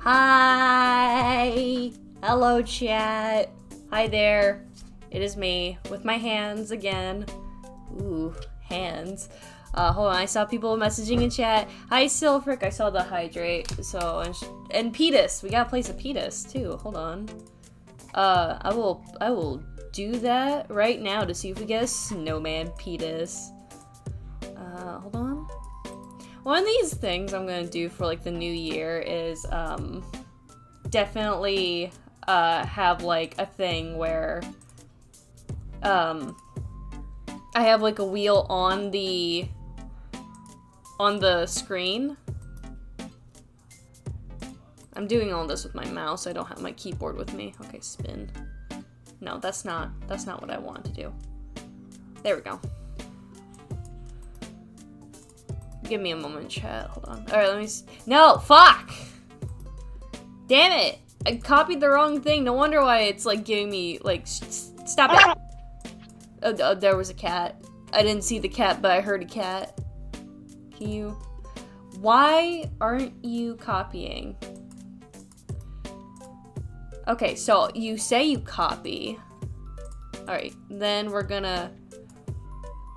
Hi! Hello, chat. Hi there. It is me with my hands again. Ooh, hands. Hold on. I saw people messaging in chat. Hi, Silfric. I saw the hydrate. So and Petus. We gotta place a Petus too. Hold on. I will do that right now to see if we get a snowman Petus. Hold on. One of these things I'm gonna do for like the new year is definitely have like a thing where I have like a wheel on the screen. I'm doing all this with my mouse. I don't have my keyboard with me. Okay, spin. No, that's not what I want to do. There we go. Give me a moment, chat. Hold on. All right, let me. No, fuck! Damn it! I copied the wrong thing. No wonder why it's like giving me like. Stop it! Oh, there was a cat. I didn't see the cat, but I heard a cat. Can you? Why aren't you copying? Okay, so you say you copy. Alright, then we're gonna...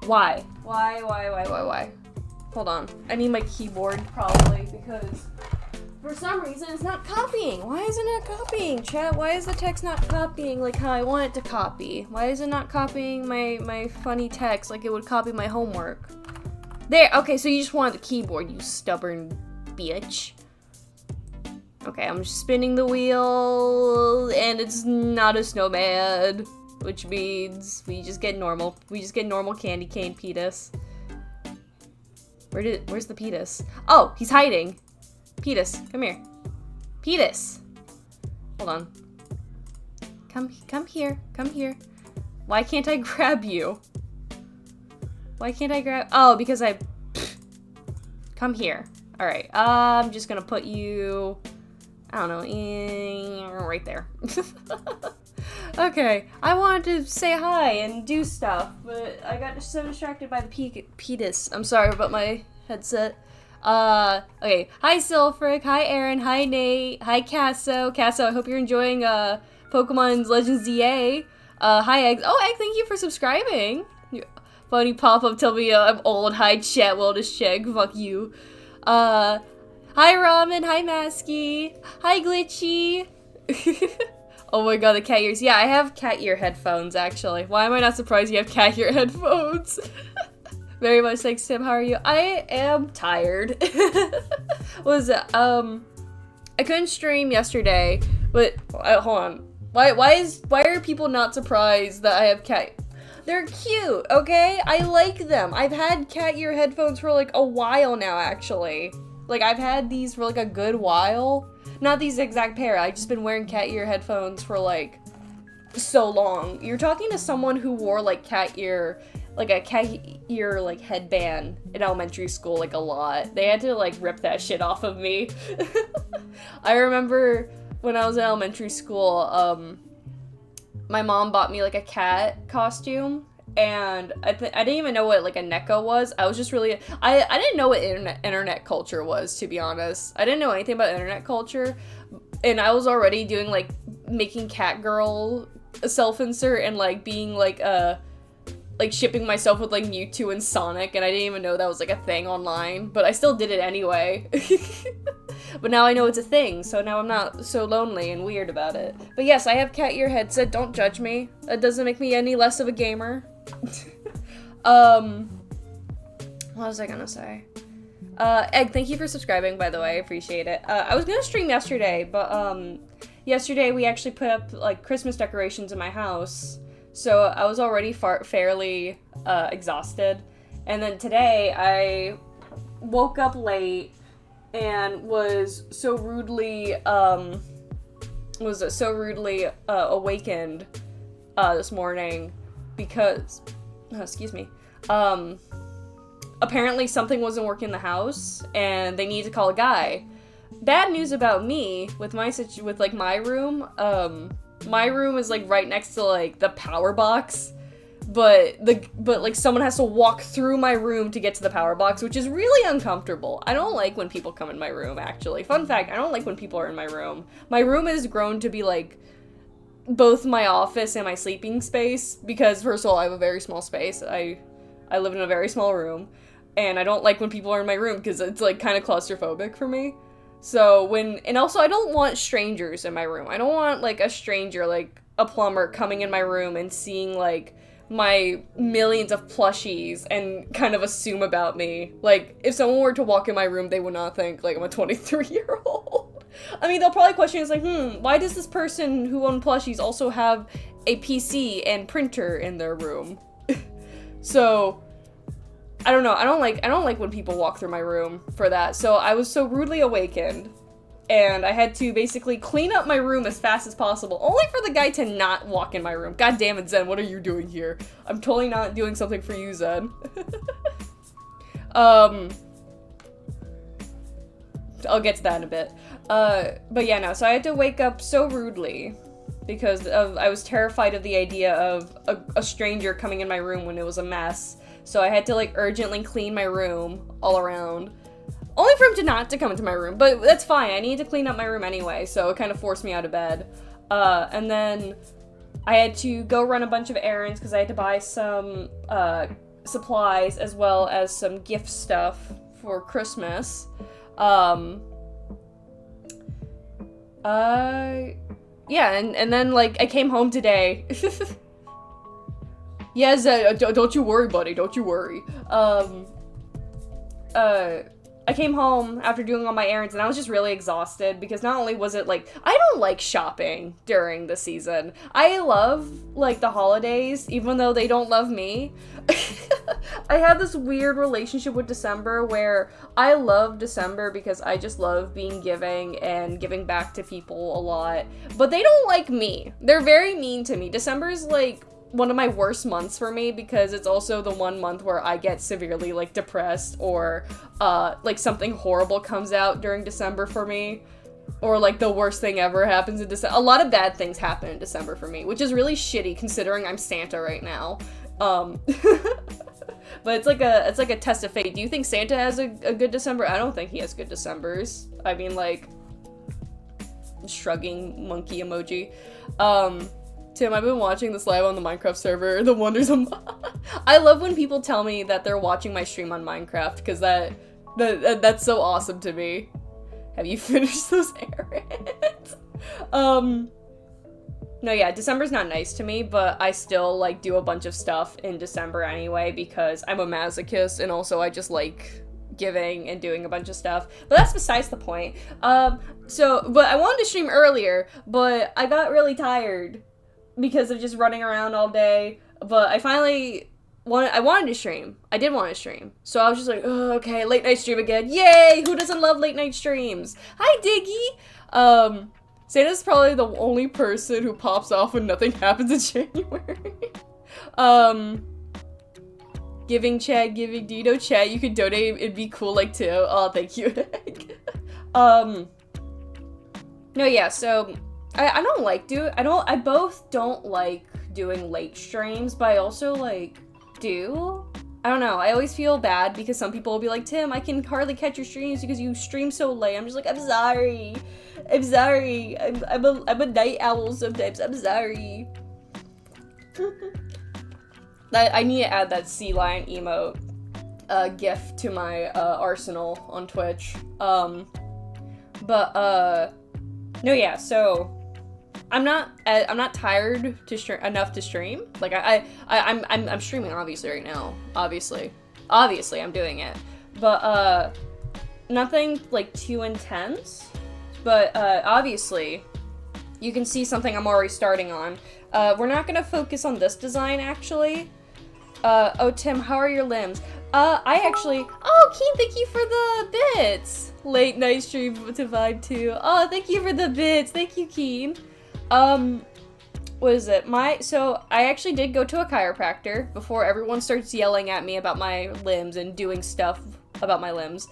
Why? Why? Hold on. I need my keyboard, probably, because for some reason it's not copying. Why isn't it copying, chat? Why is the text not copying like how I want it to copy? Why is it not copying my funny text like it would copy my homework? There! Okay, so you just wanted the keyboard, you stubborn bitch. Okay, I'm just spinning the wheel, and it's not a snowman, which means we just get normal candy cane Petus. Where's the Petus? Oh, he's hiding. Petus, come here. Petus! Hold on. Come here. Why can't I grab you? Why can't I grab- Oh, because I- Come here. Alright, I'm just gonna put you- I don't know, right there. Okay, I wanted to say hi and do stuff, but I got so distracted by the Petus. I'm sorry about my headset. Okay, hi Silfric, hi Aaron, hi Nate, hi Casso. Casso, I hope you're enjoying, Pokemon's Legends ZA. Hi Eggs. Oh, Egg, thank you for subscribing. Funny pop-up, tell me I'm old. Hi chat, wildest check, fuck you. Hi Ramen, hi Masky, hi Glitchy. Oh my god, the cat ears. Yeah, I have cat ear headphones, actually. Why am I not surprised you have cat ear headphones? Very much thanks, Tim. How are you? I am tired. What was it? I couldn't stream yesterday, but hold on. Why are people not surprised that I have cat? They're cute, okay? I like them. I've had cat ear headphones for like a while now, actually. Like, I've had these for like a good while. Not these exact pair. I've just been wearing cat ear headphones for like so long. You're talking to someone who wore like cat ear like headband in elementary school like a lot. They had to like rip that shit off of me. I remember when I was in elementary school, my mom bought me like a cat costume, and I didn't even know what like a NECA was. I was just really I didn't know what internet culture was, to be honest. I didn't know anything about internet culture, and I was already doing like making cat girl self-insert and like being like shipping myself with like Mewtwo and Sonic, and I didn't even know that was like a thing online, but I still did it anyway. But now I know it's a thing, so now I'm not so lonely and weird about it. But yes, I have cat ear headset, don't judge me. It doesn't make me any less of a gamer. What was I gonna say? Egg, thank you for subscribing, by the way, I appreciate it. I was gonna stream yesterday, but yesterday we actually put up like Christmas decorations in my house, so I was already fairly exhausted. And then today I woke up late and was so rudely awakened this morning because apparently something wasn't working in the house and they need to call a guy. Bad news about me with my room. My room is like right next to like the power box, but like someone has to walk through my room to get to the power box, which is really uncomfortable. I don't like when people come in my room, actually. Fun fact, I don't like when people are in my room. My room has grown to be like both my office and my sleeping space because, first of all, I have a very small space. I live in a very small room, and I don't like when people are in my room because it's like kind of claustrophobic for me. So and also I don't want strangers in my room. I don't want like a stranger, like a plumber, coming in my room and seeing like my millions of plushies and kind of assume about me. Like, if someone were to walk in my room, they would not think, like, I'm a 23-year-old. I mean, they'll probably question, it's like, why does this person who owned plushies also have a PC and printer in their room? So, I don't know. I don't like when people walk through my room for that. So I was so rudely awakened, and I had to basically clean up my room as fast as possible, only for the guy to not walk in my room. God damn it, Zen, what are you doing here? I'm totally not doing something for you, Zen. I'll get to that in a bit. But yeah, no, so I had to wake up so rudely because I was terrified of the idea of a stranger coming in my room when it was a mess. So I had to, like, urgently clean my room all around. Only for him not to come into my room, but that's fine. I need to clean up my room anyway, so it kind of forced me out of bed. And then I had to go run a bunch of errands because I had to buy some supplies as well as some gift stuff for Christmas. Yeah, and then, like, I came home today. Yes, don't you worry, buddy, don't you worry. I came home after doing all my errands, and I was just really exhausted, because not only was it, like, I don't like shopping during the season. I love, like, the holidays, even though they don't love me. I have this weird relationship with December, where I love December because I just love being giving and giving back to people a lot, but they don't like me. They're very mean to me. December is, like, one of my worst months for me because it's also the one month where I get severely, like, depressed, or like something horrible comes out during December for me, or like the worst thing ever happens in December. A lot of bad things happen in December for me, which is really shitty considering I'm Santa right now. But it's like a test of fate. Do you think Santa has a good December? I don't think he has good Decembers. I mean, like, shrugging monkey emoji. Tim, I've been watching this live on the Minecraft server, The Wonders of I love when people tell me that they're watching my stream on Minecraft, because that's so awesome to me. Have you finished those errands? No, yeah, December's not nice to me, but I still, like, do a bunch of stuff in December anyway, because I'm a masochist, and also I just like giving and doing a bunch of stuff. But that's besides the point. But I wanted to stream earlier, but I got really tired because of just running around all day, but I finally wanted to stream. I did want to stream. So I was just like, oh, okay, late night stream again. Yay! Who doesn't love late night streams? Hi, Diggy! Santa's probably the only person who pops off when nothing happens in January. Giving chat, giving Dino chat, you could donate, it'd be cool, like, too. Oh, thank you. No, yeah, so I both don't like doing late streams, but I also, like, do. I don't know, I always feel bad because some people will be like, Tim, I can hardly catch your streams because you stream so late. I'm just like, I'm sorry. I'm a night owl sometimes. I'm sorry. I need to add that sea lion emote gif to my arsenal on Twitch. No, yeah, so I'm not tired enough to stream. Like, I'm streaming obviously right now. Obviously I'm doing it, but nothing like too intense. But obviously you can see something I'm already starting on. We're not gonna focus on this design actually. Oh, Tim, how are your limbs? Oh, Keen, thank you for the bits. Late night stream to vibe too. Oh, thank you for the bits. Thank you, Keen. What is it? So I actually did go to a chiropractor before everyone starts yelling at me about my limbs and doing stuff about my limbs.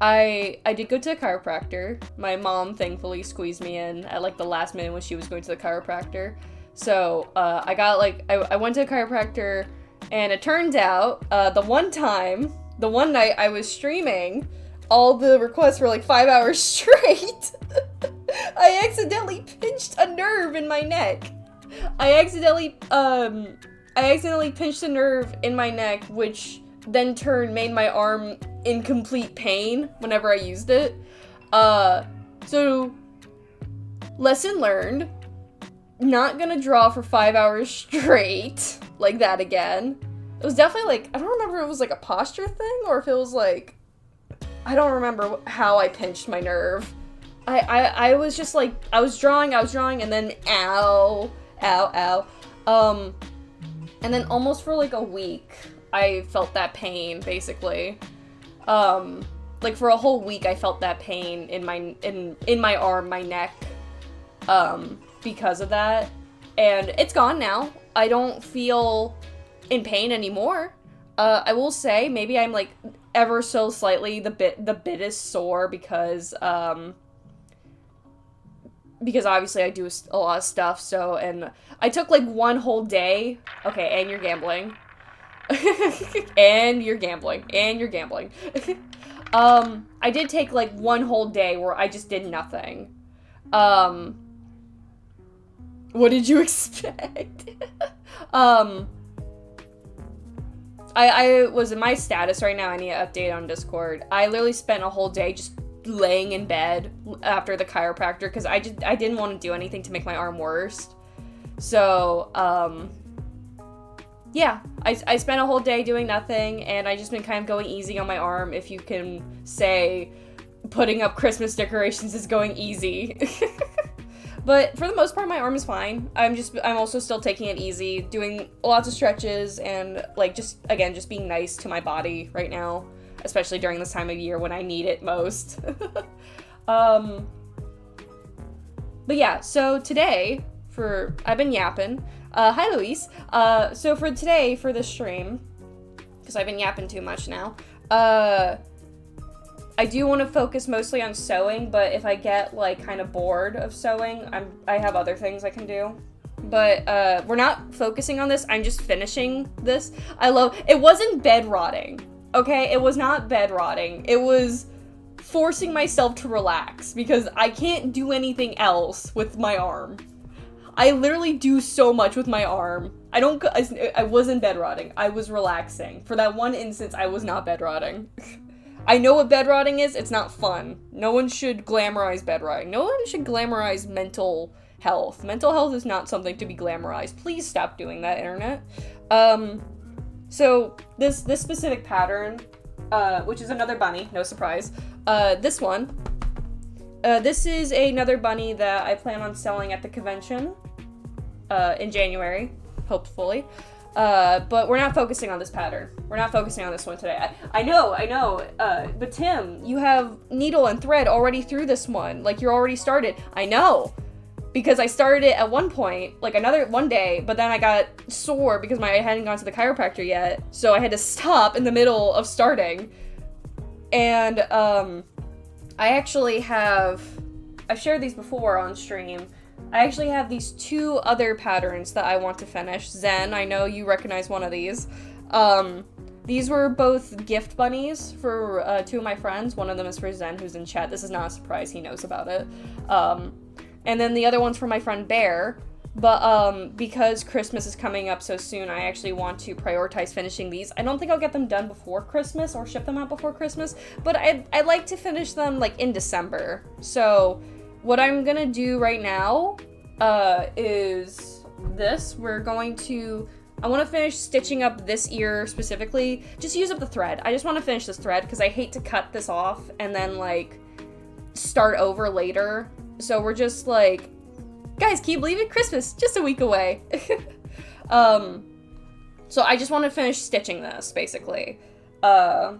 I did go to a chiropractor. My mom thankfully squeezed me in at, like, the last minute when she was going to the chiropractor. So, I went to a chiropractor, and it turns out, the one night I was streaming, all the requests were, like, 5 hours straight. I accidentally pinched a nerve in my neck. I accidentally pinched a nerve in my neck, which then made my arm in complete pain whenever I used it. So, lesson learned. not gonna draw for 5 hours straight like that again. It was definitely like, I don't remember if it was like a posture thing or if it was like, I don't remember how I pinched my nerve. I was just like, I was drawing, and then ow. And then almost for like a week, I felt that pain, basically. Like for a whole week, I felt that pain in my arm, my neck, because of that. And it's gone now. I don't feel in pain anymore. I will say, maybe I'm like ever so slightly the bit is sore because obviously I do a lot of stuff, so, and I took like one whole day. Okay, and you're gambling. and you're gambling. I did take like one whole day where I just did nothing. What did you expect? I was in my status right now. I need to update on Discord. I literally spent a whole day just laying in bed after the chiropractor because I didn't want to do anything to make my arm worse. So, yeah, I spent a whole day doing nothing, and I just been kind of going easy on my arm, if you can say putting up Christmas decorations is going easy. But for the most part, my arm is fine. I'm also still taking it easy, doing lots of stretches, and like just being nice to my body right now, especially during this time of year when I need it most. But yeah, so today, I've been yapping. Hi, Luis. So for today, for this stream, because I've been yapping too much now, I do want to focus mostly on sewing, but if I get, like, kind of bored of sewing, I have other things I can do. But, we're not focusing on this, I'm just finishing this. It wasn't bed rotting, okay? It was not bed rotting. It was forcing myself to relax, because I can't do anything else with my arm. I literally do so much with my arm. I wasn't bed rotting. I was relaxing. For that one instance, I was not bed rotting. I know what bed rotting is. It's not fun. No one should glamorize bed rotting. No one should glamorize mental health. Mental health is not something to be glamorized. Please stop doing that, internet. So this specific pattern, which is another bunny, no surprise. This one. This is another bunny that I plan on selling at the convention in January, hopefully. But we're not focusing on this pattern. We're not focusing on this one today. I know. But Tim, you have needle and thread already through this one. Like, you're already started. I know. Because I started it at one point, like one day, but then I got sore because I hadn't gone to the chiropractor yet. So I had to stop in the middle of starting. And, I've shared these before on stream. I actually have these two other patterns that I want to finish. Zen, I know you recognize one of these. These were both gift bunnies for two of my friends. One of them is for Zen, who's in chat. This is not a surprise, he knows about it. And then the other one's for my friend Bear. But because Christmas is coming up so soon, I actually want to prioritize finishing these. I don't think I'll get them done before Christmas or ship them out before Christmas, but I'd like to finish them like in December. So what I'm gonna do right now is this. I want to finish stitching up this ear specifically. Just use up the thread. I just want to finish this thread because I hate to cut this off and then like start over later. So we're just like, guys, can you believe it? Christmas, just a week away. So I just want to finish stitching this, basically. So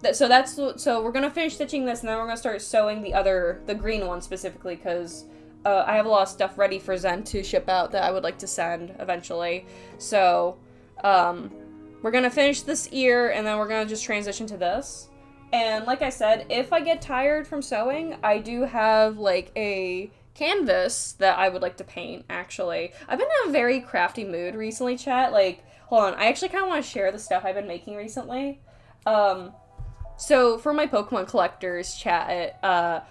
we're gonna finish stitching this, and then we're gonna start sewing the green one specifically, because I have a lot of stuff ready for Zen to ship out that I would like to send eventually. So, we're gonna finish this ear, and then we're gonna just transition to this. And like I said, if I get tired from sewing, I do have, like, a canvas that I would like to paint, actually. I've been in a very crafty mood recently, chat. Like, hold on, I actually kind of want to share the stuff I've been making recently. So, for my Pokemon collectors, chat, I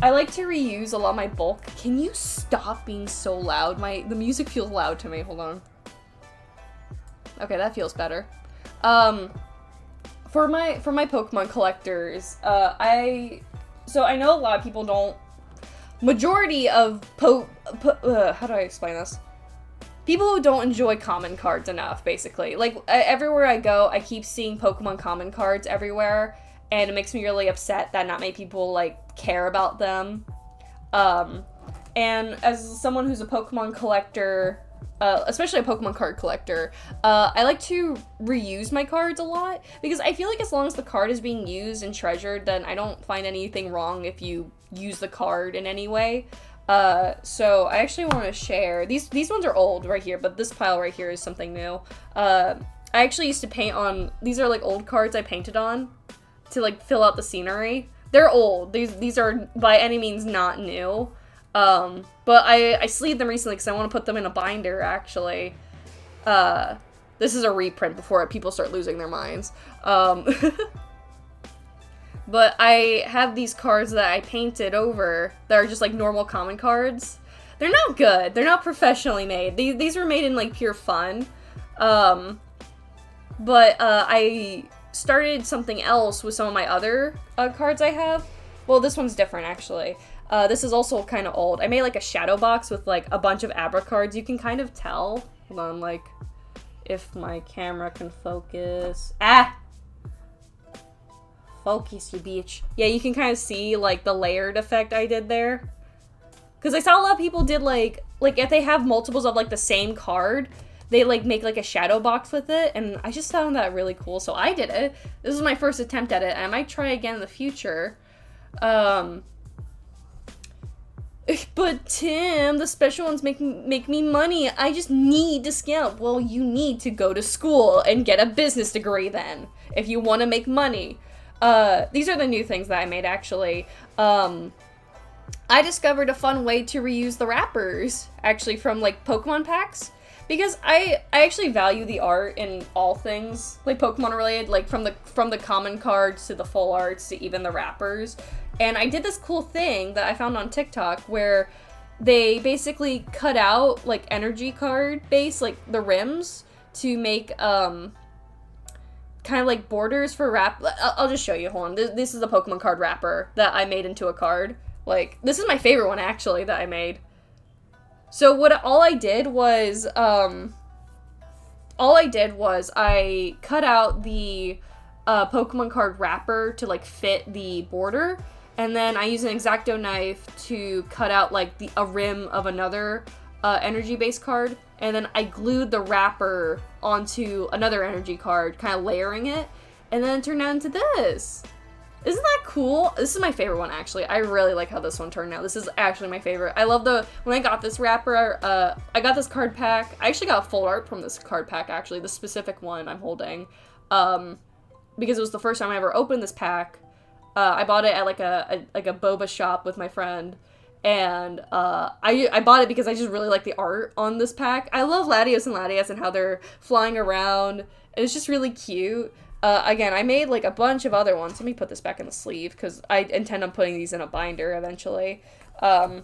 like to reuse a lot of my bulk. Can you stop being so loud? The music feels loud to me. Hold on. Okay, that feels better. For my Pokemon collectors, so I know a lot of people don't majority of how do I explain this? People who don't enjoy common cards enough, basically. Like, everywhere I go, I keep seeing Pokemon common cards everywhere, and it makes me really upset that not many people, like, care about them. And as someone who's a Pokemon collector, especially a Pokemon card collector, I like to reuse my cards a lot, because I feel like as long as the card is being used and treasured, then I don't find anything wrong if you use the card in any way. So I actually want to share, these ones are old right here, but this pile right here is something new. I actually used to paint on, these are like old cards I painted on to like fill out the scenery. They're old, these are by any means not new. But I sleeved them recently because I want to put them in a binder, actually. This is a reprint before people start losing their minds. But I have these cards that I painted over that are just like normal common cards. They're not good. They're not professionally made. These were made in like pure fun. But I started something else with some of my other cards I have. Well, this one's different, actually. This is also kind of old. I made like a shadow box with like a bunch of Abra cards. You can kind of tell. Hold on, like, if my camera can focus. Ah! Focus, you bitch. Yeah, you can kind of see, like, the layered effect I did there. Because I saw a lot of people did, like, if they have multiples of, like, the same card, they, like, make, like, a shadow box with it. And I just found that really cool, so I did it. This is my first attempt at it, and I might try again in the future. But, Tim, the special ones make me money. I just need to scamp. Well, you need to go to school and get a business degree, then, if you want to make money. These are the new things that I made, actually. I discovered a fun way to reuse the wrappers, actually, from, like, Pokemon packs. Because I actually value the art in all things, like, Pokemon related, like, from the common cards to the full arts to even the wrappers. And I did this cool thing that I found on TikTok where they basically cut out, like, energy card base, like, the rims, to make, kind of like borders for wrap. I'll just show you. Hold on. This is a Pokemon card wrapper that I made into a card. Like, this is my favorite one, actually, that I made. So all I did was I cut out the Pokemon card wrapper to like fit the border, and then I used an X-Acto knife to cut out like a rim of another energy-based card, and then I glued the wrapper onto another energy card, kind of layering it, and then it turned out into this. Isn't that cool? This is my favorite one, actually. I really like how this one turned out. This is actually my favorite. I love when I got this wrapper, I got this card pack. I actually got full art from this card pack, actually, the specific one I'm holding, because it was the first time I ever opened this pack. I bought it at like a boba shop with my friend, and I bought it because I just really like the art on this pack. I love Latios and Latias and how they're flying around, and it's just really cute. Again, I made like a bunch of other ones. Let me put this back in the sleeve because I intend on putting these in a binder eventually. I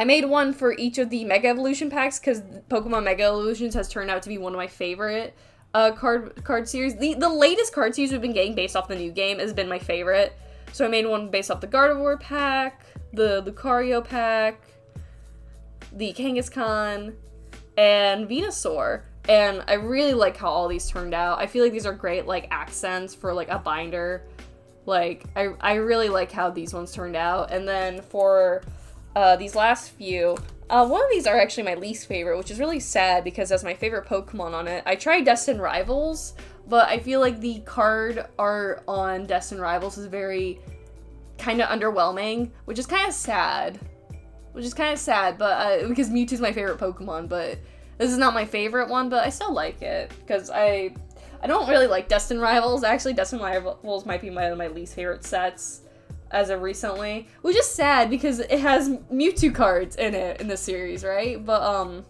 made one for each of the Mega Evolution packs because Pokemon Mega Evolutions has turned out to be one of my favorite card series. The latest card series we've been getting based off the new game has been my favorite. So I made one based off the Gardevoir pack, the Lucario pack, the Kangaskhan, and Venusaur. And I really like how all these turned out. I feel like these are great, like, accents for, like, a binder. Like, I really like how these ones turned out. And then for these last few, one of these are actually my least favorite, which is really sad because it has my favorite Pokemon on it. I tried Destined Rivals, but I feel like the card art on Destined Rivals is very kind of underwhelming, which is kind of sad. But because Mewtwo's my favorite Pokemon, but this is not my favorite one, but I still like it, because I don't really like Destined Rivals. Actually, Destined Rivals might be one of my least favorite sets as of recently, which is sad, because it has Mewtwo cards in it in the series, right? But,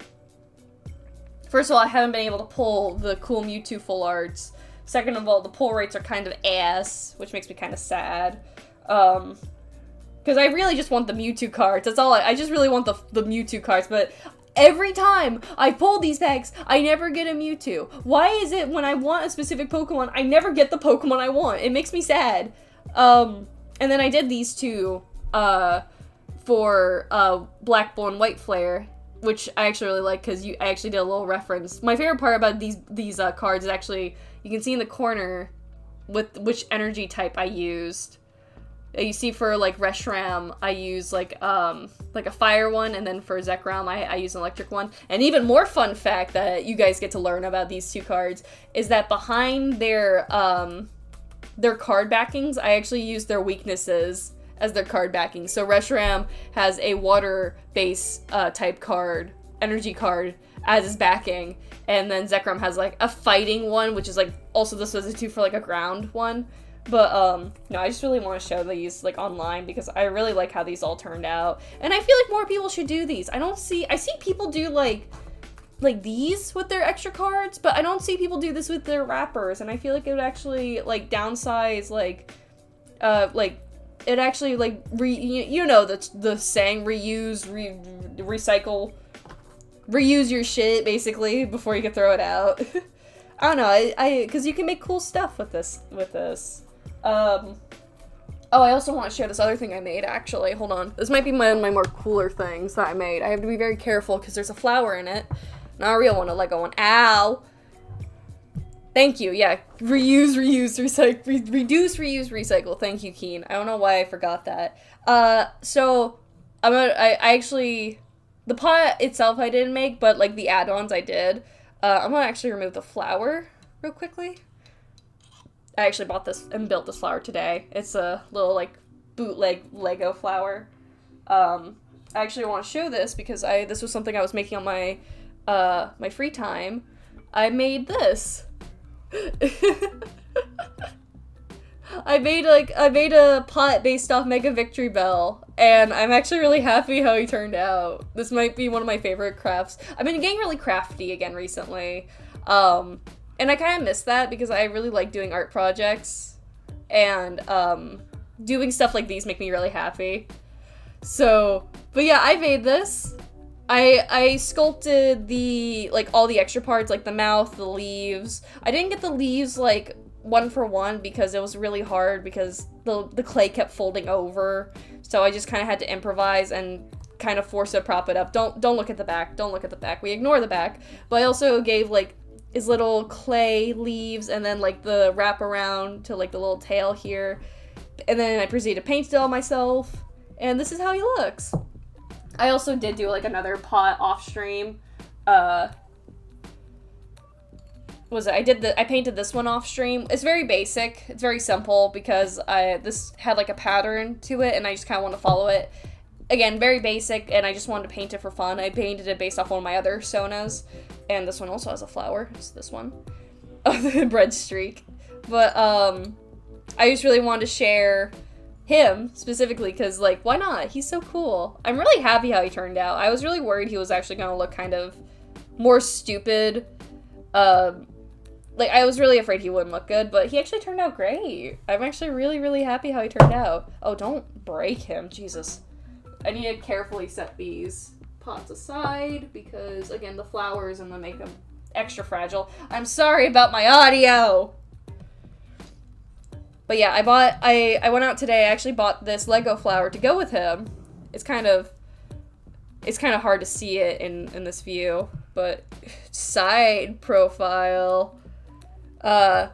first of all, I haven't been able to pull the cool Mewtwo full arts. Second of all, the pull rates are kind of ass, which makes me kind of sad. Because I really just want the Mewtwo cards. That's all I just really want the Mewtwo cards, but every time I pull these packs, I never get a Mewtwo. Why is it when I want a specific Pokemon, I never get the Pokemon I want? It makes me sad. And then I did these two, for for Black Bull and White Flare, which I actually really like because I actually did a little reference. My favorite part about these cards is actually, you can see in the corner with which energy type I used. You see for like Reshiram, I use like a fire one, and then for Zekrom, I use an electric one. And even more fun fact that you guys get to learn about these two cards is that behind their card backings, I actually use their weaknesses as their card backing. So Reshiram has a water base type card, energy card, as his backing, and then Zekrom has like a fighting one, which is like also this was a 2 for like a ground one. But no, I just really want to show these like online because I really like how these all turned out, and I feel like more people should do these. I see people do like these with their extra cards, but I don't see people do this with their wrappers, and I feel like it would actually like downsize like it actually like you know the saying reuse, recycle, reuse your shit basically before you can throw it out. I don't know, because you can make cool stuff with this. Oh, I also want to share this other thing I made, actually. Hold on. This might be one of my more cooler things that I made. I have to be very careful because there's a flower in it. Not a real one, a Lego one. Ow! Thank you, yeah. Reuse, recycle. Reduce, reuse, recycle. Thank you, Keen. I don't know why I forgot that. So, I actually, the pot itself I didn't make, but like the add-ons I did. I'm gonna actually remove the flower real quickly. I actually bought this and built this flower today. It's a little like bootleg Lego flower. I actually want to show this because this was something I was making on my my free time. I made this. I made a pot based off Mega Victory Bell, and I'm actually really happy how he turned out. This might be one of my favorite crafts. I've been getting really crafty again recently, and I kind of miss that because I really like doing art projects, and doing stuff like these make me really happy. So, but yeah, I made this. I sculpted all the extra parts, like the mouth, the leaves. I didn't get the leaves like 1 for 1 because it was really hard because the clay kept folding over. So I just kind of had to improvise and kind of force it to prop it up. Don't look at the back. Don't look at the back. We ignore the back. But I also gave like his little clay leaves and then like the wrap around to like the little tail here. And then I proceeded to paint it all myself. And this is how he looks. I also did do like another pot off stream. I painted this one off stream. It's very basic. It's very simple because this had like a pattern to it and I just kind of want to follow it. Again, very basic, and I just wanted to paint it for fun. I painted it based off one of my other Sonas, and this one also has a flower. It's this one. The bread streak. But I just really wanted to share him specifically because, like, why not? He's so cool. I'm really happy how he turned out. I was really worried he was actually going to look kind of more stupid. Like, I was really afraid he wouldn't look good, but he actually turned out great. I'm actually really, really happy how he turned out. Oh, don't break him. Jesus. I need to carefully set these pots aside because, again, the flowers and them make them extra fragile. I'm sorry about my audio! But yeah, I went out today, I actually bought this Lego flower to go with him. It's kind of hard to see it in this view, but side profile. I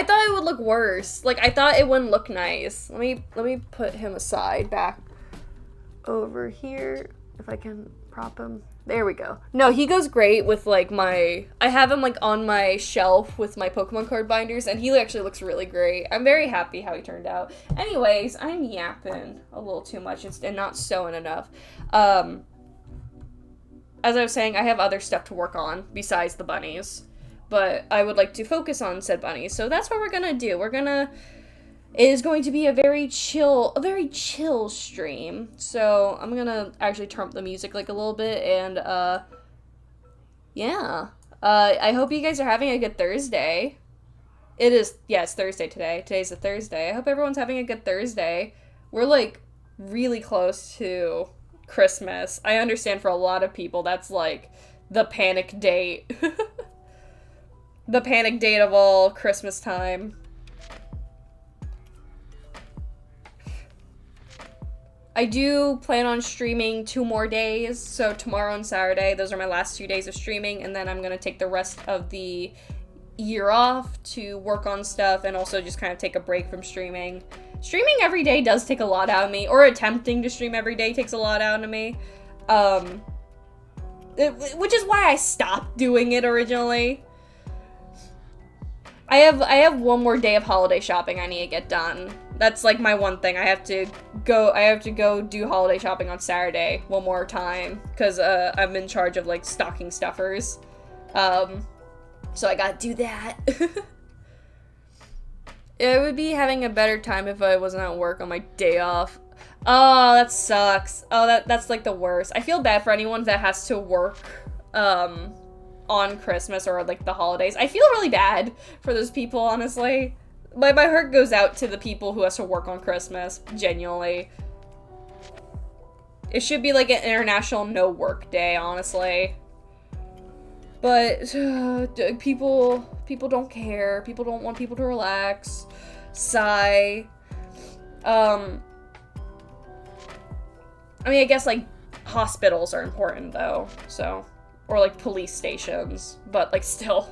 thought it would look worse. Like, I thought it wouldn't look nice. Let me put him aside back over here, if I can prop him. There we go. No, he goes great with, like, I have him, like, on my shelf with my Pokemon card binders, and he actually looks really great. I'm very happy how he turned out. Anyways, I'm yapping a little too much and not sewing enough. As I was saying, I have other stuff to work on besides the bunnies. But I would like to focus on said bunnies. So that's what we're gonna do. It is going to be a very chill stream. So I'm gonna actually turn up the music like a little bit and yeah. I hope you guys are having a good Thursday. It's Thursday today. Today's a Thursday. I hope everyone's having a good Thursday. We're like really close to Christmas. I understand for a lot of people that's like the panic date. The panic date of all Christmas time. I do plan on streaming 2 more days, so tomorrow and Saturday, those are my last 2 days of streaming, and then I'm gonna take the rest of the year off to work on stuff and also just kind of take a break from streaming. Streaming every day does take a lot out of me, or attempting to stream every day takes a lot out of me, which is why I stopped doing it originally. I have 1 more day of holiday shopping I need to get done. That's like my one thing. I have to go do holiday shopping on Saturday 1 more time because I'm in charge of like stocking stuffers. So I gotta do that. I would be having a better time if I wasn't at work on my day off. Oh, that sucks. Oh, that's like the worst. I feel bad for anyone that has to work on Christmas or like the holidays. I feel really bad for those people, honestly. My heart goes out to the people who has to work on Christmas, genuinely. It should be like an international no work day, honestly. But people don't care. People don't want people to relax. Sigh. I mean, I guess like hospitals are important though, so, or like police stations, but like still.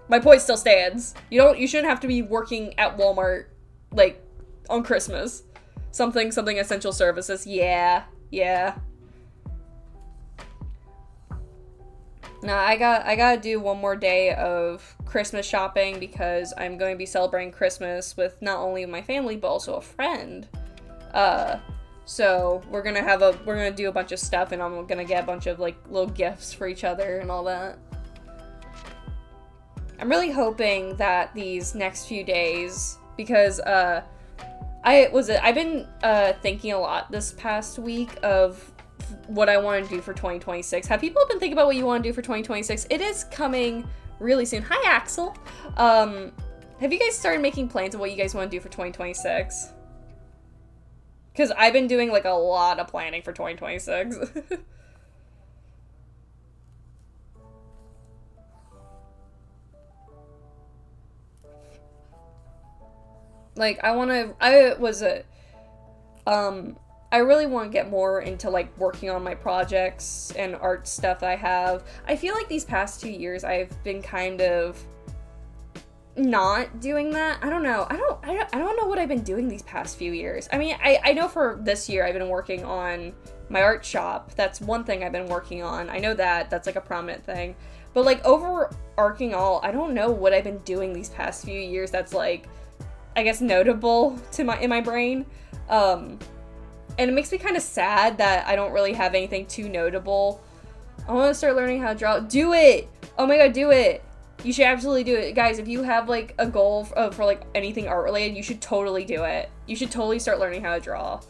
My point still stands. You shouldn't have to be working at Walmart like on Christmas. Something essential services. Yeah. No, I gotta do 1 more day of Christmas shopping because I'm going to be celebrating Christmas with not only my family but also a friend. So we're gonna do a bunch of stuff, and I'm gonna get a bunch of like little gifts for each other and all that. I'm really hoping that these next few days, because I've been thinking a lot this past week of what I want to do for 2026. Have people been thinking about what you want to do for 2026? It is coming really soon. Hi, Axel. Have you guys started making plans of what you guys want to do for 2026? Because I've been doing like a lot of planning for 2026. Like, I really want to get more into, like, working on my projects and art stuff I have. I feel like these past 2 years I've been kind of not doing that. I don't know. I don't know what I've been doing these past few years. I mean, I know for this year I've been working on my art shop. That's one thing I've been working on. I know that's, like, a prominent thing. But, like, overarching all, I don't know what I've been doing these past few years that's, like, I guess notable in my brain. And it makes me kind of sad that I don't really have anything too notable. I want to start learning how to draw. Do it! Oh my god, do it! You should absolutely do it. Guys, if you have like a goal for like anything art related, you should totally do it. You should totally start learning how to draw.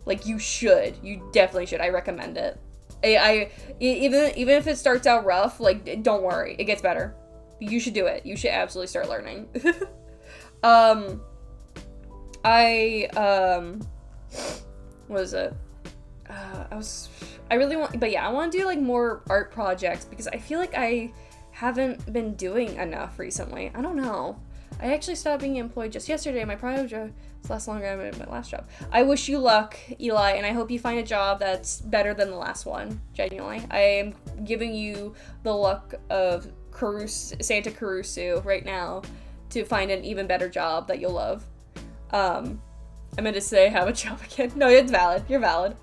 Like, you should. You definitely should. I recommend it. Even if it starts out rough, like, don't worry. It gets better. You should do it. You should absolutely start learning. What is it? I really want, but yeah, I want to do like more art projects because I feel like I haven't been doing enough recently. I don't know. I actually stopped being employed just yesterday. My project lasts longer than my last job. I wish you luck, Eli, and I hope you find a job that's better than the last one. Genuinely, I am giving you the luck of Santa Caruso right now to find an even better job that you'll love. I meant to say have a job again. No, it's valid. You're valid.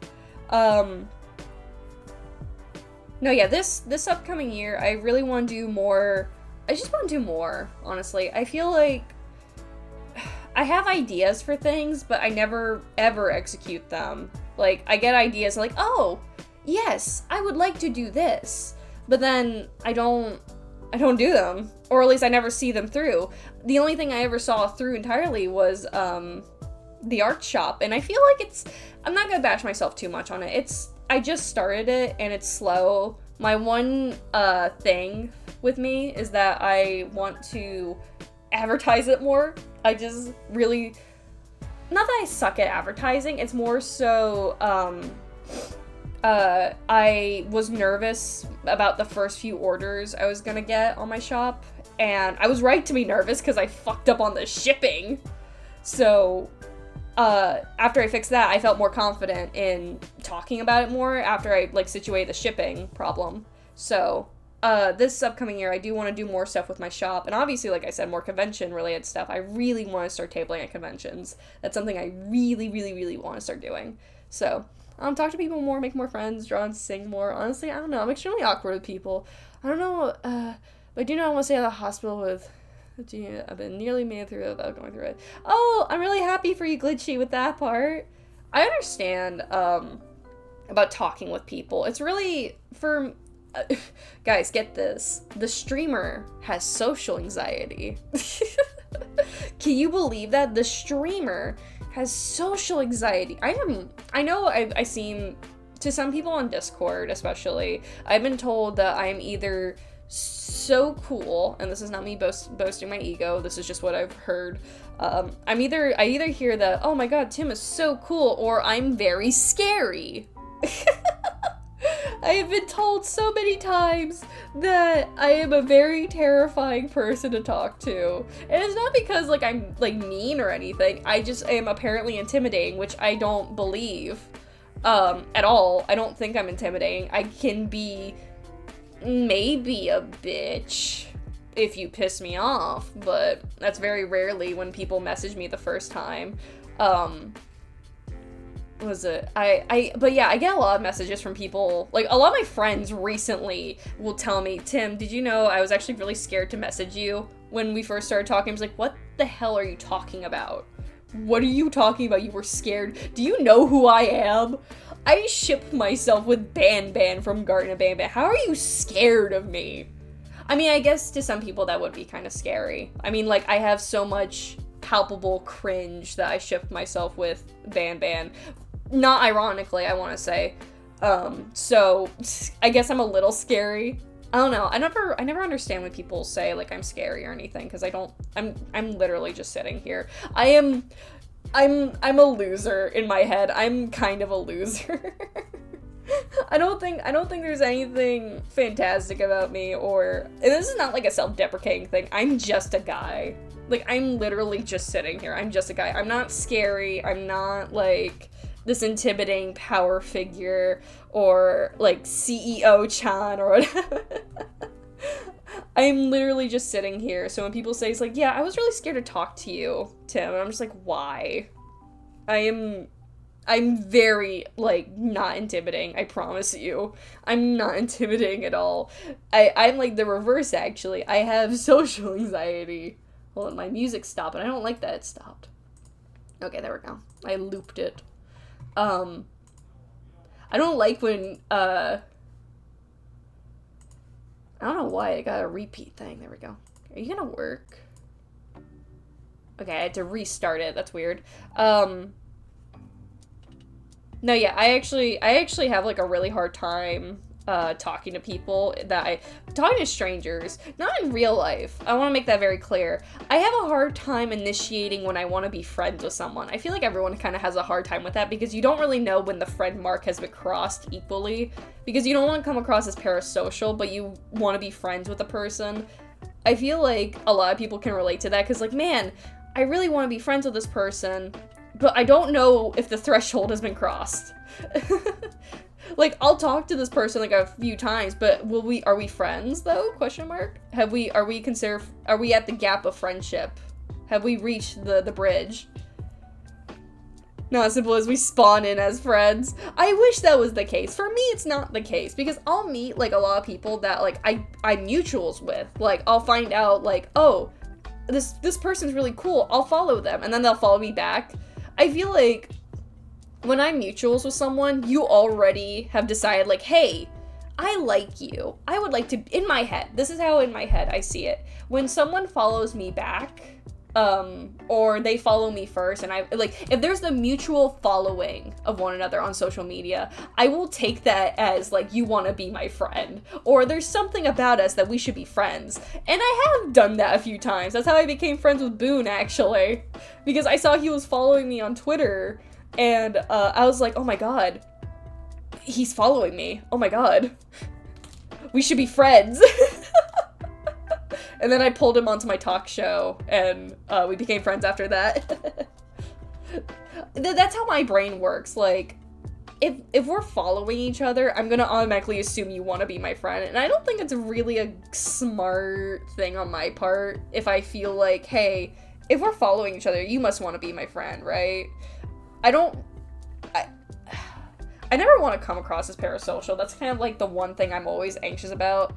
No, yeah, this upcoming year, I really want to do more. I just want to do more, honestly. I feel like I have ideas for things, but I never, ever execute them. Like, I get ideas like, oh, yes, I would like to do this. But then I don't do them. Or at least I never see them through. The only thing I ever saw through entirely was, the art shop, and I feel like I'm not gonna bash myself too much on it. I just started it, and it's slow. My one, thing with me is that I want to advertise it more. I just really, not that I suck at advertising, it's more so, I was nervous about the first few orders I was gonna get on my shop, and I was right to be nervous because I fucked up on the shipping. So, after I fixed that, I felt more confident in talking about it more after I, like, situated the shipping problem. So, this upcoming year, I do want to do more stuff with my shop, and obviously, like I said, more convention-related stuff. I really want to start tabling at conventions. That's something I really, really, really want to start doing. So, talk to people more, make more friends, draw and sing more. Honestly, I don't know. I'm extremely awkward with people. I don't know, but I do not want to stay at the hospital with... I've been nearly made through it without going through it. Oh, I'm really happy for you, Glitchy, with that part. I understand, about talking with people. It's really, for... guys, get this. The streamer has social anxiety. Can you believe that? The streamer has social anxiety. I know I seem, to some people on Discord especially, I've been told that I'm either so cool, and this is not me boasting my ego, this is just what I've heard. I either hear that, oh my god, Tim is so cool, or I'm very scary. I have been told so many times that I am a very terrifying person to talk to. And it's not because, like, I'm, like, mean or anything. I just am apparently intimidating, which I don't believe, at all. I don't think I'm intimidating. I can be maybe a bitch if you piss me off, but that's very rarely when people message me the first time. But yeah, I get a lot of messages from people, like, a lot of my friends recently will tell me, Tim, did you know I was actually really scared to message you when we first started talking? I was like, what the hell are you talking about? What are you talking about? You were scared? Do you know who I am? I ship myself with Ban from Garten of Ban. How are you scared of me? I mean, I guess to some people that would be kind of scary. I mean, like, I have so much palpable cringe that I ship myself with Ban. Not ironically, I want to say. So I guess I'm a little scary. I don't know. I never understand when people say, like, I'm scary or anything, because I'm literally just sitting here. I'm a loser in my head. I'm kind of a loser. I don't think there's anything fantastic about me, and this is not like a self-deprecating thing. I'm just a guy. Like, I'm literally just sitting here. I'm just a guy. I'm not scary. I'm not, like, this intimidating power figure or, like, CEO-chan or whatever. I'm literally just sitting here. So when people say, it's like, yeah, I was really scared to talk to you, Tim. And I'm just like, why? I'm very, like, not intimidating. I promise you. I'm not intimidating at all. I'm, like, the reverse, actually. I have social anxiety. Hold on, my music stopped, and I don't like that it stopped. Okay, there we go. I looped it. I don't like when, I don't know why I got a repeat thing. There we go. Are you gonna work? Okay, I had to restart it. That's weird. No, yeah, I actually have, like, a really hard time, talking to people talking to strangers, not in real life. I want to make that very clear. I have a hard time initiating when I want to be friends with someone. I feel like everyone kind of has a hard time with that because you don't really know when the friend mark has been crossed equally, because you don't want to come across as parasocial, but you want to be friends with a person. I feel like a lot of people can relate to that because, like, man, I really want to be friends with this person, but I don't know if the threshold has been crossed. Like, I'll talk to this person, like, a few times, but are we friends, though? Question mark? Are we at the gap of friendship? Have we reached the bridge? Not as simple as we spawn in as friends. I wish that was the case. For me, it's not the case, because I'll meet, like, a lot of people that, like, I'm mutuals with. Like, I'll find out, like, oh, this person's really cool. I'll follow them, and then they'll follow me back. I feel like when I'm mutuals with someone, you already have decided, like, hey, I like you. I would like to, in my head, this is how in my head I see it. When someone follows me back, or they follow me first, and if there's the mutual following of one another on social media, I will take that as, like, you want to be my friend, or there's something about us that we should be friends. And I have done that a few times. That's how I became friends with Boone, actually, because I saw he was following me on Twitter, and I was like, oh my god, he's following me. Oh my god, we should be friends. And then I pulled him onto my talk show, and we became friends after that. that's how my brain works. Like, if we're following each other, I'm gonna automatically assume you want to be my friend, and I don't think it's really a smart thing on my part if I feel like, hey, if we're following each other, you must want to be my friend, right? I never want to come across as parasocial. That's kind of like the one thing I'm always anxious about.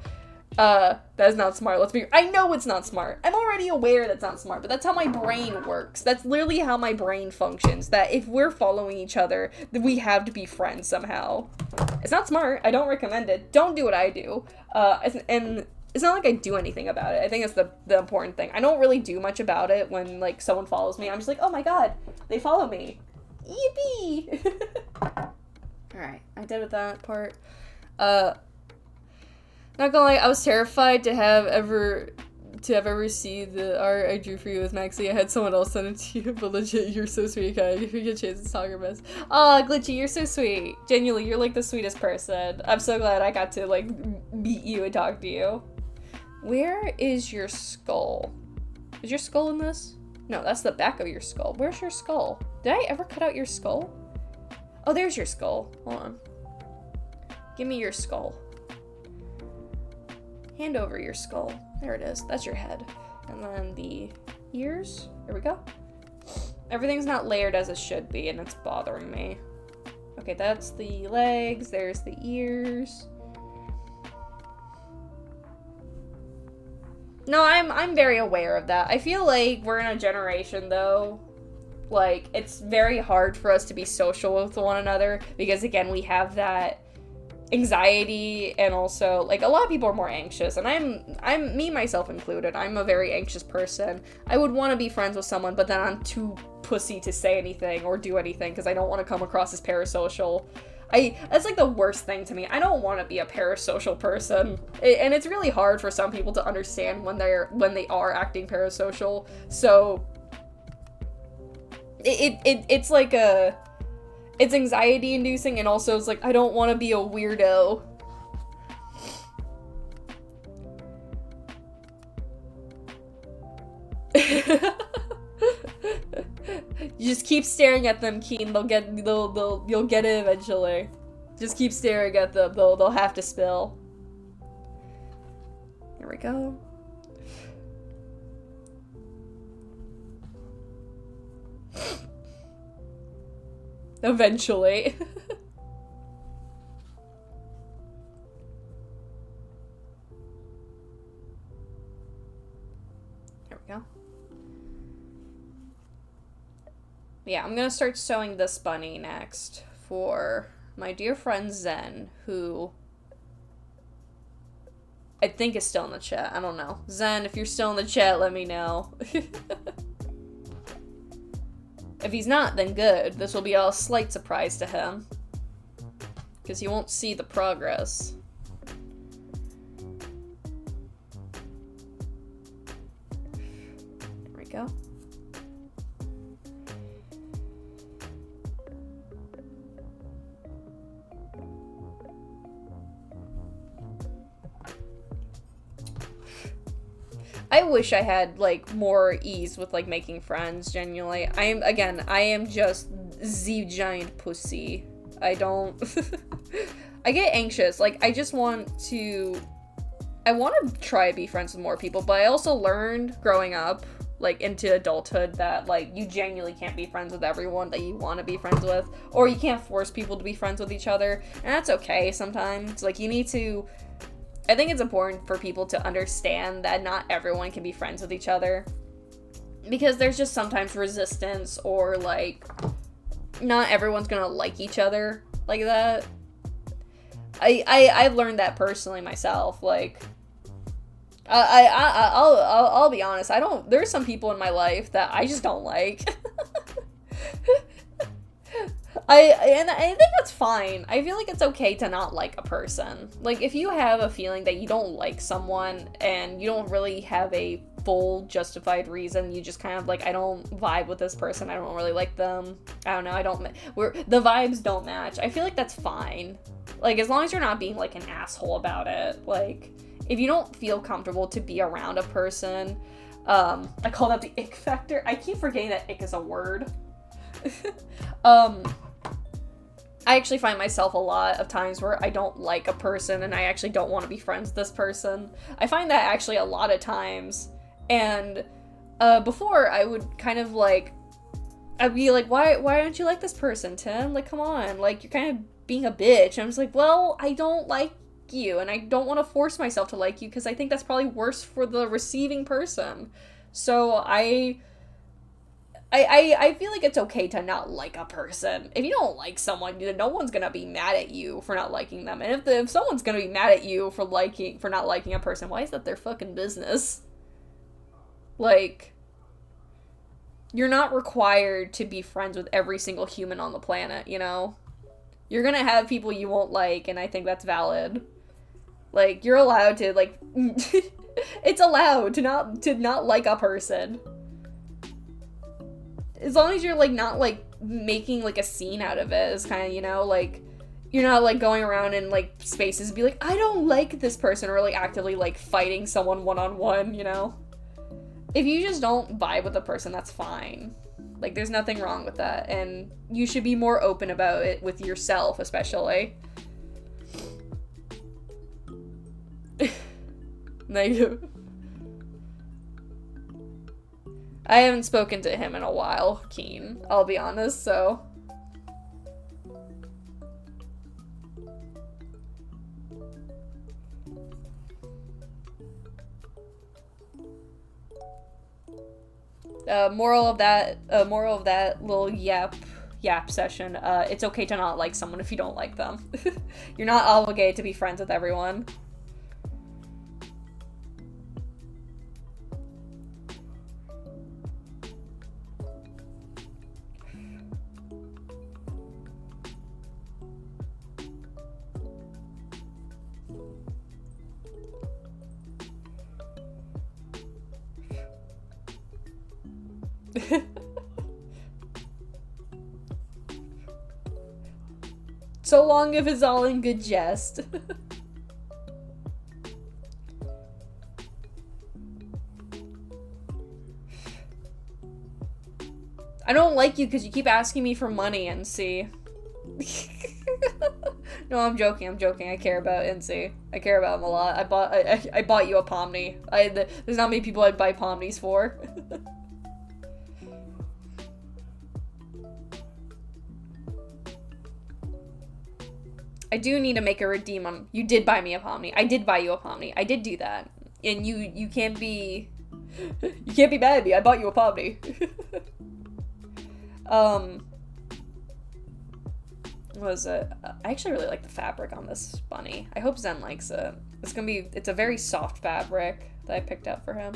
That is not smart. I know it's not smart. I'm already aware that's not smart, but that's how my brain works. That's literally how my brain functions. That if we're following each other, then we have to be friends somehow. It's not smart. I don't recommend it. Don't do what I do. And it's not like I do anything about it. I think that's the important thing. I don't really do much about it when, like, someone follows me. I'm just like, oh my god, they follow me. Yippee! Alright, I did with that part. Not gonna lie, I was terrified to have ever seen the art I drew for you with Maxie. I had someone else send it to you, but legit, you're so sweet, guy. If you get a chance to talk about this. Oh, Glitchy, you're so sweet. Genuinely, you're like the sweetest person. I'm so glad I got to, like, meet you and talk to you. Where is your skull? Is your skull in this? No, that's the back of your skull. Where's your skull? Did I ever cut out your skull? Oh, there's your skull. Hold on. Give me your skull. Hand over your skull. There it is. That's your head. And then the ears. There we go. Everything's not layered as it should be, and it's bothering me. Okay, that's the legs. There's the ears. No, I'm very aware of that. I feel like we're in a generation, though, like, it's very hard for us to be social with one another because, again, we have that anxiety, and also, like, a lot of people are more anxious, and I'm me, myself included, I'm a very anxious person. I would want to be friends with someone, but then I'm too pussy to say anything or do anything because I don't want to come across as parasocial. That's like the worst thing to me. I don't want to be a parasocial person, and it's really hard for some people to understand when they are acting parasocial. So it's like it's anxiety inducing, and also it's like I don't want to be a weirdo. You just keep staring at them, Keen. You'll get it eventually. Just keep staring at them. They'll have to spill. There we go. Eventually. There we go. Yeah, I'm gonna start sewing this bunny next for my dear friend Zen, who I think is still in the chat. I don't know. Zen, if you're still in the chat, let me know. If he's not, then good. This will be a slight surprise to him, because he won't see the progress. There we go. I wish I had, like, more ease with, like, making friends, genuinely. I am just the giant pussy. I don't... I get anxious. Like, I want to try to be friends with more people, but I also learned growing up, like, into adulthood that, like, you genuinely can't be friends with everyone that you want to be friends with, or you can't force people to be friends with each other, and that's okay sometimes. Like, you need to... I think it's important for people to understand that not everyone can be friends with each other, because there's just sometimes resistance, or, like, not everyone's gonna like each other like that. I've learned that personally myself. Like, I'll be honest. There's some people in my life that I just don't like. And I think that's fine. I feel like it's okay to not like a person. Like, if you have a feeling that you don't like someone and you don't really have a full justified reason, you just kind of like, I don't vibe with this person, I don't really like them, I don't know, the vibes don't match, I feel like that's fine. Like, as long as you're not being like an asshole about it. Like, if you don't feel comfortable to be around a person, I call that the ick factor. I keep forgetting that ick is a word. I actually find myself a lot of times where I don't like a person and I actually don't want to be friends with this person. I find that actually a lot of times. And before I would kind of like, I'd be like, why don't you like this person, Tim? Like, come on, like, you're kind of being a bitch. And I'm just like, well, I don't like you and I don't want to force myself to like you because I think that's probably worse for the receiving person. So I feel like it's okay to not like a person. If you don't like someone, no one's gonna be mad at you for not liking them. And if someone's gonna be mad at you for not liking a person, why is that their fucking business? Like, you're not required to be friends with every single human on the planet, you know? You're gonna have people you won't like, and I think that's valid. Like, you're allowed to, like, it's allowed to not like a person. As long as you're, like, not, like, making, like, a scene out of it, is kind of, you know, like, you're not, like, going around in, like, spaces and be like, I don't like this person, or, like, actively, like, fighting someone one-on-one, you know? If you just don't vibe with a person, that's fine. Like, there's nothing wrong with that, and you should be more open about it with yourself, especially. Negative. I haven't spoken to him in a while, Keen, I'll be honest, so. Moral of that little yap session, it's okay to not like someone if you don't like them. You're not obligated to be friends with everyone. So long if it's all in good jest. I don't like you because you keep asking me for money, NC. No, I'm joking. I care about NC. I care about him a lot. I bought you a Pomni. There's not many people I'd buy Pomnis for. I do need to make a redeem on. You did buy me a Pomni. I did buy you a Pomni. I did do that, and you can't be mad at me. I bought you a Pomni. What was it? I actually really like the fabric on this bunny. I hope Zen likes it. It's a very soft fabric that I picked up for him.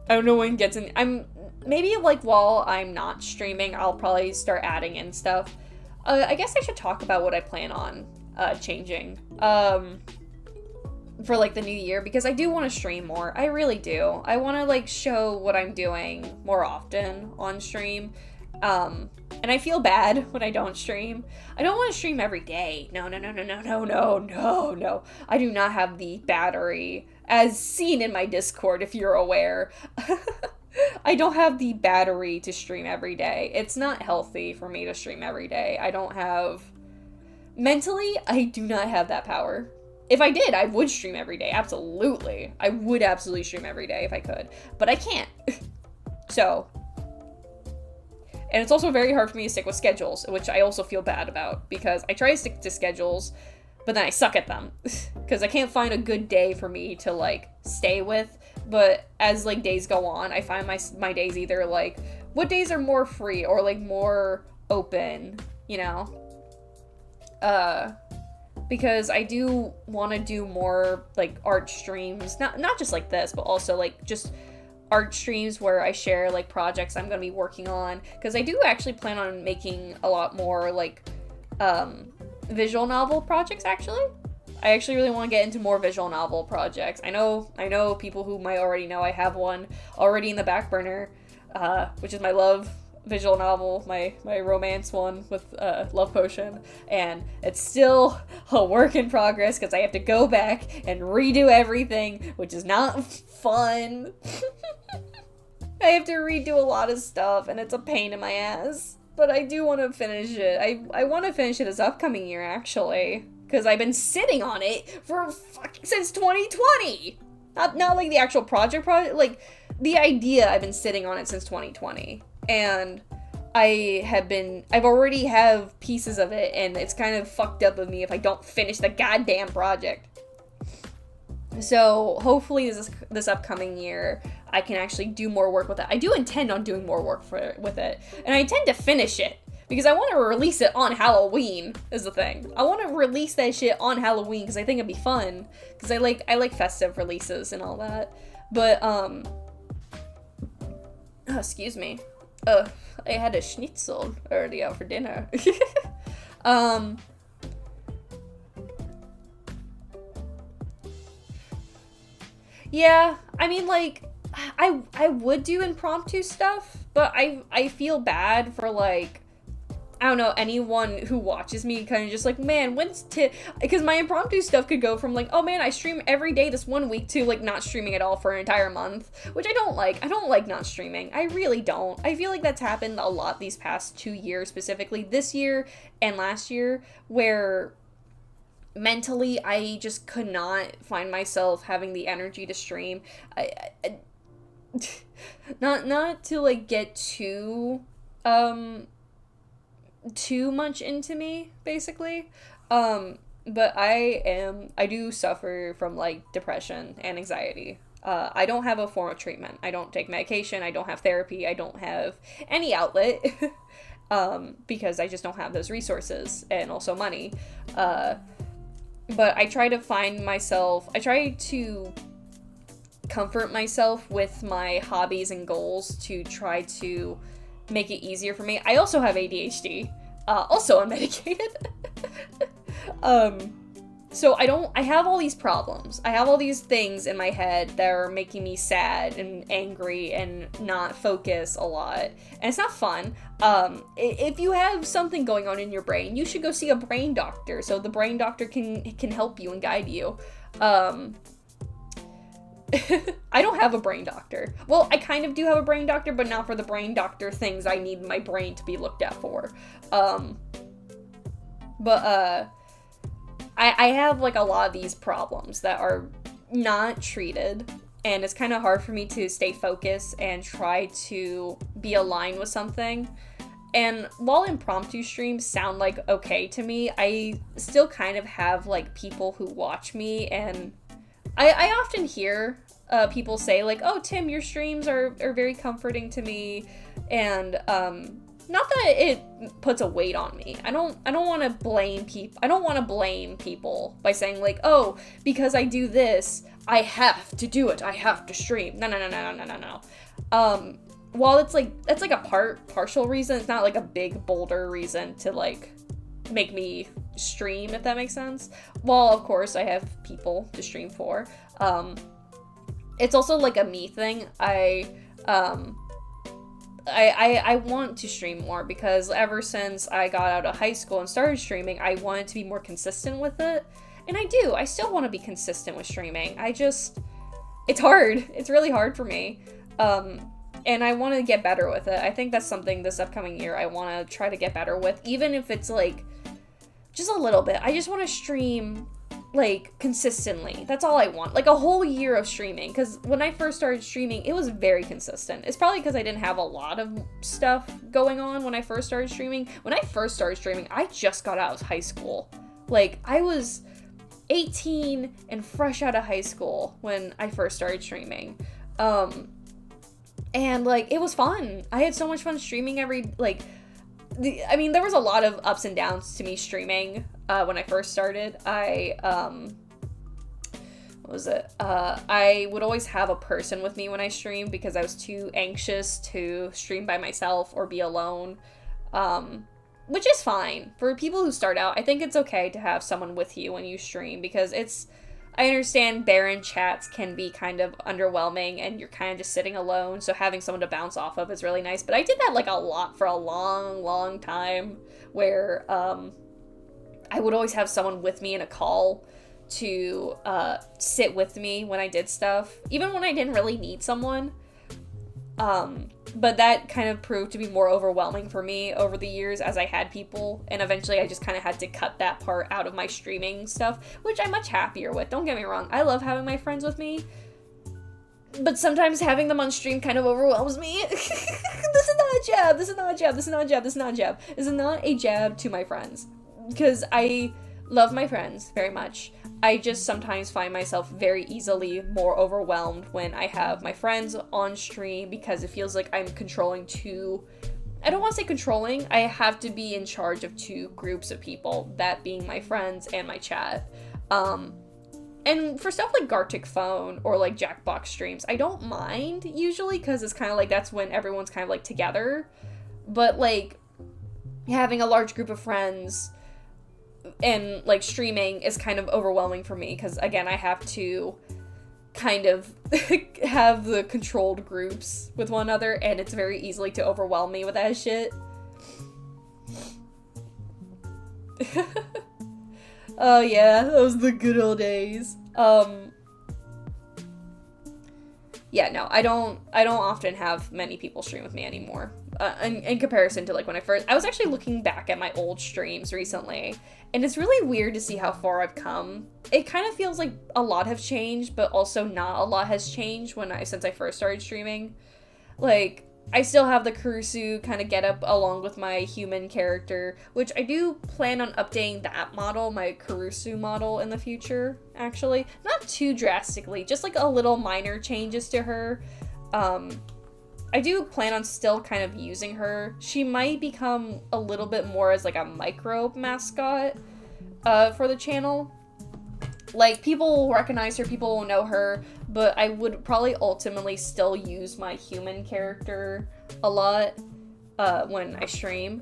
I don't know when it gets in. Maybe like while I'm not streaming, I'll probably start adding in stuff. I guess I should talk about what I plan on changing for like the new year, because I do want to stream more. I really do. I want to like show what I'm doing more often on stream. And I feel bad when I don't stream. I don't want to stream every day. No. I do not have the battery, as seen in my Discord, if you're aware. I don't have the battery to stream every day. It's not healthy for me to stream every day. Mentally, I do not have that power. If I did, I would stream every day. Absolutely. I would absolutely stream every day if I could. But I can't. So. And it's also very hard for me to stick with schedules, which I also feel bad about, because I try to stick to schedules, but then I suck at them. Because I can't find a good day for me to, like, stay with. But as, like, days go on, I find my days either, like, what days are more free or, like, more open, you know? Because I do want to do more, like, art streams. Not just like this, but also, like, just art streams where I share, like, projects I'm going to be working on. Because I do actually plan on making a lot more, like, visual novel projects, actually. I actually really want to get into more visual novel projects. I know people who might already know I have one already in the back burner, which is my love visual novel, my romance one with Love Potion, and it's still a work in progress because I have to go back and redo everything, which is not fun. I have to redo a lot of stuff, and it's a pain in my ass. But I do want to finish it. I want to finish it this upcoming year, actually, because I've been sitting on it for since 2020. Not like the actual project, like the idea. I've been sitting on it since 2020, and I've already have pieces of it, and it's kind of fucked up of me if I don't finish the goddamn project. So hopefully this upcoming year, I can actually do more work with it. I do intend on doing more work with it, and I intend to finish it because I want to release it on Halloween. Is the thing. I want to release that shit on Halloween because I think it'd be fun. Because I like festive releases and all that. But excuse me. I had a schnitzel earlier for dinner. Yeah, I mean, like, I would do impromptu stuff, but I feel bad for, like, I don't know, anyone who watches me kind of just like, man, because my impromptu stuff could go from, like, oh man, I stream every day this one week to, like, not streaming at all for an entire month, which I don't like. I don't like not streaming. I really don't. I feel like that's happened a lot these past 2 years, specifically this year and last year, where mentally I just could not find myself having the energy to stream. Not to, like, get too much into me, basically, but I do suffer from, like, depression and anxiety. I don't have a form of treatment. I don't take medication. I don't have therapy. I don't have any outlet because I just don't have those resources and also money. But I try to I try to comfort myself with my hobbies and goals to try to make it easier for me. I also have ADHD, also unmedicated. So I have all these problems. I have all these things in my head that are making me sad and angry and not focus a lot. And it's not fun. If you have something going on in your brain, you should go see a brain doctor so the brain doctor can help you and guide you. I don't have a brain doctor. Well, I kind of do have a brain doctor, but not for the brain doctor things I need my brain to be looked at for. I have, like, a lot of these problems that are not treated, and it's kind of hard for me to stay focused and try to be aligned with something. And while impromptu streams sound like okay to me, I still kind of have, like, people who watch me, and I often hear people say, like, oh, Tim, your streams are very comforting to me, and not that it puts a weight on me. I don't want to blame people. I don't want to blame people by saying, like, oh, because I do this, I have to do it. I have to stream. No. While that's like a partial reason, it's not like a big bolder reason to, like, make me stream, if that makes sense. While of course I have people to stream for. It's also like a me thing. I want to stream more because ever since I got out of high school and started streaming, I wanted to be more consistent with it. And I do. I still want to be consistent with streaming. It's hard. It's really hard for me. And I want to get better with it. I think that's something this upcoming year I want to try to get better with, even if it's, like, just a little bit. I just want to stream, like, consistently. That's all I want. Like, a whole year of streaming. Because when I first started streaming, it was very consistent. It's probably because I didn't have a lot of stuff going on when I first started streaming. When I first started streaming, I just got out of high school. Like, I was 18 and fresh out of high school when I first started streaming. And, like, it was fun. I had so much fun streaming there was a lot of ups and downs to me streaming when I first started. I would always have a person with me when I streamed because I was too anxious to stream by myself or be alone, which is fine. For people who start out, I think it's okay to have someone with you when you stream because it's I understand barren chats can be kind of underwhelming and you're kind of just sitting alone, so having someone to bounce off of is really nice. But I did that like a lot for a long, long time, where I would always have someone with me in a call to sit with me when I did stuff, even when I didn't really need someone. But that kind of proved to be more overwhelming for me over the years as I had people, and eventually I just kind of had to cut that part out of my streaming stuff, which I'm much happier with. Don't get me wrong, I love having my friends with me, but sometimes having them on stream kind of overwhelms me. This is not a jab, this is not a jab, this is not a jab, this is not a jab. This is not a jab to my friends, because I love my friends very much. I just sometimes find myself very easily more overwhelmed when I have my friends on stream, because it feels like I'm controlling two... I don't want to say controlling, I have to be in charge of two groups of people, that being my friends and my chat. And for stuff like Gartic Phone or like Jackbox streams, I don't mind usually, because it's kind of like that's when everyone's kind of like together. But like having a large group of friends and like streaming is kind of overwhelming for me, because again I have to kind of have the controlled groups with one another, and it's very easily to overwhelm me with that shit. Oh yeah, those the good old days. Yeah, no, I don't often have many people stream with me anymore. In comparison to like when I was actually looking back at my old streams recently, and it's really weird to see how far I've come. It kind of feels like a lot have changed, but also not a lot has changed since I first started streaming. Like, I still have the Kurusu kind of getup along with my human character, which I do plan on updating that model, my Kurusu model, in the future, actually. Not too drastically, just like a little minor changes to her. I do plan on still kind of using her. She might become a little bit more as like a microbe mascot for the channel. Like, people will recognize her, people will know her, but I would probably ultimately still use my human character a lot when I stream.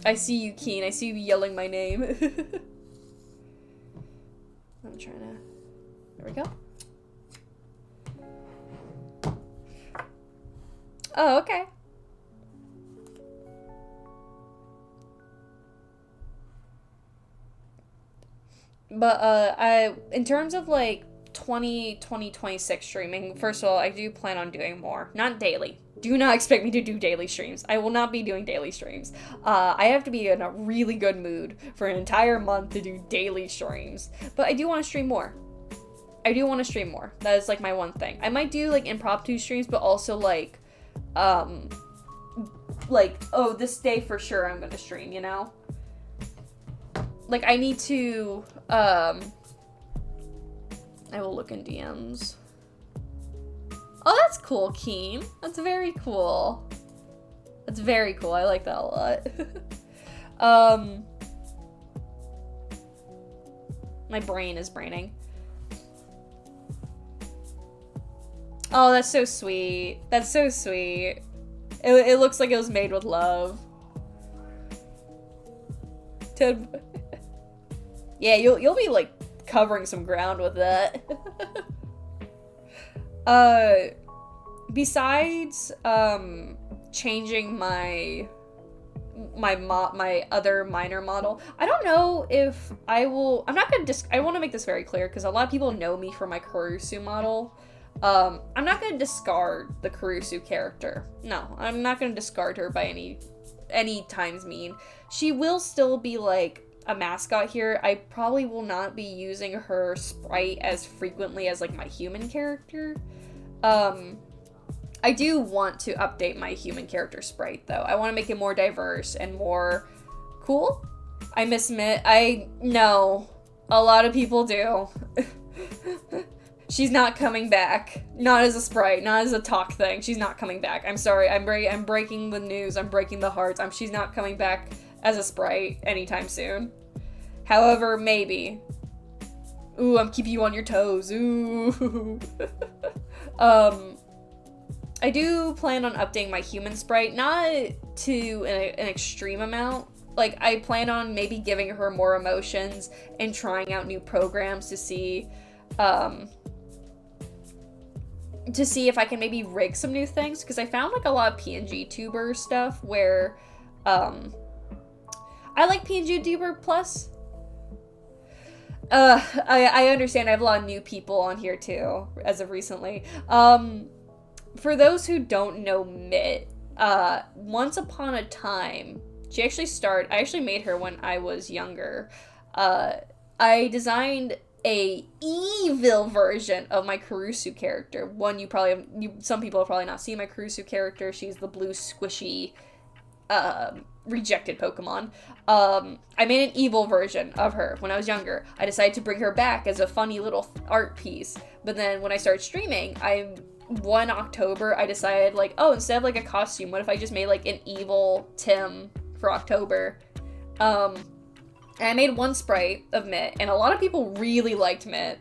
I see you, Keen. I see you yelling my name. I'm trying to... There we go. Oh, okay. But, in terms of, like, 2026 streaming, first of all, I do plan on doing more. Not daily. Do not expect me to do daily streams. I will not be doing daily streams. I have to be in a really good mood for an entire month to do daily streams. But I do want to stream more. I do want to stream more. That is, like, my one thing. I might do, like, impromptu streams, but also, like, oh, this day for sure I'm gonna stream, you know? Like, I need to, I will look in DMs. Oh, that's cool, Keen. That's very cool. That's very cool. I like that a lot. My brain is braining. Oh, that's so sweet. That's so sweet. It looks like it was made with love. Ted... Yeah, you'll be, like, covering some ground with that. Besides, changing my other minor model, I don't know if I will... I'm not gonna I want to make this very clear, because a lot of people know me for my Kurusu model. I'm not gonna discard the Kurusu character. No, I'm not gonna discard her by any times mean. She will still be, like, a mascot here. I probably will not be using her sprite as frequently as, like, my human character. I do want to update my human character sprite, though. I want to make it more diverse and more cool. I miss Mitt. I know. A lot of people do. She's not coming back. Not as a sprite, not as a talk thing. She's not coming back. I'm sorry. I'm breaking the news. I'm breaking the hearts. She's not coming back as a sprite anytime soon. However, maybe. Ooh, I'm keeping you on your toes. Ooh. I do plan on updating my human sprite, not to an extreme amount, Like, I plan on maybe giving her more emotions and trying out new programs to see if I can maybe rig some new things, because I found, like, a lot of PNG tuber stuff where, I like PNG tuber plus. I understand I have a lot of new people on here, too, as of recently. For those who don't know Mitt, once upon a time, I actually made her when I was younger. I designed a evil version of my Kurusu character. Some people have probably not seen my Kurusu character. She's the blue squishy, rejected Pokemon. I made an evil version of her when I was younger. I decided to bring her back as a funny little art piece. But then when I started streaming, one October, I decided, like, oh, instead of, like, a costume, what if I just made, like, an evil Tim for October? And I made one sprite of Mitt, and a lot of people really liked Mitt.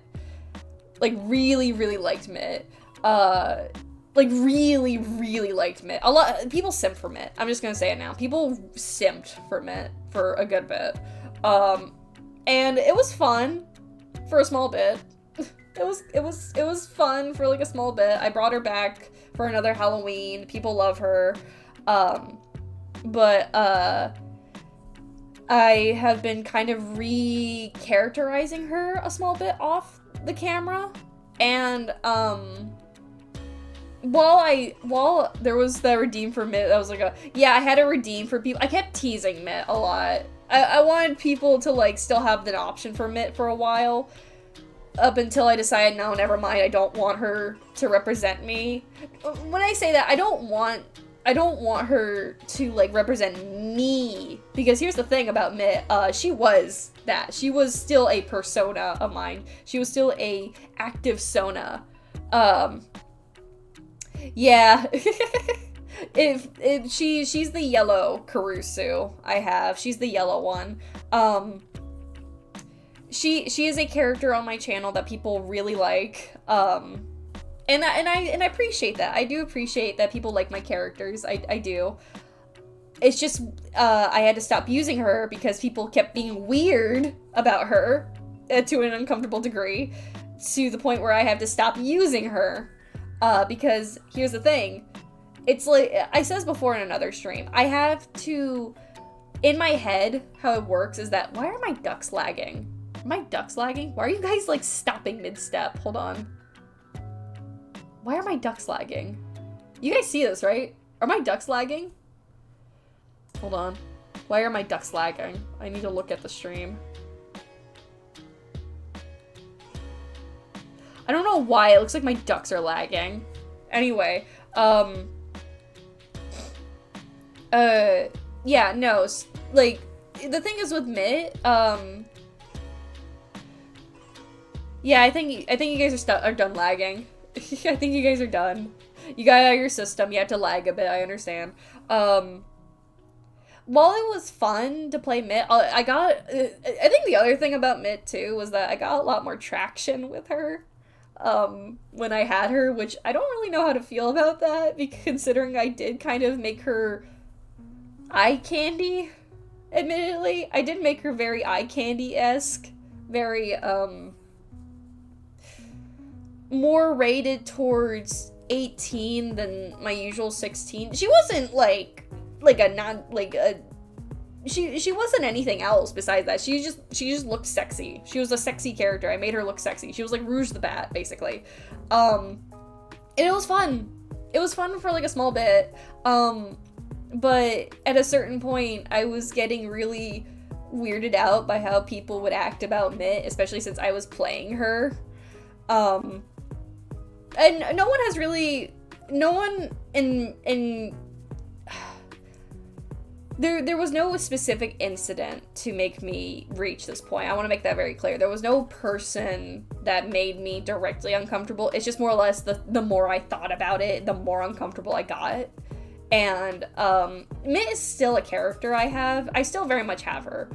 Like, really, really liked Mitt. Like, really, really liked Mitt. A lot people simped for Mitt. I'm just gonna say it now. People simped for Mitt for a good bit. And it was fun for a small bit. It was fun for, like, a small bit. I brought her back for another Halloween. People love her. But I have been kind of re-characterizing her a small bit off the camera. And, while there was the redeem for Mitt, I was like, I had a redeem for people. I kept teasing Mitt a lot. I wanted people to, like, still have the option for Mitt for a while. Up until I decided, no, never mind, I don't want her to represent me. When I say that, I don't want her to, like, represent me. Because here's the thing about Mitt, she was that. She was still a persona of mine. She was still a active Sona. Yeah. She's the yellow Kurusu I have. She's the yellow one. She is a character on my channel that people really like, and I appreciate that. I do appreciate that people like my characters. I do. It's just, I had to stop using her because people kept being weird about her to an uncomfortable degree, to the point where I have to stop using her, because here's the thing. It's like, I said this before in another stream, I have to, in my head, how it works is that, why are my ducks lagging? Are my ducks lagging? Why are you guys, like, stopping mid-step? Hold on. Why are my ducks lagging? You guys see this, right? Are my ducks lagging? Hold on. Why are my ducks lagging? I need to look at the stream. I don't know why. It looks like my ducks are lagging. Anyway, yeah, no, like, the thing is with Mitt, yeah, I think you guys are done lagging. I think you guys are done. You got out of your system, you had to lag a bit, I understand. While it was fun to play Mitt, I think the other thing about Mitt, too, was that I got a lot more traction with her, when I had her, which I don't really know how to feel about that, considering I did kind of make her eye candy, admittedly. I did make her very eye candy-esque, very, more rated towards 18 than my usual 16. She wasn't she wasn't anything else besides that. She just looked sexy. She was a sexy character. I made her look sexy. She was like Rouge the Bat, basically. And it was fun. It was fun for, like, a small bit. But at a certain point, I was getting really weirded out by how people would act about Mitt, especially since I was playing her. And no one there was no specific incident to make me reach this point. I want to make that very clear. There was no person that made me directly uncomfortable. It's just more or less the more I thought about it, the more uncomfortable I got. And Mitt is still a character I have. I still very much have her.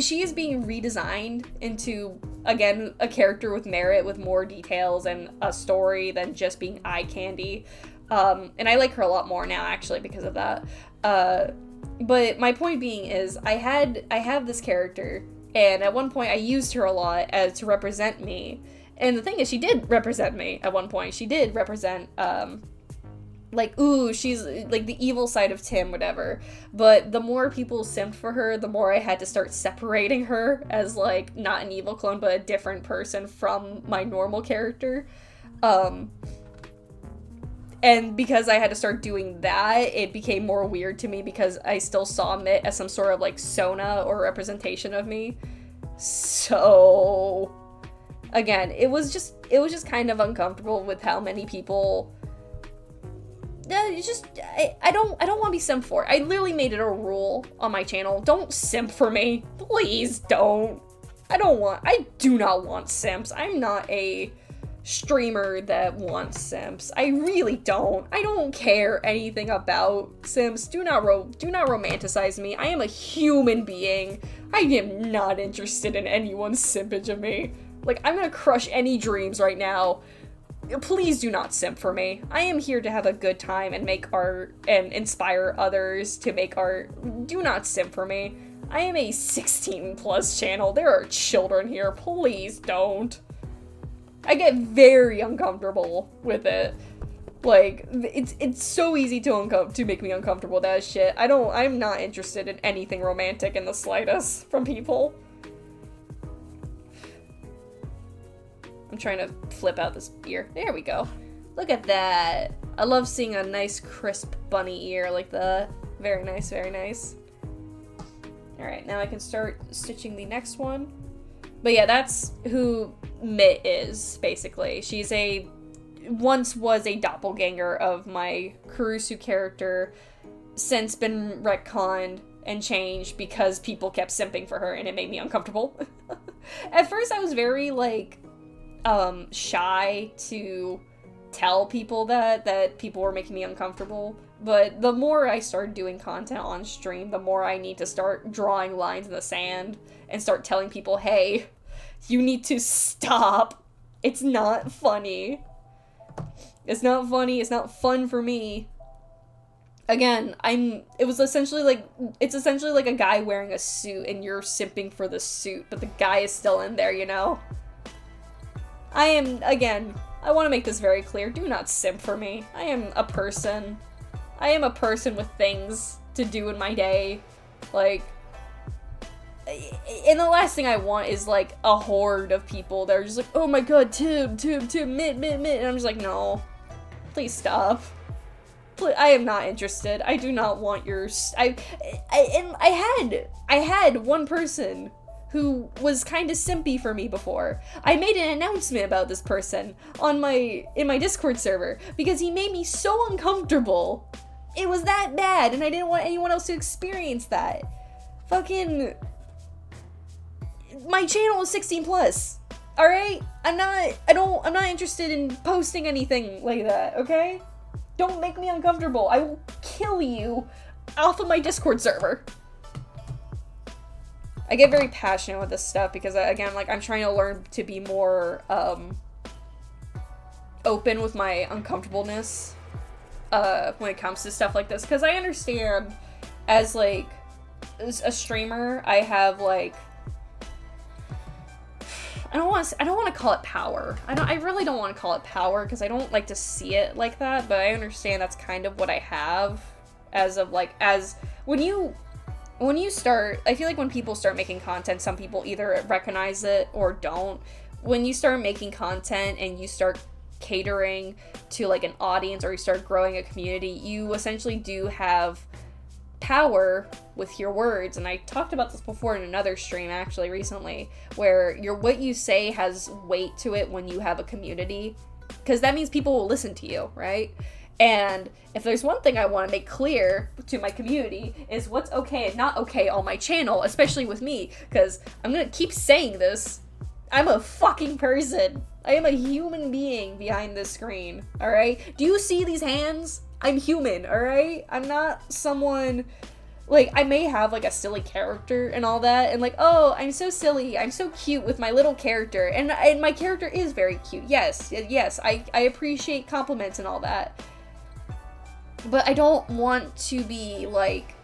She is being redesigned into, again, a character with merit, with more details and a story than just being eye candy. And I like her a lot more now, actually, because of that. But my point being is, I have this character, and at one point I used her a lot to represent me. And the thing is, she did represent me at one point. She did represent, like, ooh, she's, like, the evil side of Tim, whatever. But the more people simped for her, the more I had to start separating her as, like, not an evil clone, but a different person from my normal character. And because I had to start doing that, it became more weird to me because I still saw Mitt as some sort of, like, Sona or representation of me. So, again, it was just kind of uncomfortable with how many people... I don't want to be simped for. I literally made it a rule on my channel. Don't simp for me. Please don't. I do not want simps. I'm not a streamer that wants simps. I really don't. I don't care anything about simps. Do not romanticize me. I am a human being. I am not interested in anyone's simpage of me. Like, I'm gonna crush any dreams right now. Please do not simp for me. I am here to have a good time and make art and inspire others to make art. Do not simp for me. I am a 16+ channel. There are children here. Please don't. I get very uncomfortable with it. Like, it's so easy to make me uncomfortable with that shit. I'm not interested in anything romantic in the slightest from people. I'm trying to flip out this ear. There we go. Look at that. I love seeing a nice crisp bunny ear like that. Very nice, very nice. Alright, now I can start stitching the next one. But yeah, that's who Mitt is, basically. She's once was a doppelganger of my Kurusu character, since been retconned and changed because people kept simping for her and it made me uncomfortable. At first I was very, like, shy to tell people that people were making me uncomfortable, but the more I started doing content on stream, the more I need to start drawing lines in the sand and start telling people, hey, you need to stop. It's not funny. It's not funny. It's not fun for me. Again, it's essentially like a guy wearing a suit and you're simping for the suit, but the guy is still in there, you know? I want to make this very clear. Do not simp for me. I am a person. I am a person with things to do in my day. Like, and the last thing I want is, like, a horde of people that are just like, oh my god, Tim, Mitt. And I'm just like, no. Please stop. I am not interested. I do not want your... I had one person who was kind of simpy for me before. I made an announcement about this person in my Discord server because he made me so uncomfortable. It was that bad, and I didn't want anyone else to experience that. Fucking... My channel is 16+. Alright? I'm not interested in posting anything like that, okay? Don't make me uncomfortable. I will kill you off of my Discord server. I get very passionate with this stuff because, again, like, I'm trying to learn to be more, open with my uncomfortableness, when it comes to stuff like this. Because I understand, as, like, a streamer, I have, like, I don't want to call it power. I really don't want to call it power because I don't like to see it like that, but I understand that's kind of what I have when you start, I feel like when people start making content, some people either recognize it or don't. When you start making content and you start catering to, like, an audience or you start growing a community, you essentially do have power with your words. And I talked about this before in another stream, actually, recently, where what you say has weight to it when you have a community, because that means people will listen to you, right? And if there's one thing I want to make clear to my community is what's okay and not okay on my channel, especially with me, because I'm gonna keep saying this. I'm a fucking person. I am a human being behind this screen, alright? Do you see these hands? I'm human, alright? I'm not someone... Like, I may have, like, a silly character and all that, and, like, oh, I'm so silly, I'm so cute with my little character, and my character is very cute, yes, I appreciate compliments and all that. But I don't want to be, like,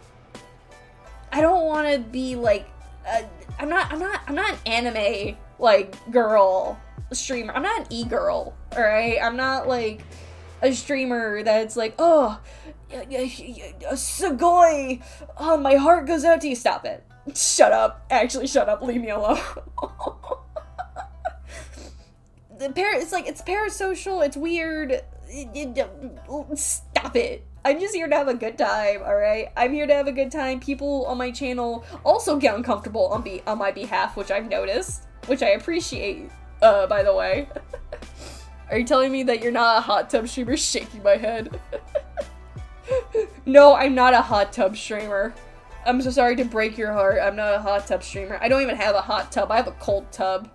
I don't want to be like, I'm not an anime like girl streamer. I'm not an e-girl, all right? I'm not like a streamer that's like, oh, Sugoi, oh, my heart goes out to you. Stop it. Shut up. Actually, shut up. Leave me alone. It's like, it's parasocial. It's weird. Stop it. I'm just here to have a good time, alright? I'm here to have a good time. People on my channel also get uncomfortable on my behalf, which I've noticed, which I appreciate, by the way. Are you telling me that you're not a hot tub streamer? Shaking my head. No, I'm not a hot tub streamer. I'm so sorry to break your heart. I'm not a hot tub streamer. I don't even have a hot tub. I have a cold tub.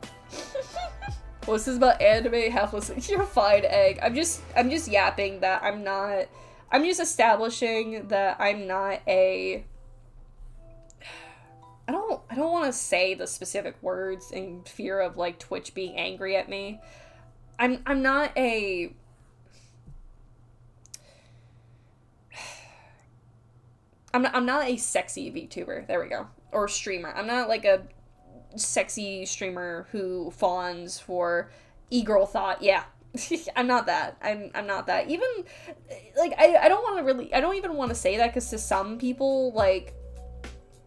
Well, this is about anime half-less. You're fine, Egg. I'm just yapping that I'm just establishing that I'm not a... I don't want to say the specific words in fear of, like, Twitch being angry at me. I'm not a... I'm not a sexy VTuber. There we go. Or streamer. I'm not, like, a sexy streamer who fawns for e-girl thought. Yeah. I'm not that. I'm not that. Even, like, I don't even want to say that, because to some people, like,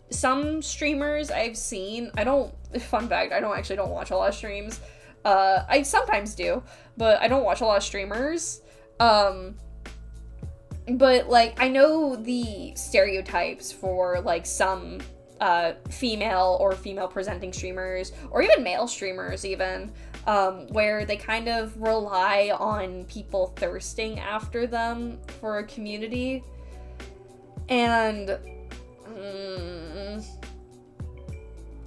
some streamers I've seen, fun fact, I don't watch a lot of streams. I sometimes do, but I don't watch a lot of streamers. But, like, I know the stereotypes for, like, some female or female presenting streamers, or even male streamers even, where they kind of rely on people thirsting after them for a community. And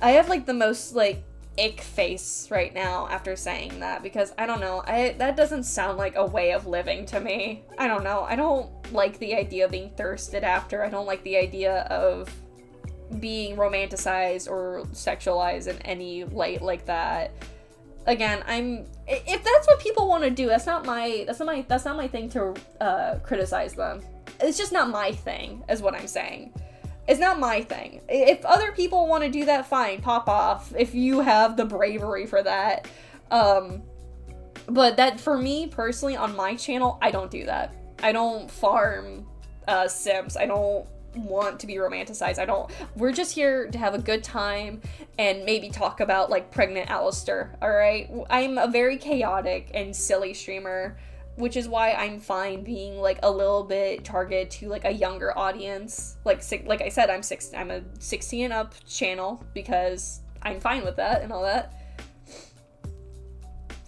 I have, like, the most, like, ick face right now after saying that, because I don't know, that doesn't sound like a way of living to me. I don't know. I don't like the idea of being thirsted after. I don't like the idea of being romanticized or sexualized in any light like that. Again, if that's what people want to do, that's not my thing to criticize them. It's just not my thing, is what I'm saying. It's not my thing. If other people want to do that, fine, pop off, if you have the bravery for that. But that, for me, personally, on my channel, I don't do that. I don't farm simps. I don't want to be romanticized. We're just here to have a good time and maybe talk about, like, pregnant Alistair, alright? I'm a very chaotic and silly streamer, which is why I'm fine being, like, a little bit targeted to, like, a younger audience. Like I said, I'm a 16 and up channel, because I'm fine with that and all that.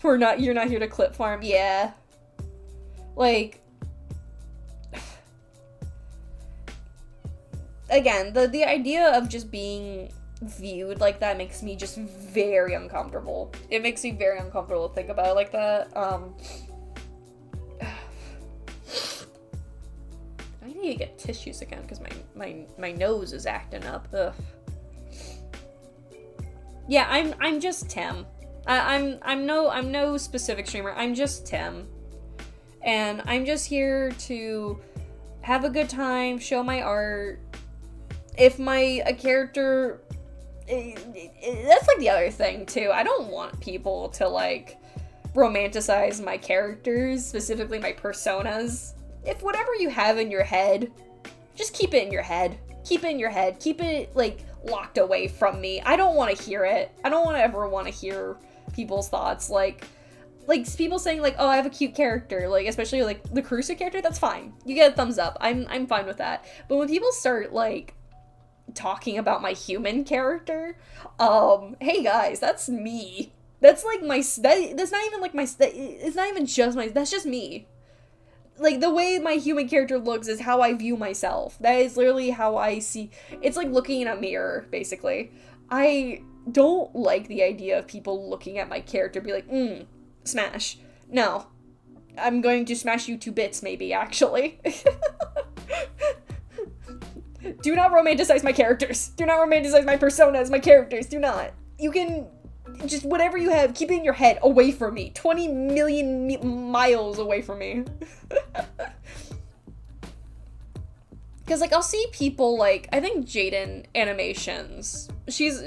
You're not here to clip farm. Yeah. Like, again, the idea of just being viewed like that makes me just very uncomfortable. It makes me very uncomfortable to think about it like that. I need to get tissues again, because my nose is acting up. Ugh. Yeah, I'm just Tim. I'm no specific streamer. I'm just Tim, and I'm just here to have a good time, show my art. If a character, that's, like, the other thing too. I don't want people to, like, romanticize my characters, specifically my personas. If whatever you have in your head, just keep it in your head. Keep it in your head. Keep it, like, locked away from me. I don't want to hear it. I don't ever want to hear people's thoughts. Like people saying, like, oh, I have a cute character, like, especially, like, the Crucial character, that's fine. You get a thumbs up. I'm fine with that. But when people start, like, talking about my human character, hey guys, that's me. That's, like, that's not even, like, it's not even just that's just me. Like, the way my human character looks is how I view myself. That is literally how I see. It's like looking in a mirror, basically. I don't like the idea of people looking at my character and be like, smash. No. I'm going to smash you to bits, maybe, actually. Do not romanticize my characters. Do not romanticize my personas, my characters. Do not. You can... just whatever you have, keep it in your head, away from me. 20 million miles away from me. Because, like, I'll see people, like, I think Jaden Animations, she's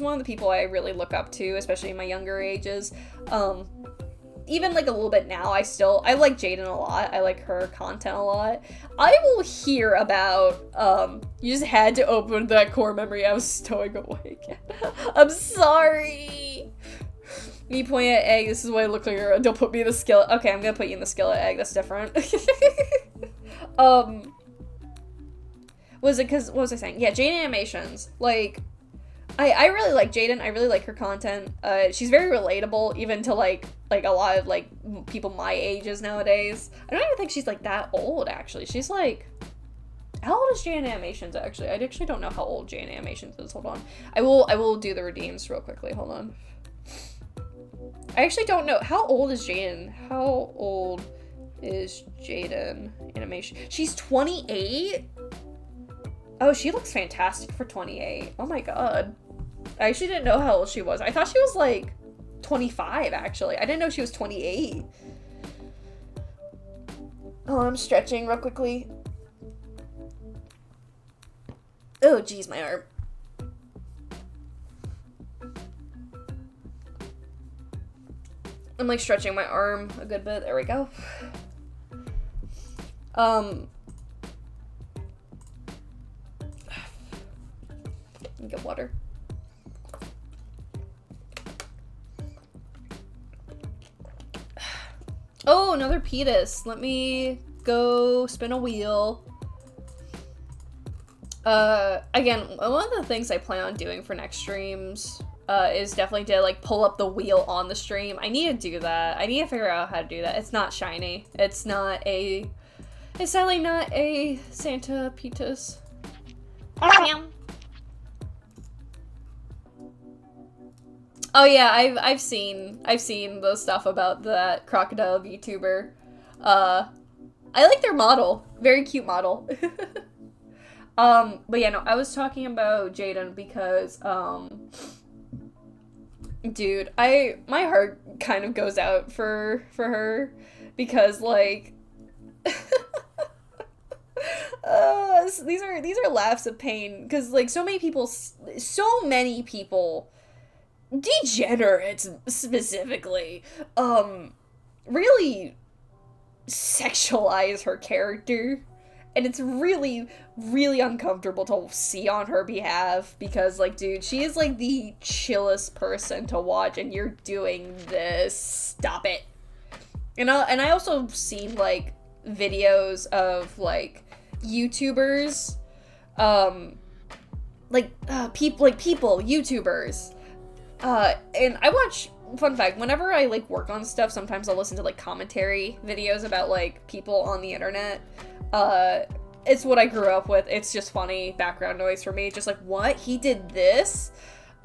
one of the people I really look up to, especially in my younger ages. Even, like, a little bit now, I like Jaden a lot. I like her content a lot. I will hear about, you just had to open that core memory. I was stowing away. I'm sorry. Me pointing at egg, this is what I look like. Don't put me in the skillet. Okay, I'm gonna put you in the skillet egg. That's different. What was I saying? Yeah, Jaden Animations. Like, I really like Jaden. I really like her content. She's very relatable, even to, like a lot of, like, people my ages nowadays. I don't even think she's, like, that old, actually. She's, like, how old is Jaden Animations, actually? I actually don't know how old Jaden Animations is. Hold on. I will do the redeems real quickly. Hold on. I actually don't know. How old is Jaden? How old is Jaden Animation? She's 28? Oh, she looks fantastic for 28. Oh my god. I actually didn't know how old she was. I thought she was, like, 25, actually. I didn't know she was 28. Oh, I'm stretching real quickly. Oh, geez, my arm. I'm, like, stretching my arm a good bit. There we go. Get water. Oh, another Petus. Let me go spin a wheel. Again, one of the things I plan on doing for next streams is definitely to, like, pull up the wheel on the stream. I need to do that. I need to figure out how to do that. It's not shiny. It's sadly not a Santa Petus. Oh yeah, I've seen the stuff about that crocodile VTuber. I like their model. Very cute model. But yeah, no, I was talking about Jaden because, dude, my heart kind of goes out for her because, like, these are laughs of pain because, like, so many people, degenerates specifically, really sexualize her character, and it's really, really uncomfortable to see on her behalf because, like, dude, she is, like, the chillest person to watch, and you're doing this. Stop it. And I also seen, like, videos of, like, YouTubers, YouTubers. And I watch, fun fact, whenever I, like, work on stuff, sometimes I'll listen to, like, commentary videos about, like, people on the internet. It's what I grew up with. It's just funny background noise for me. Just like, what? He did this?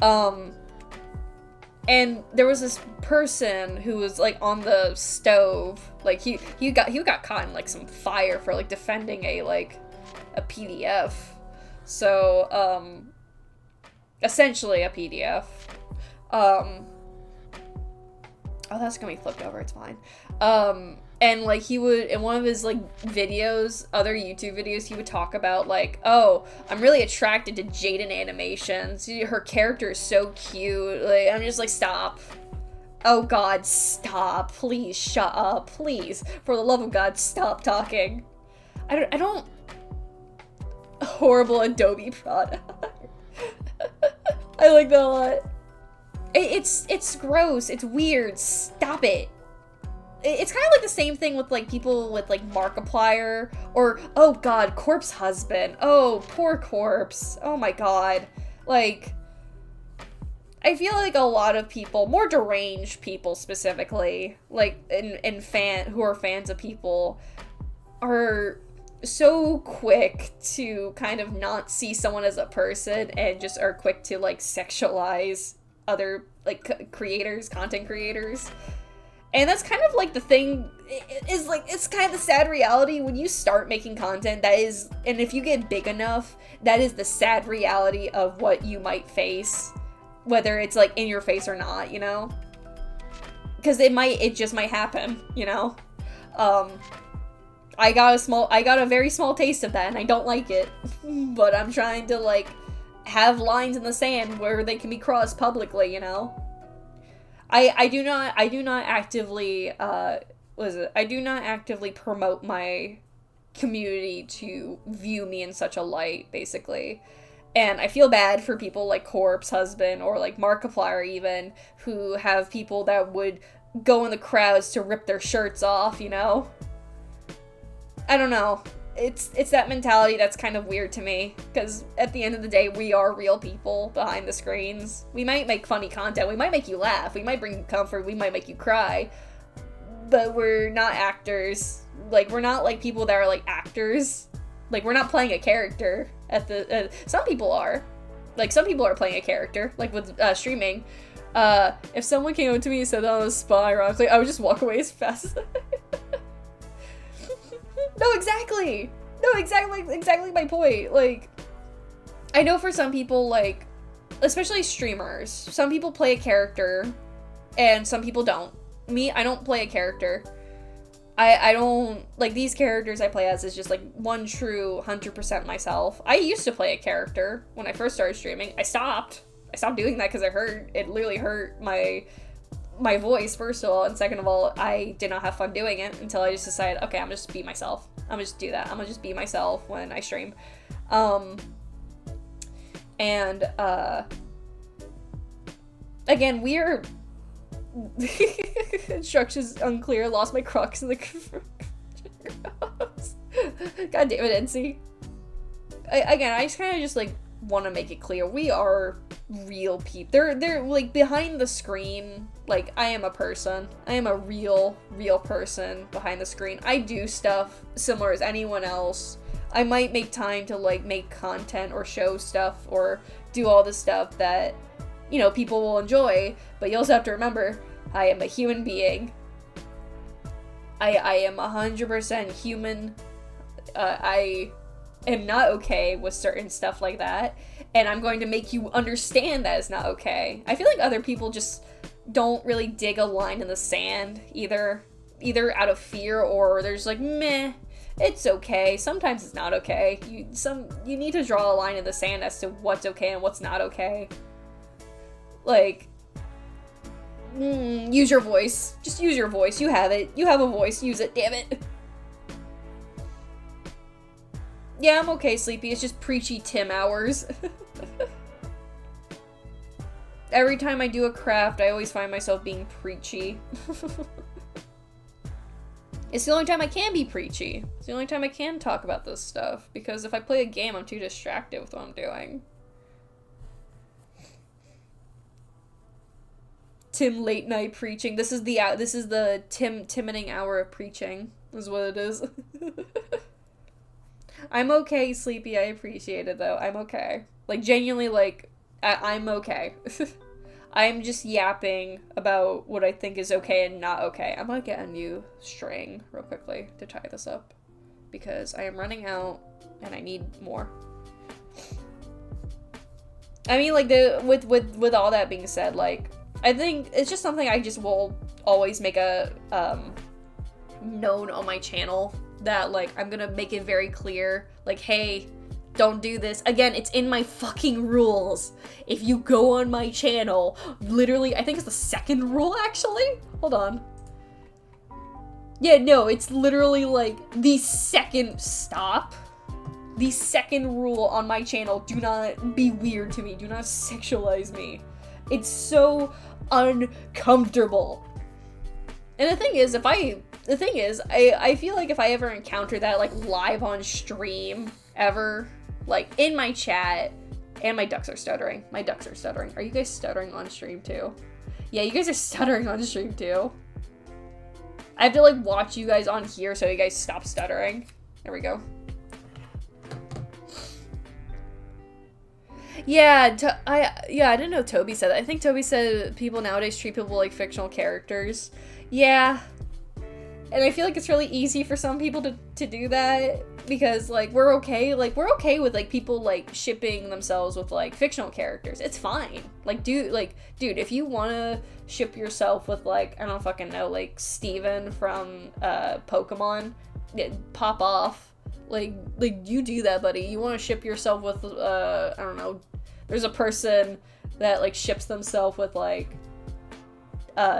And there was this person who was, like, on the stove. Like, he got caught in, like, some fire for, like, defending a PDF. So, essentially a PDF. Oh, that's gonna be flipped over, it's fine. And, like, he would, in one of his, like, videos, other YouTube videos, he would talk about, like, oh, I'm really attracted to Jaden Animations. Her character is so cute. Like, I'm just like, stop. Oh, God, stop. Please, shut up. Please. For the love of God, stop talking. I don't... Horrible Adobe product. I like that a lot. It's gross. It's weird. Stop it. It's kind of like the same thing with, like, people with, like, Markiplier, or, oh god, Corpse Husband. Oh, poor Corpse. Oh my god. Like, I feel like a lot of people, more deranged people specifically, like, who are fans of people, are so quick to kind of not see someone as a person, and just are quick to, like, sexualize other, like, content creators. And that's kind of, like, the thing, is, like, it's kind of the sad reality when you start making content that is, and if you get big enough, that is the sad reality of what you might face, whether it's, like, in your face or not, you know? Because it just might happen, you know? I got a very small taste of that, and I don't like it. But I'm trying to, like, have lines in the sand where they can be crossed publicly, you know? I do not actively, I do not actively promote my community to view me in such a light, basically. And I feel bad for people like Corpse Husband or like Markiplier even, who have people that would go in the crowds to rip their shirts off, you know? I don't know. It's that mentality that's kind of weird to me, because at the end of the day, we are real people behind the screens. We might make funny content, we might make you laugh, we might bring you comfort, we might make you cry, but we're not actors. Like, we're not like people that are like actors. Like, we're not playing a character at the, some people are. Like, some people are playing a character, like with streaming. If someone came up to me and said that on the spot, ironically, I would just walk away as fast as No, exactly! No, exactly my point. Like, I know for some people, like, especially streamers, some people play a character, and some people don't. Me, I don't play a character. I don't, like, these characters I play as is just, like, one true 100% myself. I used to play a character when I first started streaming. I stopped doing that because it literally hurt my voice, first of all, and second of all, I did not have fun doing it until I just decided, okay, I'm just be myself. I'm gonna just do that. I'm gonna just be myself when I stream. Again, we're instructions unclear, lost my crux in the God damn it, NC. Again, I just kind of just, like, want to make it clear, we are real people. They're like, behind the screen, like, I am a person. I am a real person behind the screen. I do stuff similar as anyone else. I might make time to, like, make content or show stuff or do all the stuff that, you know, people will enjoy, but you also have to remember, I am a human being. I am 100% human. I am not okay with certain stuff like that, and I'm going to make you understand that it's not okay. I feel like other people just don't really dig a line in the sand, either out of fear, or there's like, meh, it's okay. Sometimes it's not okay. You need to draw a line in the sand as to what's okay and what's not okay. Like, use your voice. Just use your voice. You have it. You have a voice. Use it, damn it. Yeah, I'm okay, Sleepy. It's just preachy Tim hours. Every time I do a craft, I always find myself being preachy. It's the only time I can be preachy. It's the only time I can talk about this stuff, because if I play a game, I'm too distracted with what I'm doing. Tim late night preaching. This is the Timining hour of preaching, is what it is. I'm okay, Sleepy. I appreciate it, though. I'm okay. Like, genuinely, like, I'm okay. I'm just yapping about what I think is okay and not okay. I'm gonna get a new string real quickly to tie this up, because I am running out and I need more. I mean, like, with all that being said, like, I think it's just something I just will always make a known on my channel, that, like, I'm gonna make it very clear, like, hey, don't do this. Again, it's in my fucking rules. If you go on my channel, literally, I think it's the second rule, actually? Hold on. Yeah, no, it's literally, like, the second stop. The second rule on my channel: do not be weird to me. Do not sexualize me. It's so uncomfortable. And the thing is, I feel like if I ever encounter that, like, live on stream, ever, like, in my chat, and my ducks are stuttering. My ducks are stuttering. Are you guys stuttering on stream too? Yeah, you guys are stuttering on stream too. I have to, like, watch you guys on here so you guys stop stuttering. There we go. Yeah, I didn't know Toby said that. I think Toby said people nowadays treat people like fictional characters. Yeah. And I feel like it's really easy for some people to do that, because, like, we're okay with, like, people, like, shipping themselves with, like, fictional characters. It's fine. Like, dude, if you want to ship yourself with, like, I don't fucking know, like, Steven from Pokemon, pop off. Like you do that, buddy. You want to ship yourself with, I don't know. There's a person that, like, ships themselves with, like,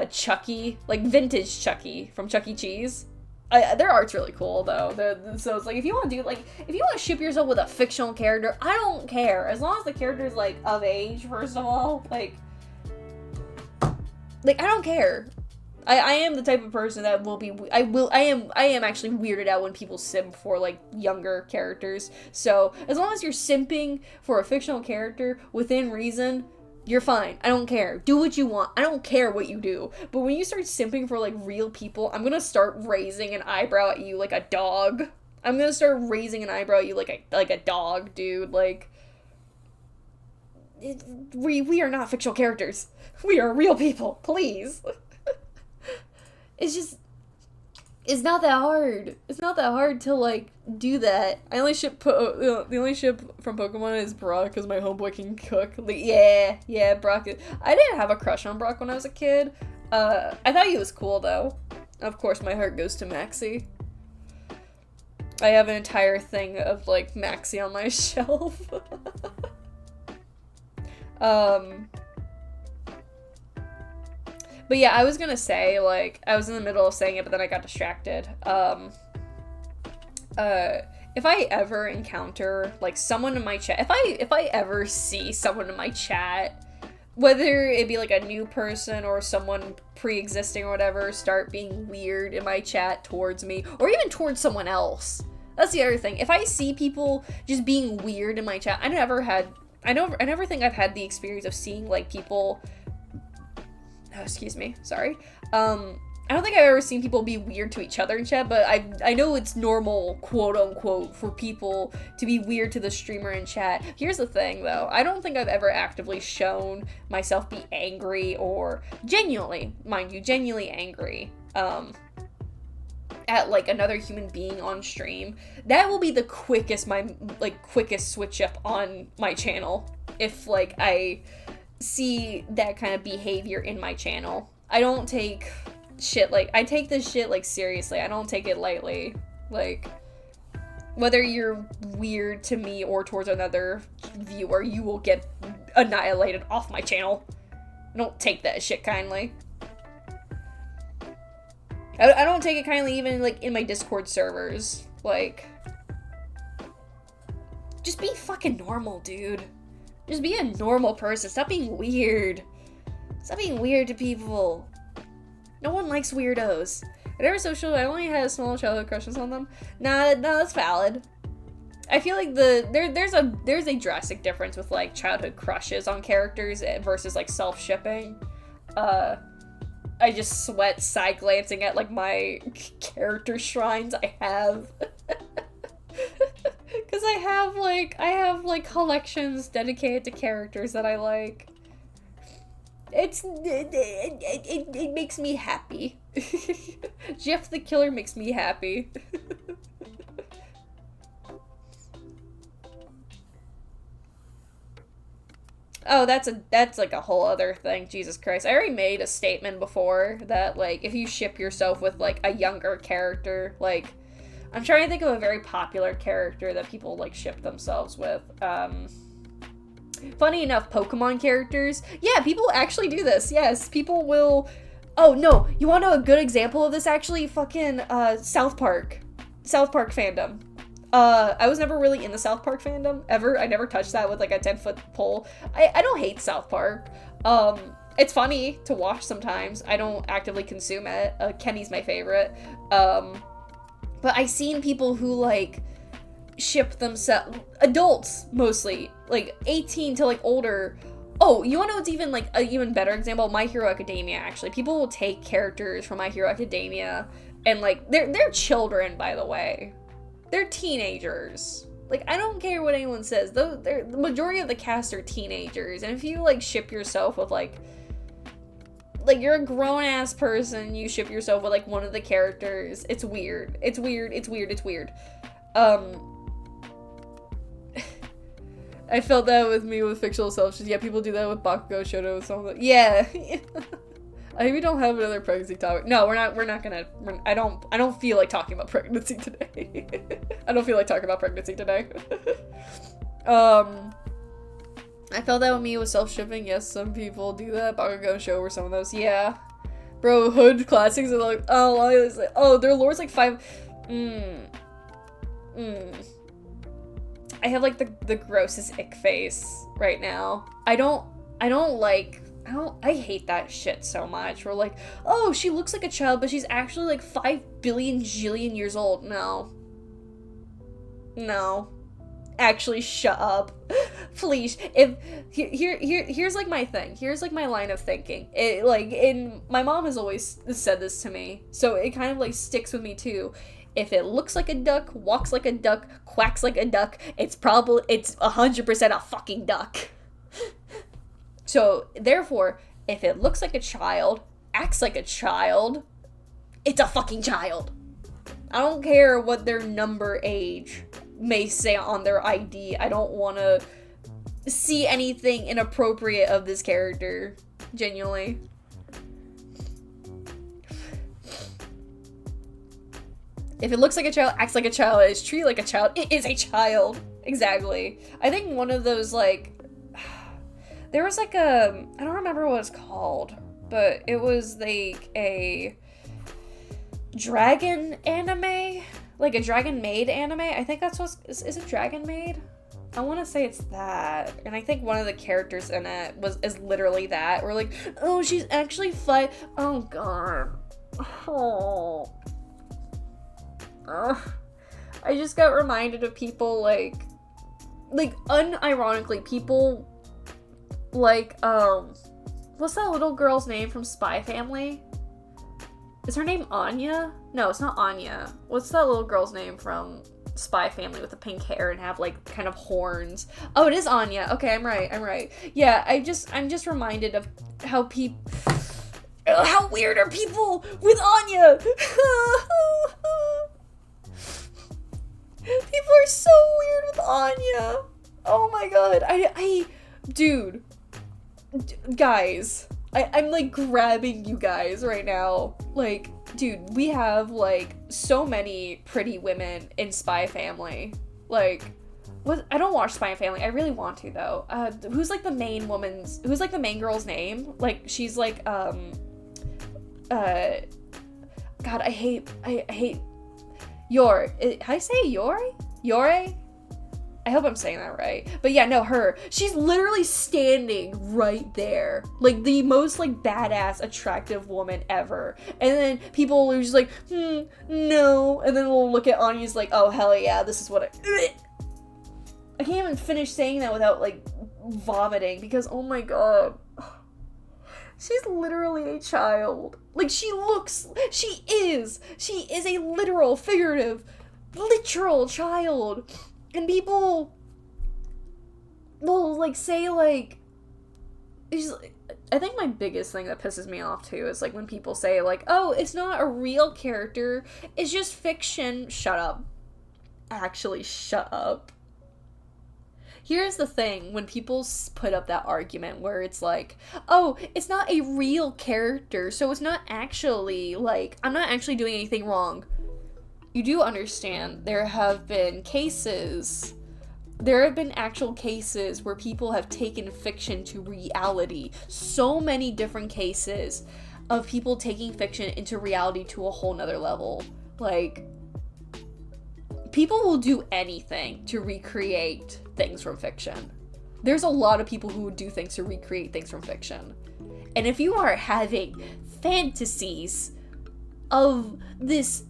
Chucky. Like, vintage Chucky from Chuck E. Cheese. Their art's really cool, though. So it's like, if you want to do, like, if you want to ship yourself with a fictional character, I don't care. As long as the character's, like, of age, first of all. Like, I don't care. I am the type of person that will be, I am actually weirded out when people simp for, like, younger characters. So, as long as you're simping for a fictional character within reason, you're fine. I don't care. Do what you want. I don't care what you do. But when you start simping for, like, real people, I'm gonna start raising an eyebrow at you like a dog. I'm gonna start raising an eyebrow at you like a dog, dude. Like, we are not fictional characters. We are real people. Please. It's not that hard. It's not that hard to, like, do that. I only ship, the only ship from Pokemon is Brock, because my homeboy can cook. Like, yeah, Brock I didn't have a crush on Brock when I was a kid. I thought he was cool, though. Of course, my heart goes to Maxie. I have an entire thing of, like, Maxie on my shelf. But yeah, I was gonna say, like, I was in the middle of saying it, but then I got distracted. If I ever encounter, like, someone in my chat, if I ever see someone in my chat, whether it be, like, a new person or someone pre-existing or whatever, start being weird in my chat towards me, or even towards someone else. That's the other thing. If I see people just being weird in my chat, I never think I've had the experience of seeing, like, people... Oh, excuse me, sorry. I don't think I've ever seen people be weird to each other in chat, but I know it's normal, quote unquote, for people to be weird to the streamer in chat. Here's the thing, though. I don't think I've ever actively shown myself be angry or genuinely, mind you, genuinely angry, at, like, another human being on stream. That will be the quickest switch up on my channel. If, like, I see that kind of behavior in my channel. I don't take shit, like, I take this shit, like, seriously. I don't take it lightly. Like, whether you're weird to me or towards another viewer, you will get annihilated off my channel. I don't take that shit kindly. I don't take it kindly even, like, in my Discord servers. Like, just be fucking normal, dude. Just be a normal person. Stop being weird. Stop being weird to people. No one likes weirdos. I never social. I only had small childhood crushes on them. Nah, that's valid. I feel like there's a drastic difference with, like, childhood crushes on characters versus, like, self-shipping. I just sweat side glancing at, like, my character shrines I have. Because I have collections dedicated to characters that I like. It makes me happy. Jeff the Killer makes me happy. Oh, that's like a whole other thing. Jesus Christ. I already made a statement before that, like, if you ship yourself with, like, a younger character, like, I'm trying to think of a very popular character that people, like, ship themselves with. Funny enough, Pokemon characters. Yeah, people actually do this. Yes, people will... Oh, no. You want to know a good example of this, actually? Fucking, South Park. South Park fandom. I was never really in the South Park fandom, ever. I never touched that with, like, a 10-foot pole. I don't hate South Park. It's funny to watch sometimes. I don't actively consume it. Kenny's my favorite. But I've seen people who, like, ship themselves, adults mostly, like 18 to, like, older. Oh, you want to know what's even, like, an even better example? My Hero Academia, actually. People will take characters from My Hero Academia and, like, they're children, by the way. They're teenagers. Like, I don't care what anyone says. The majority of the cast are teenagers. And if you, like, ship yourself with, like, you're a grown-ass person, you ship yourself with, like, one of the characters, it's weird. It's weird. It's weird. It's weird. I felt that with me with fictional self. Yeah, people do that with Bakugo, Shoto, something. Yeah. We don't have another pregnancy topic. No, we're not gonna, I don't feel like talking about pregnancy today. I don't feel like talking about pregnancy today. I felt that with me with self-shipping. Yes, some people do that. Bakugo show or some of those. Yeah. Bro, hood classics are like, their lore's like 5. I have like the grossest ick face right now. I hate that shit so much. We're like, oh, she looks like a child, but she's actually like 5 billion jillion years old. No. Actually, shut up. Please. Here's like my thing. Here's like my line of thinking. My mom has always said this to me, so it kind of like sticks with me too. If it looks like a duck, walks like a duck, quacks like a duck, it's 100% a fucking duck. So, therefore, if it looks like a child, acts like a child, it's a fucking child. I don't care what their age may say on their ID. I don't want to see anything inappropriate of this character. Genuinely. If it looks like a child, acts like a child, is treated like a child, it is a child. Exactly. I think one of those, like, there was like I don't remember what it's called, but it was like a dragon anime, like a dragon maid anime. I think that's is it Dragon Maid? I want to say it's that, and I think one of the characters in it is literally that. We're like, oh, she's actually 5. Oh god. Oh. I just got reminded of people like unironically, people like, what's that little girl's name from Spy Family? Is her name Anya? No, it's not Anya. What's that little girl's name from Spy Family with the pink hair and have like kind of horns? Oh, it is Anya. Okay, I'm right. Yeah, I'm just reminded of how how weird are people with Anya? People are so weird with Anya. Oh my god. Dude, guys, I'm like grabbing you guys right now. Like, dude, we have like so many pretty women in Spy Family. Like, what? I don't watch Spy Family. I really want to though. Who's like the main girl's name? Like, she's like, God, I hate Yor. Did I say Yore? I hope I'm saying that right. But yeah, no, her. She's literally standing right there. Like, the most, like, badass, attractive woman ever. And then people are just like, no. And then we'll look at Anya's like, oh, hell yeah, this is what I can't even finish saying that without, like, vomiting. Because, oh my god. She's literally a child. Like, she is a literal, figurative, literal child. And people will, like, say, like, I think my biggest thing that pisses me off, too, is, like, when people say, like, oh, it's not a real character, it's just fiction. Shut up. Actually, shut up. Here's the thing, when people put up that argument where it's like, oh, it's not a real character, so it's not actually, like, I'm not actually doing anything wrong. You do understand there have been actual cases where people have taken fiction to reality. So many different cases of people taking fiction into reality to a whole nother level. Like, people will do anything to recreate things from fiction. There's a lot of people who would do things to recreate things from fiction. And if you are having fantasies of this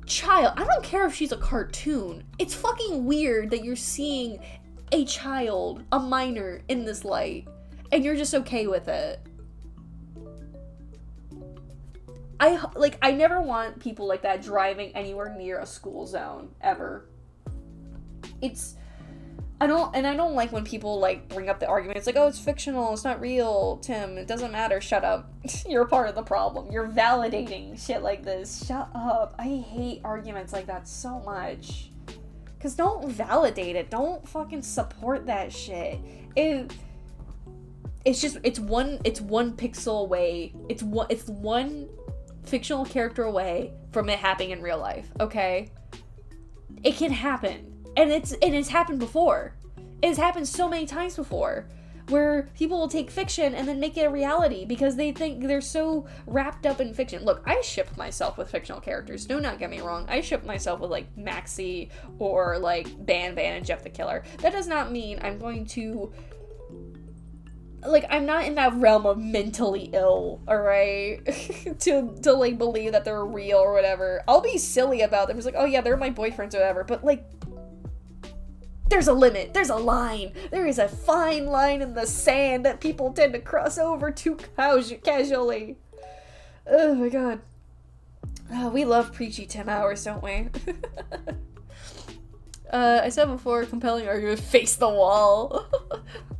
child, I don't care if she's a cartoon, it's fucking weird that you're seeing a child, a minor, in this light, and you're just okay with it. I never want people like that driving anywhere near a school zone, ever. I don't like when people, like, bring up the argument. It's like, oh, it's fictional, it's not real, Tim, it doesn't matter, shut up. You're part of the problem. You're validating shit like this. Shut up. I hate arguments like that so much. Because don't validate it. Don't fucking support that shit. it's one pixel away. It's one fictional character away from it happening in real life, okay? It can happen. And it's happened before. It's happened so many times before, where people will take fiction and then make it a reality because they think they're so wrapped up in fiction. Look, I ship myself with fictional characters. Do not get me wrong. I ship myself with, like, Maxie or, like, Ban and Jeff the Killer. That does not mean I'm going to... Like, I'm not in that realm of mentally ill, alright? to, like, believe that they're real or whatever. I'll be silly about them. It's like, oh yeah, they're my boyfriends or whatever. But, like, there's a limit. There's a line. There is a fine line in the sand that people tend to cross over too casually. Oh my god. Oh, we love preachy 10 hours, don't we? I said before, compelling argument, face the wall.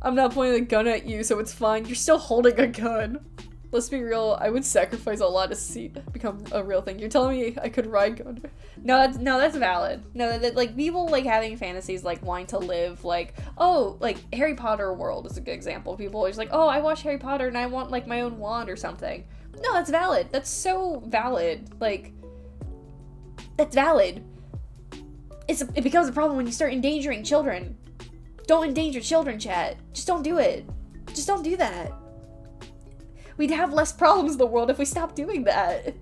I'm not pointing a gun at you, so it's fine. You're still holding a gun. Let's be real, I would sacrifice a lot to see become a real thing. You're telling me I could ride gun? No, that's valid. No, like, people, like, having fantasies, like, wanting to live, like, oh, like, Harry Potter world is a good example. People always like, oh, I watch Harry Potter and I want, like, my own wand or something. No, that's valid. That's so valid. Like, that's valid. It becomes a problem when you start endangering children. Don't endanger children, chat. Just don't do it. Just don't do that. We'd have less problems in the world if we stopped doing that.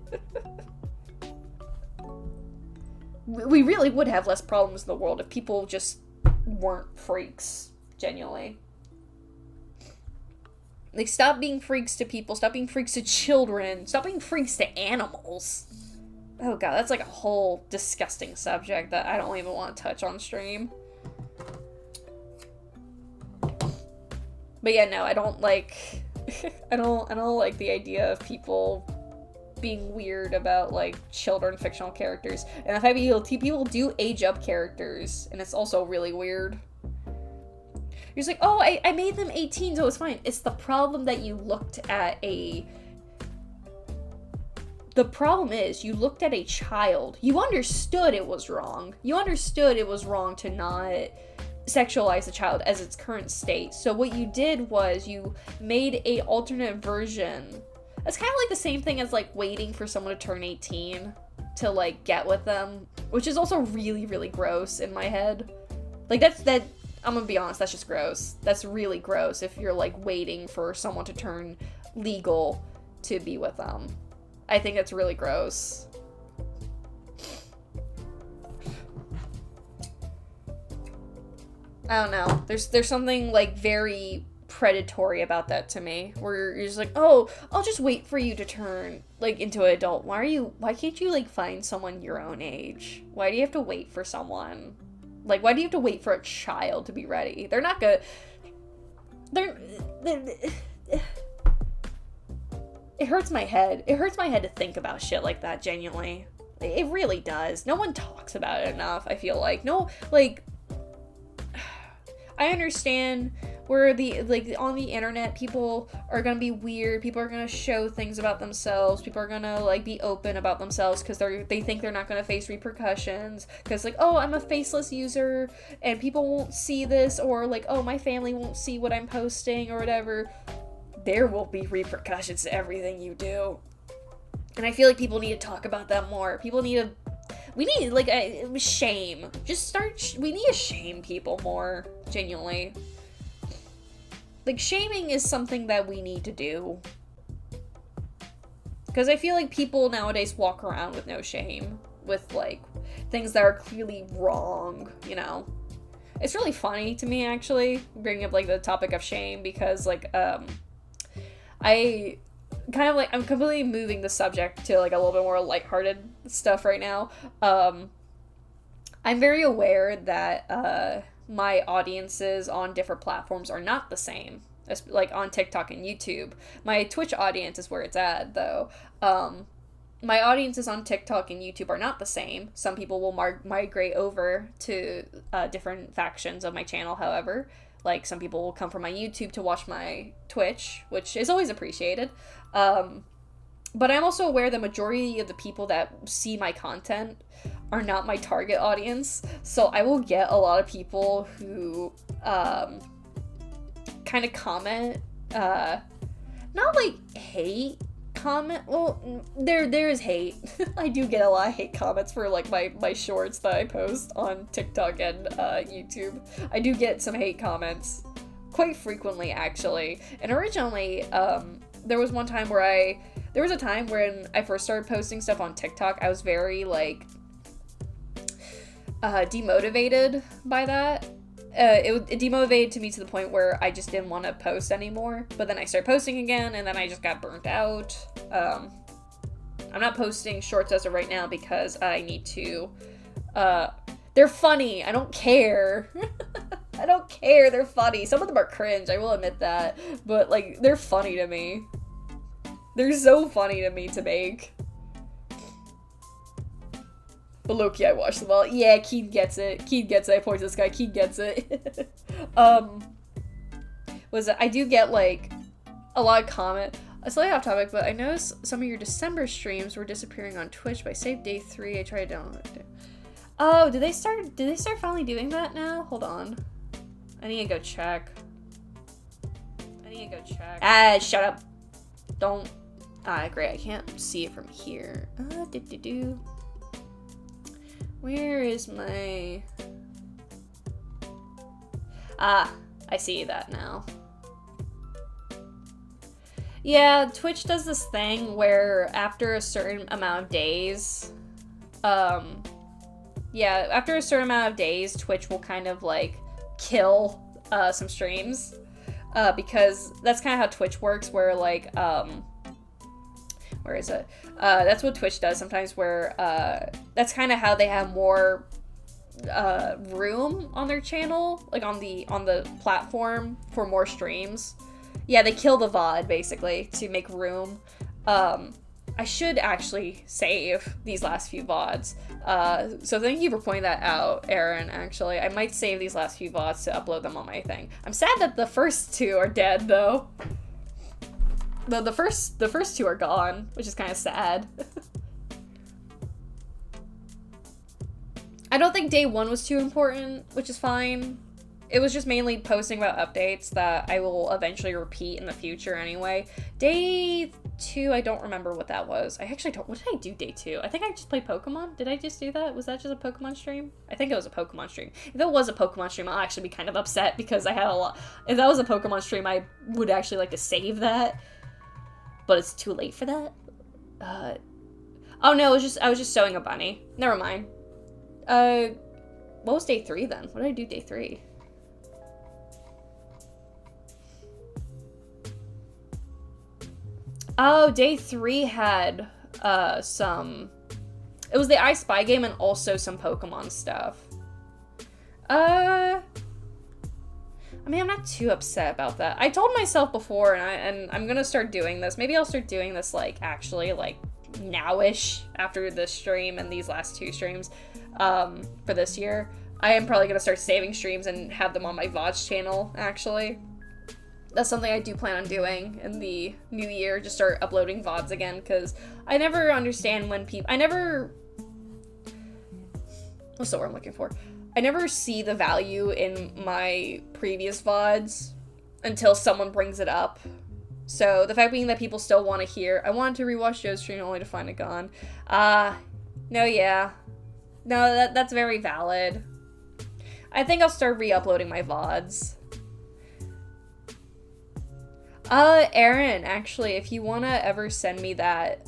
We really would have less problems in the world if people just weren't freaks, genuinely. Like, stop being freaks to people, stop being freaks to children, stop being freaks to animals. Oh god, that's like a whole disgusting subject that I don't even want to touch on stream. But yeah, no, I don't like... I don't like the idea of people being weird about, like, children fictional characters. And if people do age up characters, and it's also really weird. You're just like, oh, I made them 18, so it's fine. It's the problem that you looked at a... The problem is, you looked at a child. You understood it was wrong. You understood it was wrong to not sexualize the child as its current state. So what you did was you made a alternate version. It's kind of like the same thing as, like, waiting for someone to turn 18 to, like, get with them, which is also really, really gross in my head. Like, that I'm gonna be honest, that's just gross. That's really gross if you're, like, waiting for someone to turn legal to be with them. I think it's really gross. I don't know. There's something, like, very predatory about that to me, where you're just like, oh, I'll just wait for you to turn, like, into an adult. Why can't you, like, find someone your own age? Why do you have to wait for someone? Like, why do you have to wait for a child to be ready? They're not gonna... It hurts my head. It hurts my head to think about shit like that, genuinely. It really does. No one talks about it enough, I feel like. No, like... I understand where on the internet, people are gonna be weird, people are gonna show things about themselves, people are gonna, like, be open about themselves because they think they're not gonna face repercussions, because, like, oh, I'm a faceless user, and people won't see this, or, like, oh, my family won't see what I'm posting, or whatever. There will be repercussions to everything you do. And I feel like people need to talk about that more. We need, like, a shame. We need to shame people more, genuinely. Like, shaming is something that we need to do. Because I feel like people nowadays walk around with no shame. With, like, things that are clearly wrong, you know? It's really funny to me, actually, bringing up, like, the topic of shame, because, like, I'm completely moving the subject to, like, a little bit more lighthearted stuff right now. I'm very aware that, my audiences on different platforms are not the same, as, like, on TikTok and YouTube. My Twitch audience is where it's at, though. My audiences on TikTok and YouTube are not the same. Some people will migrate over to, different factions of my channel, however. Like, some people will come from my YouTube to watch my Twitch, which is always appreciated. But I'm also aware the majority of the people that see my content are not my target audience. So I will get a lot of people who kind of comment not like hate comment. Well, there is hate. I do get a lot of hate comments for like my shorts that I post on TikTok and YouTube. I do get some hate comments quite frequently, actually. And originally, there was a time when I first started posting stuff on TikTok. I was very like demotivated by that. It demotivated me to the point where I just didn't want to post anymore. But then I started posting again, and then I just got burnt out. I'm not posting shorts as of right now because I need to. They're funny. I don't care. I don't care. They're funny. Some of them are cringe. I will admit that. But like, they're funny to me. They're so funny to me to make. But low-key, I watched them all. Yeah, Keith gets it. Keith gets it. I point to this guy. Keith gets it. I do get, like, a lot of comment. Slightly off topic, but I noticed some of your December streams were disappearing on Twitch, but I saved day 3. I tried to download it. Oh, did they start finally doing that now? Hold on. I need to go check. Ah, shut up. Don't. Ah, great. I can't see it from here. Where is my... Ah, I see that now. Yeah, Twitch does this thing where after a certain amount of days, Twitch will kind of, like, kill, some streams, because that's kind of how Twitch works, where, like, where is it? That's what Twitch does sometimes, where, that's kind of how they have more, room on their channel, like, on the platform for more streams. Yeah, they kill the VOD, basically, to make room. I should actually save these last few VODs. So thank you for pointing that out, Aaron, actually. I might save these last few VODs to upload them on my thing. I'm sad that the first 2 are dead, though. The first 2 are gone, which is kind of sad. I don't think day 1 was too important, which is fine. It was just mainly posting about updates that I will eventually repeat in the future anyway. Day 2, I don't remember what that was. I actually don't. What did I do day 2? I think I just played Pokemon. Did I just do that? Was that just a Pokemon stream? I think it was a Pokemon stream. If it was a Pokemon stream, I'll actually be kind of upset because I had a lot. If that was a Pokemon stream, I would actually like to save that. But it's too late for that. Oh no, I was just sewing a bunny. Never mind. What was day 3 then? What did I do day 3? Oh, day 3 had, some... It was the I Spy game and also some Pokemon stuff. I mean, I'm not too upset about that. I told myself before, and I'm gonna start doing this. Maybe I'll start doing this, like, actually, like, now-ish after this stream and these last 2 streams, for this year. I am probably gonna start saving streams and have them on my VODs channel, actually. That's something I do plan on doing in the new year, just start uploading VODs again, because I never understand when people... What's the word I'm looking for? I never see the value in my previous VODs until someone brings it up. So, the fact being that people still want to hear, I wanted to rewatch Joe's stream only to find it gone. No, yeah. No, that's very valid. I think I'll start re-uploading my VODs. Aaron, actually, if you want to ever send me that,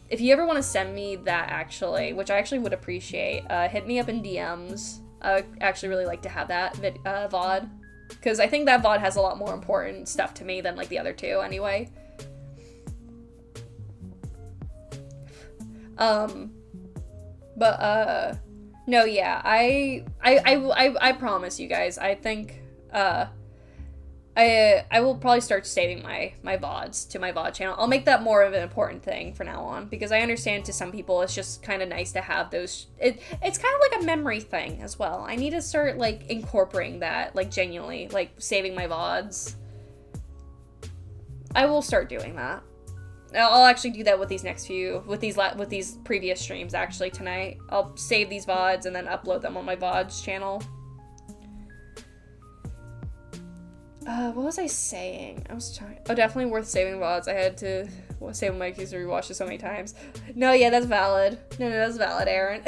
if you ever want to send me that, actually, which I actually would appreciate, hit me up in DMs. I would actually really like to have that VOD, because I think that VOD has a lot more important stuff to me than, like, the other 2, anyway. No, yeah, I promise you guys, I think, I will probably start saving my VODs to my VOD channel. I'll make that more of an important thing from now on, because I understand to some people it's just kind of nice to have those. It's kind of like a memory thing as well. I need to start, like, incorporating that, like, genuinely, like, saving my VODs. I will start doing that. I'll actually do that with these next few, with these previous streams, actually, tonight. I'll save these VODs and then upload them on my VODs channel. What was I saying? I was trying. Oh, definitely worth saving VODs. I had to save my keys to rewatch it so many times. No, yeah, that's valid. No, that's valid, Aaron.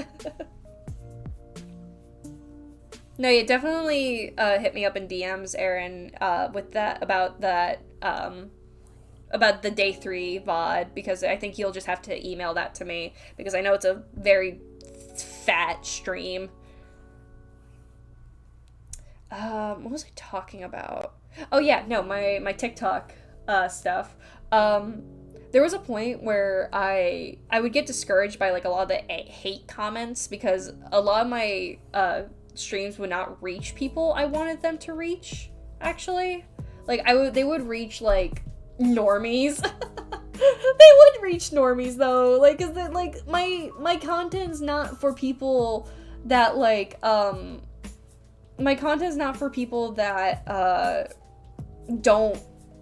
No, yeah, definitely hit me up in DMs, Aaron, with that about the day 3 VOD, because I think you'll just have to email that to me, because I know it's a very fat stream. What was I talking about? Oh yeah, no, my TikTok stuff. There was a point where I would get discouraged by like a lot of the hate comments, because a lot of my streams would not reach people I wanted them to reach, actually. Like they would reach like normies. They would reach normies though, like, cause like my content's not for people that like my content's not for people that don't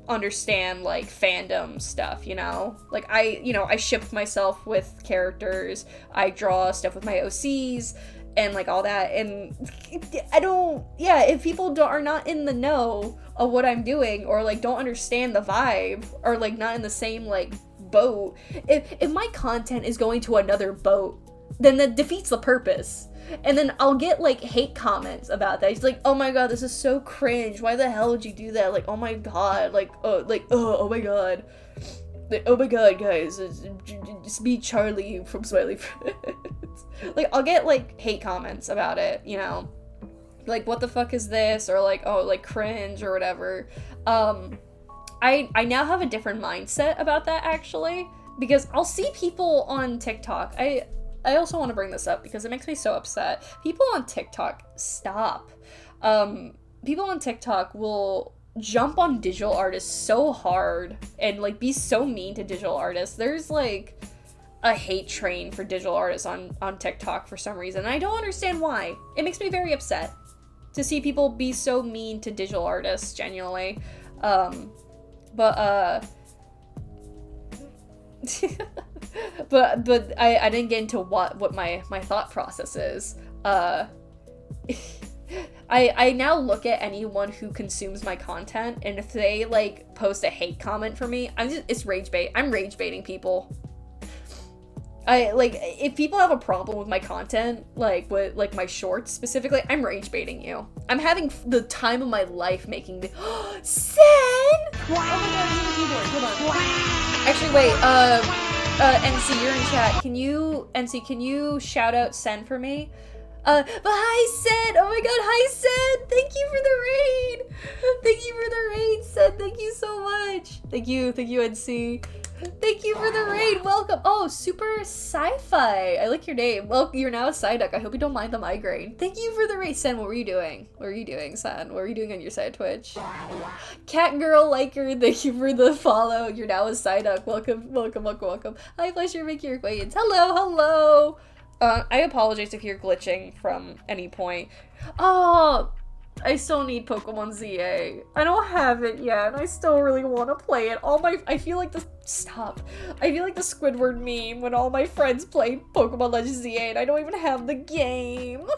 understand like fandom stuff, you know? Like I ship myself with characters, I draw stuff with my OCs and like all that, and if people are not in the know of what I'm doing, or like don't understand the vibe, or like not in the same like boat, if my content is going to another boat, then that defeats the purpose. And then I'll get like hate comments about that. He's like, oh my god, this is so cringe, why the hell would you do that? Like, oh my god, oh my god, like, oh my god, guys, it's me, Charlie from Smiley Friends. Like, I'll get like hate comments about it, you know, like, what the fuck is this, or like, oh, like cringe or whatever. I now have a different mindset about that, actually, because I'll see people on TikTok. I also want to bring this up because it makes me so upset. People on TikTok, stop. People on TikTok will jump on digital artists so hard and like be so mean to digital artists. There's like a hate train for digital artists on TikTok for some reason. And I don't understand why. It makes me very upset to see people be so mean to digital artists, genuinely. But I didn't get into what my thought process is. I now look at anyone who consumes my content, and if they like post a hate comment for me, it's rage bait. I'm rage baiting people. If people have a problem with my content, like with like my shorts specifically, I'm rage baiting you. I'm having the time of my life making the Sen! Oh my god, he's in the keyboard. Hold on. Actually, wait, NC, you're in chat. Can you shout out Sen for me? But hi, Sen! Oh my god, hi, Sen! Thank you for the raid! Thank you for the raid, Sen! Thank you so much! Thank you, NC. Thank you for the raid! Welcome! Oh, Super Sci-Fi! I like your name. Well, you're now a Psyduck. I hope you don't mind the migraine. Thank you for the raid. Sen, what were you doing? What were you doing, Sen? What were you doing on your side of Twitch? Catgirl Liker, thank you for the follow. You're now a Psyduck. Welcome. Hi, pleasure making your acquaintance. Hello! I apologize if you're glitching from any point. Oh, I still need Pokemon ZA. I don't have it yet, and I still really want to play it. I feel like the Squidward meme when all my friends play Pokemon Legends ZA, and I don't even have the game.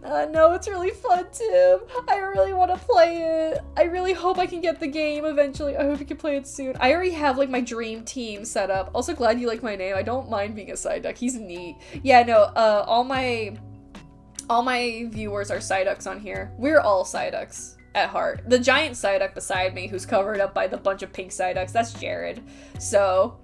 No, it's really fun too. I really want to play it. I really hope I can get the game eventually. I hope you can play it soon. I already have like my dream team set up. Also glad you like my name. I don't mind being a Psyduck. He's neat. Yeah, no, all my viewers are Psyducks on here. We're all Psyducks at heart. The giant Psyduck beside me who's covered up by the bunch of pink Psyducks, that's Jared. So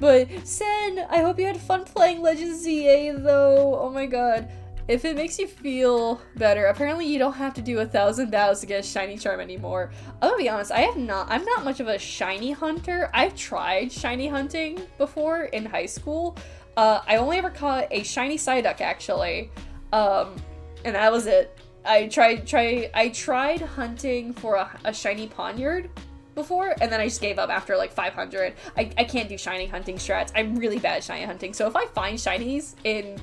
but Sen, I hope you had fun playing Legends ZA though. Oh my god. If it makes you feel better, apparently you don't have to do 1,000 battles to get a shiny charm anymore. I'm gonna be honest, I'm not much of a shiny hunter. I've tried shiny hunting before in high school. I only ever caught a shiny Psyduck, actually. And that was it. I tried hunting for a shiny Ponyard before, and then I just gave up after like 500. I can't do shiny hunting strats. I'm really bad at shiny hunting. So if I find shinies in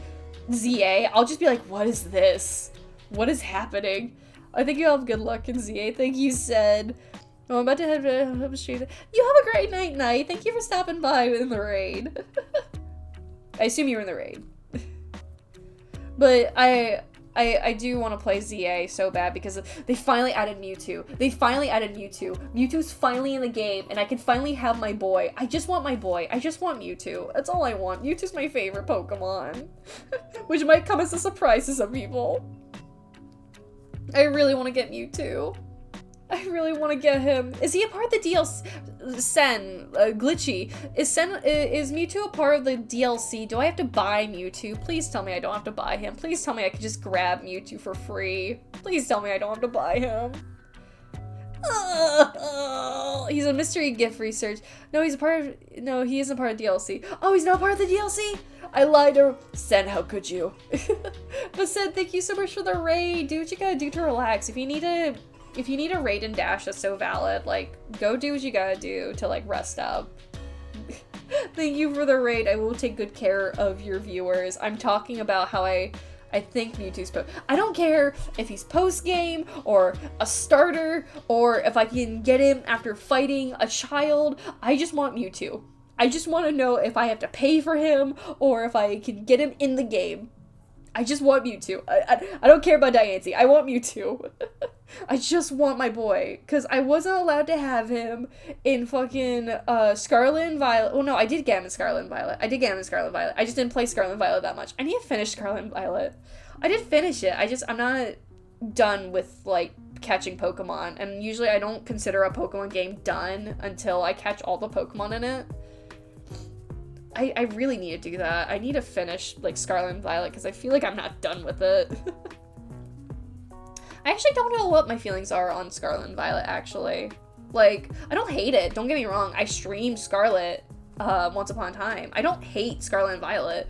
ZA, I'll just be like, what is this? What is happening? I think you'll have good luck in ZA. Thank you, Said. Oh, I'm about to have a stream. You have a great night, Night. Thank you for stopping by in the raid. I assume you were in the raid. But I I do want to play ZA so bad because they finally added Mewtwo. Mewtwo's finally in the game, and I can finally have my boy. I just want my boy. I just want Mewtwo. That's all I want. Mewtwo's my favorite Pokemon. Which might come as a surprise to some people. I really want to get Mewtwo. I really want to get him. Is he a part of the DLC? Sen, Glitchy. Is Mewtwo a part of the DLC? Do I have to buy Mewtwo? Please tell me I don't have to buy him. Please tell me I can just grab Mewtwo for free. Please tell me I don't have to buy him. He's a mystery gift research. No, he isn't part of DLC. Oh, he's not part of the DLC? I lied to Sen, how could you? But Sen, thank you so much for the raid. Do what you gotta do to relax. If you need a raid and dash, that's so valid. Like, go do what you gotta do to, like, rest up. Thank you for the raid. I will take good care of your viewers. I'm talking about how I think Mewtwo's I don't care if he's post-game, or a starter, or if I can get him after fighting a child. I just want Mewtwo. I just want to know if I have to pay for him, or if I can get him in the game. I just want Mewtwo. I don't care about Diancie. I want Mewtwo. I just want my boy. Because I wasn't allowed to have him in fucking Scarlet and Violet. Well, no, I did get him in Scarlet and Violet. I just didn't play Scarlet and Violet that much. I need to finish Scarlet and Violet. I did finish it. I'm not done with, like, catching Pokemon. And usually I don't consider a Pokemon game done until I catch all the Pokemon in it. I really need to do that. I need to finish, like, Scarlet and Violet, because I feel like I'm not done with it. I actually don't know what my feelings are on Scarlet and Violet, actually. Like, I don't hate it, don't get me wrong. I streamed Scarlet once upon a time. I don't hate Scarlet and Violet.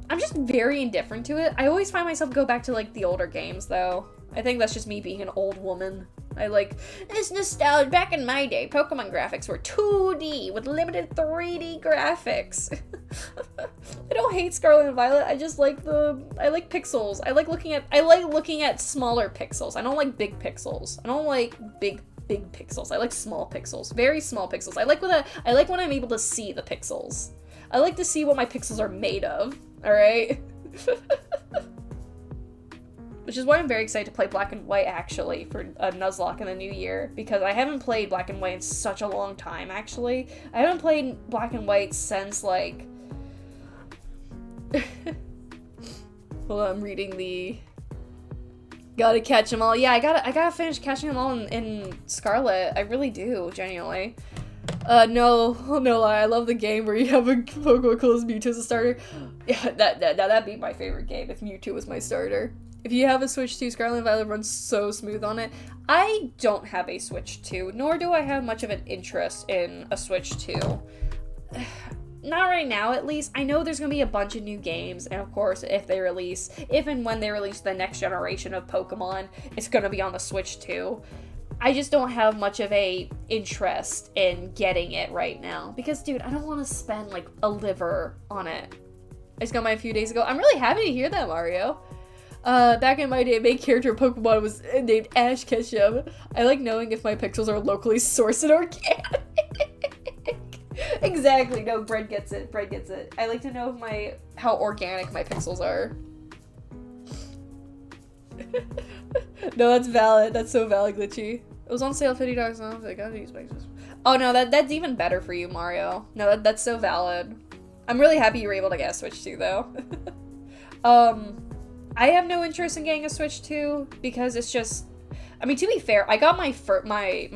I'm just very indifferent to it. I always find myself go back to, like, the older games, though. I think that's just me being an old woman. It's nostalgia. Back in my day, Pokemon graphics were 2D with limited 3D graphics. I don't hate Scarlet and Violet. I just like I like pixels. I like looking at smaller pixels. I don't like big pixels. I don't like big pixels. I like small pixels. Very small pixels. I like when I'm able to see the pixels. I like to see what my pixels are made of. All right? Which is why I'm very excited to play Black and White, actually, for a Nuzlocke in the new year, because I haven't played Black and White in such a long time, actually. I haven't played Black and White since, like... Hold on, I'm reading the... Gotta catch them all. Yeah, I gotta finish catching them all in Scarlet. I really do, genuinely. No lie, I love the game where you have a Pokemon called Mewtwo as a starter. Yeah, that'd be my favorite game if Mewtwo was my starter. If you have a Switch 2, Scarlet and Violet runs so smooth on it. I don't have a Switch 2, nor do I have much of an interest in a Switch 2. Not right now, at least. I know there's gonna be a bunch of new games, and of course, if and when they release the next generation of Pokemon, it's gonna be on the Switch 2. I just don't have much of a interest in getting it right now. Because, dude, I don't want to spend, like, a liver on it. I just got mine a few days ago. I'm really happy to hear that, Mario. Back in my day, main character of Pokemon was named Ash Ketchum. I like knowing if my pixels are locally sourced and organic. Exactly. No, Bread gets it. I like to know how organic my pixels are. No, that's valid. That's so valid, Glitchy. It was on sale $50 off. I gotta use pixels. Oh no, that's even better for you, Mario. No, that's so valid. I'm really happy you were able to get a Switch 2, though. I have no interest in getting a Switch 2 because it's just... I mean, to be fair, I got my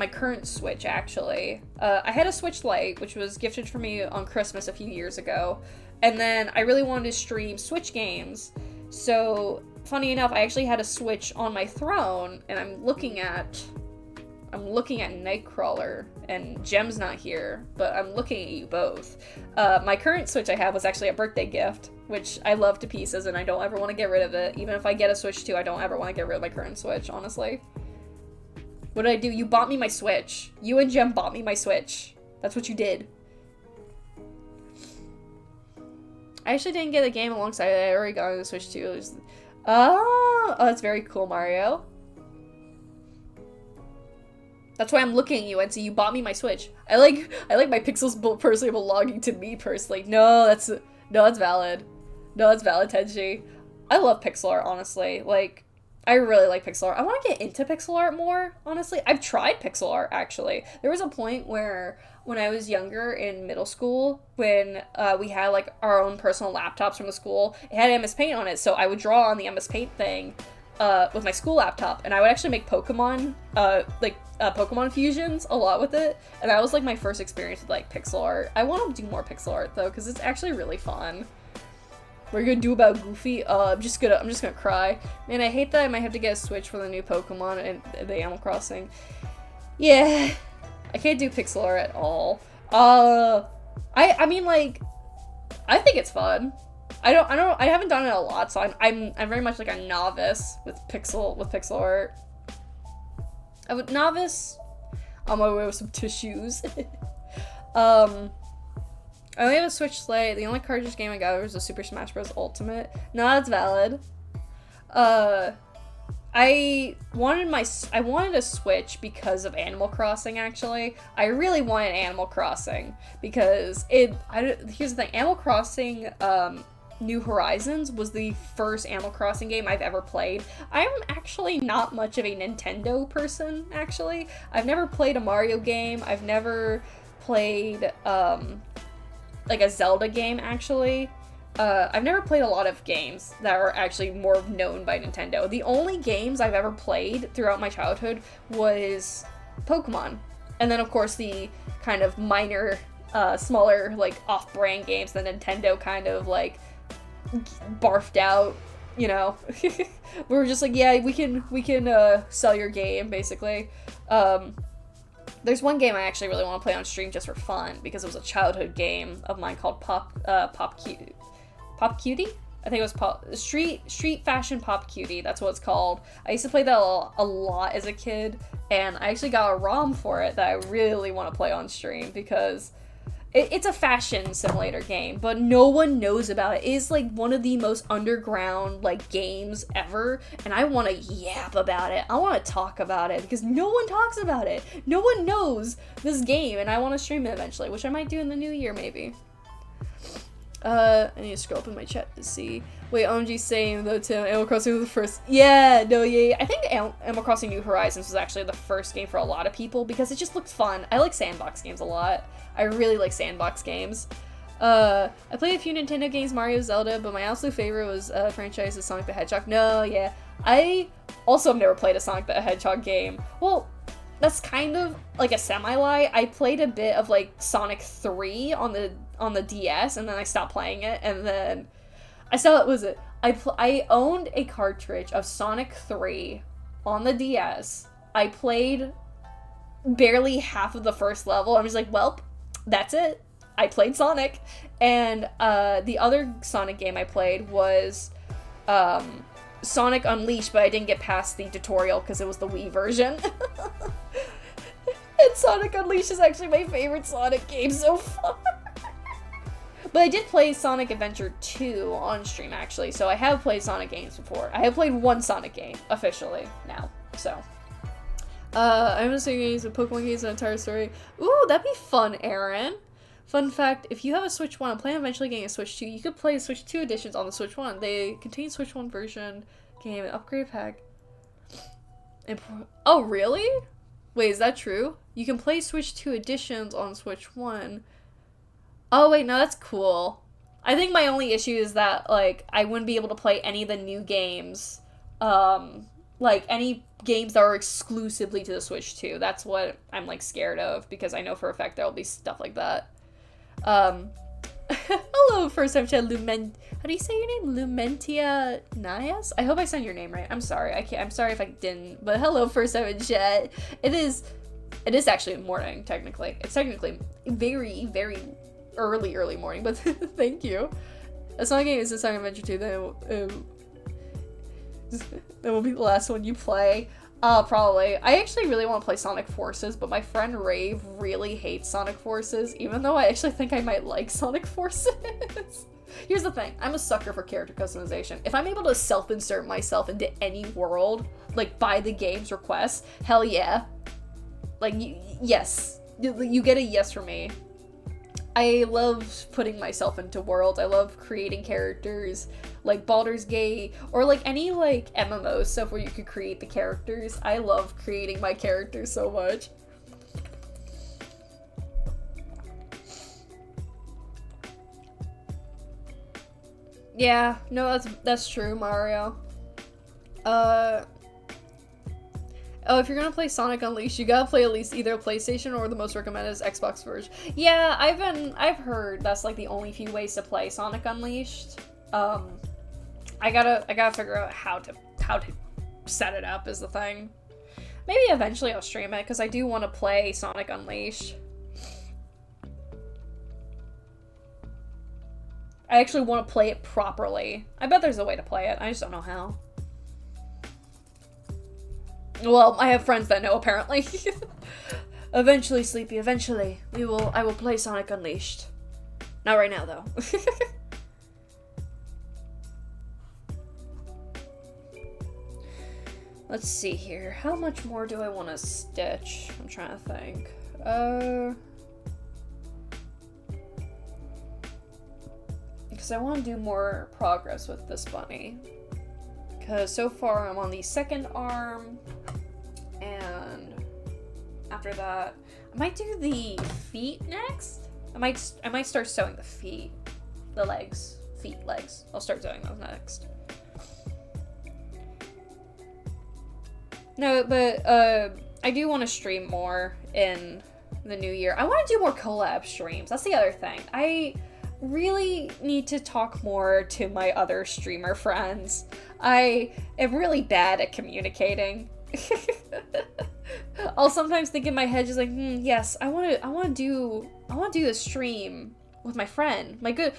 current Switch, actually. I had a Switch Lite, which was gifted for me on Christmas a few years ago. And then I really wanted to stream Switch games. So, funny enough, I actually had a Switch on my throne, and I'm looking at Nightcrawler, and Gem's not here, but I'm looking at you both. My current Switch I have was actually a birthday gift, which I love to pieces, and I don't ever want to get rid of it. Even if I get a Switch 2, I don't ever want to get rid of my current Switch, honestly. What did I do? You bought me my Switch. You and Gem bought me my Switch. That's what you did. I actually didn't get a game alongside it. I already got the Switch 2. Oh, that's very cool, Mario. That's why I'm looking at you, and so you bought me my Switch. I like my pixels personally belonging to me personally. No, that's valid. No, that's valid, Tenji. I love pixel art, honestly. Like, I really like pixel art. I want to get into pixel art more, honestly. I've tried pixel art, actually. There was a point where, when I was younger in middle school, when we had, like, our own personal laptops from the school, it had MS Paint on it, so I would draw on the MS Paint thing with my school laptop, and I would actually make Pokemon, Pokemon fusions a lot with it, and that was, like, my first experience with, like, pixel art. I want to do more pixel art, though, because it's actually really fun. What are you gonna do about Goofy? I'm just gonna cry. Man, I hate that I might have to get a Switch for the new Pokemon and the Animal Crossing. Yeah, I can't do pixel art at all. I mean, like, I think it's fun. I haven't done it a lot, so I'm very much like a novice with pixel art. I'm a novice on my way with some tissues. I only have a Switch Lite. The only cartridge game I got was the Super Smash Bros. Ultimate. No, that's valid. I wanted a Switch because of Animal Crossing, actually. I really wanted Animal Crossing because here's the thing. Animal Crossing, New Horizons was the first Animal Crossing game I've ever played. I'm actually not much of a Nintendo person, actually. I've never played a Mario game. I've never played, like a Zelda game, actually. I've never played a lot of games that are actually more known by Nintendo. The only games I've ever played throughout my childhood was Pokemon. And then, of course, the kind of minor, smaller, like, off-brand games that Nintendo kind of, like, barfed out, you know. We were just like, yeah, we can sell your game, basically. There's one game I actually really want to play on stream just for fun, because it was a childhood game of mine called Pop Cutie? I think it was Street Fashion Pop Cutie, that's what it's called. I used to play that a lot as a kid, and I actually got a ROM for it that I really want to play on stream, because it's a fashion simulator game, but no one knows about it. It is, like, one of the most underground, like, games ever, and I want to yap about it. I want to talk about it, because no one talks about it. No one knows this game, and I want to stream it eventually, which I might do in the new year, maybe. I need to scroll up in my chat to see. Wait, OMG saying, though, Tim, Animal Crossing was the first. Yeah, no, yeah. I think Animal Crossing New Horizons was actually the first game for a lot of people, because it just looked fun. I like sandbox games a lot. I really like sandbox games. I played a few Nintendo games, Mario, Zelda, but my absolute favorite was franchise of Sonic the Hedgehog. No, yeah. I also have never played a Sonic the Hedgehog game. Well, that's kind of like a semi-lie. I played a bit of, like, Sonic 3 on the DS, and then I stopped playing it, and then I owned a cartridge of Sonic 3 on the DS. I played barely half of the first level. I was like, welp, that's it. I played Sonic. And the other Sonic game I played was Sonic Unleashed, but I didn't get past the tutorial because it was the Wii version. And Sonic Unleashed is actually my favorite Sonic game so far. But I did play Sonic Adventure 2 on stream, actually, so I have played Sonic games before. I have played one Sonic game, officially, now, so. I'm just saying games with Pokemon games, an entire story. Ooh, that'd be fun, Aaron. Fun fact, if you have a Switch 1, I'm planning on eventually getting a Switch 2, you could play Switch 2 editions on the Switch 1. They contain Switch 1 version game, upgrade pack. Oh, really? Wait, is that true? You can play Switch 2 editions on Switch 1. Oh, wait, no, that's cool. I think my only issue is that, like, I wouldn't be able to play any of the new games. Like, any games that are exclusively to the Switch 2. That's what I'm, like, scared of, because I know for a fact there will be stuff like that. Hello, first time chat, how do you say your name? Lumentia Nias? I hope I said your name right. I'm sorry. I'm sorry if I didn't, but hello, first time in chat. It is actually morning, technically. It's technically very, very early morning, but thank you. A Sonic game is a Sonic Adventure 2, then that will be the last one you play. Probably. I actually really want to play Sonic Forces, but my friend Rave really hates Sonic Forces, even though I actually think I might like Sonic Forces. Here's the thing. I'm a sucker for character customization. If I'm able to self-insert myself into any world, like, by the game's request, hell yeah. Like, yes. You get a yes from me. I love putting myself into worlds. I love creating characters, like Baldur's Gate, or like any like MMO stuff where you could create the characters. I love creating my characters so much. Yeah, no, that's true, Mario. Oh, if you're gonna play Sonic Unleashed, you gotta play at least either PlayStation or the most recommended is Xbox version. Yeah, I've heard that's like the only few ways to play Sonic Unleashed. I gotta figure out how to set it up is the thing. Maybe eventually I'll stream it because I do want to play Sonic Unleashed. I actually want to play it properly. I bet there's a way to play it. I just don't know how. Well, I have friends that know, apparently. Eventually, Sleepy, eventually. I will play Sonic Unleashed. Not right now, though. Let's see here. How much more do I want to stitch? I'm trying to think. Because I want to do more progress with this bunny. Because so far I'm on the second arm, and after that, I might do the feet next. I might start sewing the feet, the legs, feet, legs. I'll start sewing those next. No, but I do want to stream more in the new year. I want to do more collab streams. That's the other thing. I really need to talk more to my other streamer friends. I am really bad at communicating. I'll sometimes think in my head just like, yes, I want to do a stream with my friend, my good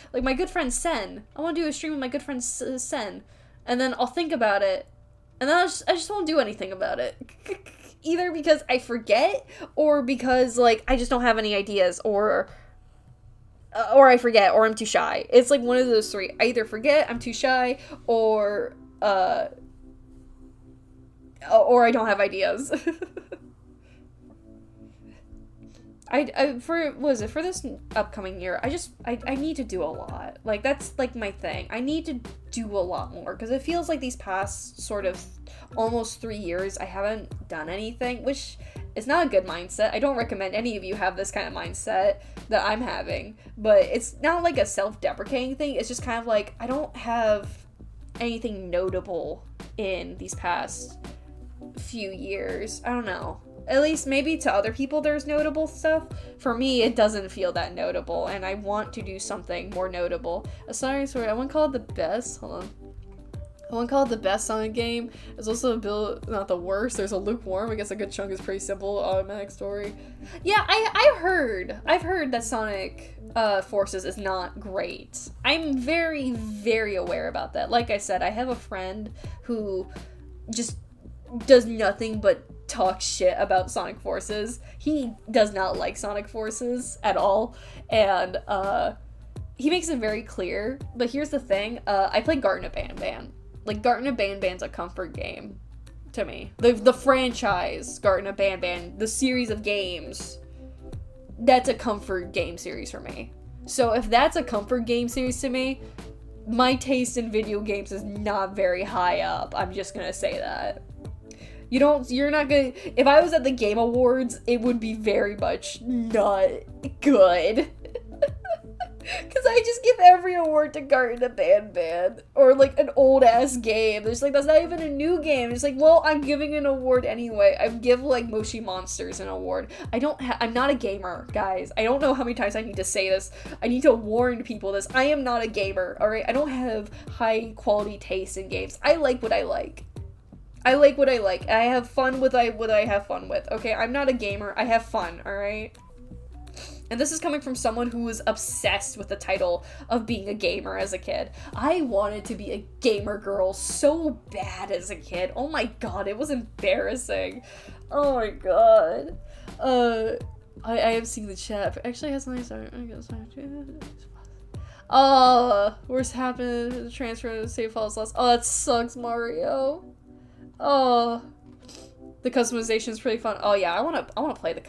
friend Sen. I want to do a stream with my good friend Sen, and then I'll think about it, and then I just won't do anything about it. Either because I forget, or because like I just don't have any ideas, or I forget, or I'm too shy. It's like one of those three. I either forget, I'm too shy, or I don't have ideas. For this upcoming year, I need to do a lot. Like, that's like my thing. I need to do a lot more, because it feels like these past sort of almost 3 years I haven't done anything, which is not a good mindset. I don't recommend any of you have this kind of mindset that I'm having, but it's not like a self-deprecating thing. It's just kind of like, I don't have anything notable in these past few years. I don't know. At least maybe to other people there's notable stuff. For me, it doesn't feel that notable, and I want to do something more notable. Sorry, I wouldn't call it the best. Hold on. I wouldn't call it the best Sonic game. It's also a bit, not the worst. There's a lukewarm. I guess a good chunk is pretty simple. Automatic story. Yeah, I've heard that Sonic Forces is not great. I'm very, very aware about that. Like I said, I have a friend who just does nothing but talk shit about Sonic Forces. He does not like Sonic Forces at all, and he makes it very clear. But here's the thing, I played Garten of Banban. Like, Garten of Banban's a comfort game to me. The franchise Garten of Banban, the series of games, that's a comfort game series for me. So if that's a comfort game series to me, my taste in video games is not very high up. I'm just gonna say that. You're not gonna, if I was at the Game Awards, it would be very much not good. Because I just give every award to Garten of Banban, or like an old ass game. There's like, that's not even a new game. It's like, well, I'm giving an award anyway. I give like Moshi Monsters an award. I'm not a gamer, guys. I don't know how many times I need to say this. I need to warn people this. I am not a gamer, alright? I don't have high quality taste in games. I like what I like. I like what I like. I have fun with what I have fun with. Okay, I'm not a gamer. I have fun, alright? And this is coming from someone who was obsessed with the title of being a gamer as a kid. I wanted to be a gamer girl so bad as a kid. Oh my god, it was embarrassing. Oh my god. I have seen the chat. Actually, it has nice art. Oh, worst happened. The transfer to save files lost. Oh, that sucks, Mario. Oh, the customization is pretty fun. Oh yeah, I wanna play the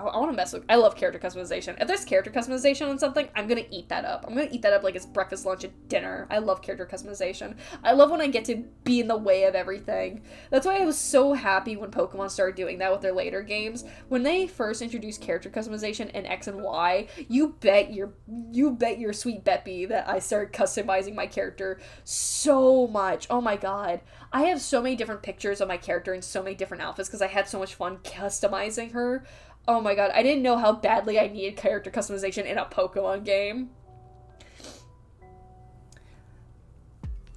I want to mess with, I love character customization. If there's character customization on something, I'm gonna eat that up. I'm gonna eat that up like it's breakfast, lunch, and dinner. I love character customization. I love when I get to be in the way of everything. That's why I was so happy when Pokemon started doing that with their later games. When they first introduced character customization in X and Y, you bet your sweet Beppy that I started customizing my character so much. Oh my god. I have so many different pictures of my character in so many different outfits because I had so much fun customizing her. Oh my god, I didn't know how badly I needed character customization in a Pokemon game.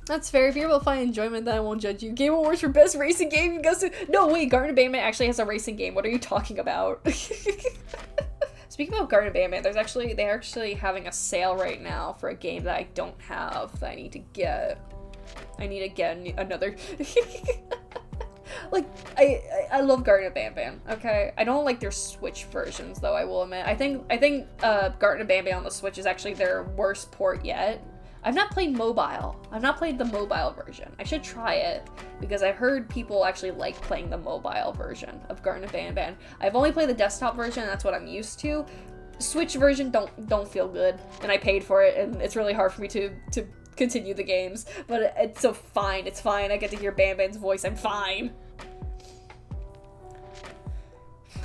That's fair. If you're able to find enjoyment, then I won't judge you. Game Awards for Best Racing Game goes to... No, wait, Garden Abandonment actually has a racing game. What are you talking about? Speaking of Garden Abandonment, they're actually having a sale right now for a game that I don't have that I need to get. I need to get another... Like, I love Garden Abandonment, okay? I don't like their Switch versions, though, I will admit. I think Garden Abandonment on the Switch is actually their worst port yet. I've not played mobile. I've not played the mobile version. I should try it, because I've heard people actually like playing the mobile version of Garden Abandonment. I've only played the desktop version, and that's what I'm used to. Switch version don't feel good, and I paid for it, and it's really hard for me to continue the games, but it's so fine. It's fine. I get to hear Banban's voice. I'm fine.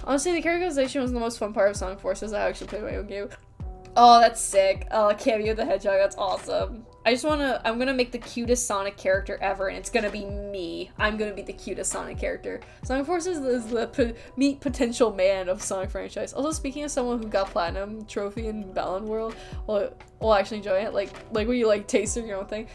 Honestly, the characterization was the most fun part of Sonic Forces. I actually played my own game. Oh, that's sick. Cameo the Hedgehog, that's awesome. I'm gonna make the cutest Sonic character ever, and it's gonna be me. I'm gonna be the cutest Sonic character. Sonic Forces is the meet potential man of Sonic franchise. Also, speaking of someone who got Platinum Trophy in Balan World, well, actually enjoy it. Like when you like tasting your own thing.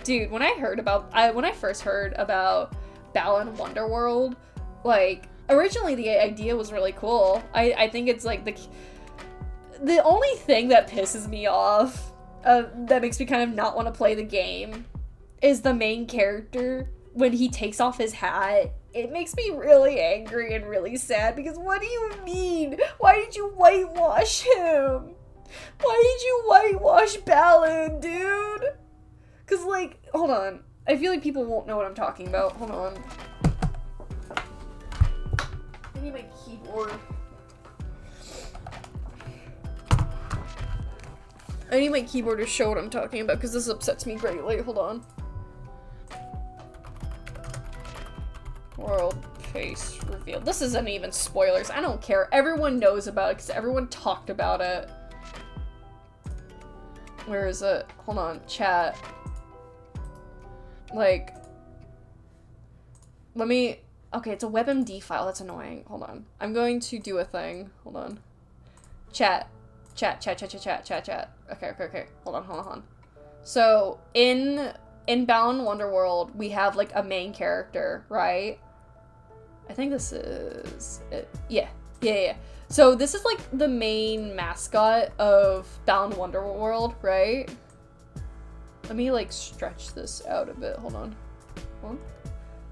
Dude, when I first heard about Balan Wonderworld, like, originally the idea was really cool. I think it's like the only thing that pisses me off, that makes me kind of not want to play the game, is the main character, when he takes off his hat. It makes me really angry and really sad, because what do you mean? Why did you whitewash him? Why did you whitewash Balan, dude? Because, like, hold on. I feel like people won't know what I'm talking about. Hold on. I need my keyboard. I need my keyboard to show what I'm talking about, because this upsets me greatly. Hold on. World face reveal. This isn't even spoilers. I don't care. Everyone knows about it, because everyone talked about it. Where is it? Hold on. Chat. Like, let me... Okay, it's a WebMD file. That's annoying. Hold on. I'm going to do a thing. Hold on. Chat. Okay. Hold on. So, in Balan Wonderworld, we have, like, a main character, right? I think this is it. Yeah. So, this is, like, the main mascot of Balan Wonderworld, right? Let me, like, stretch this out a bit. Hold on.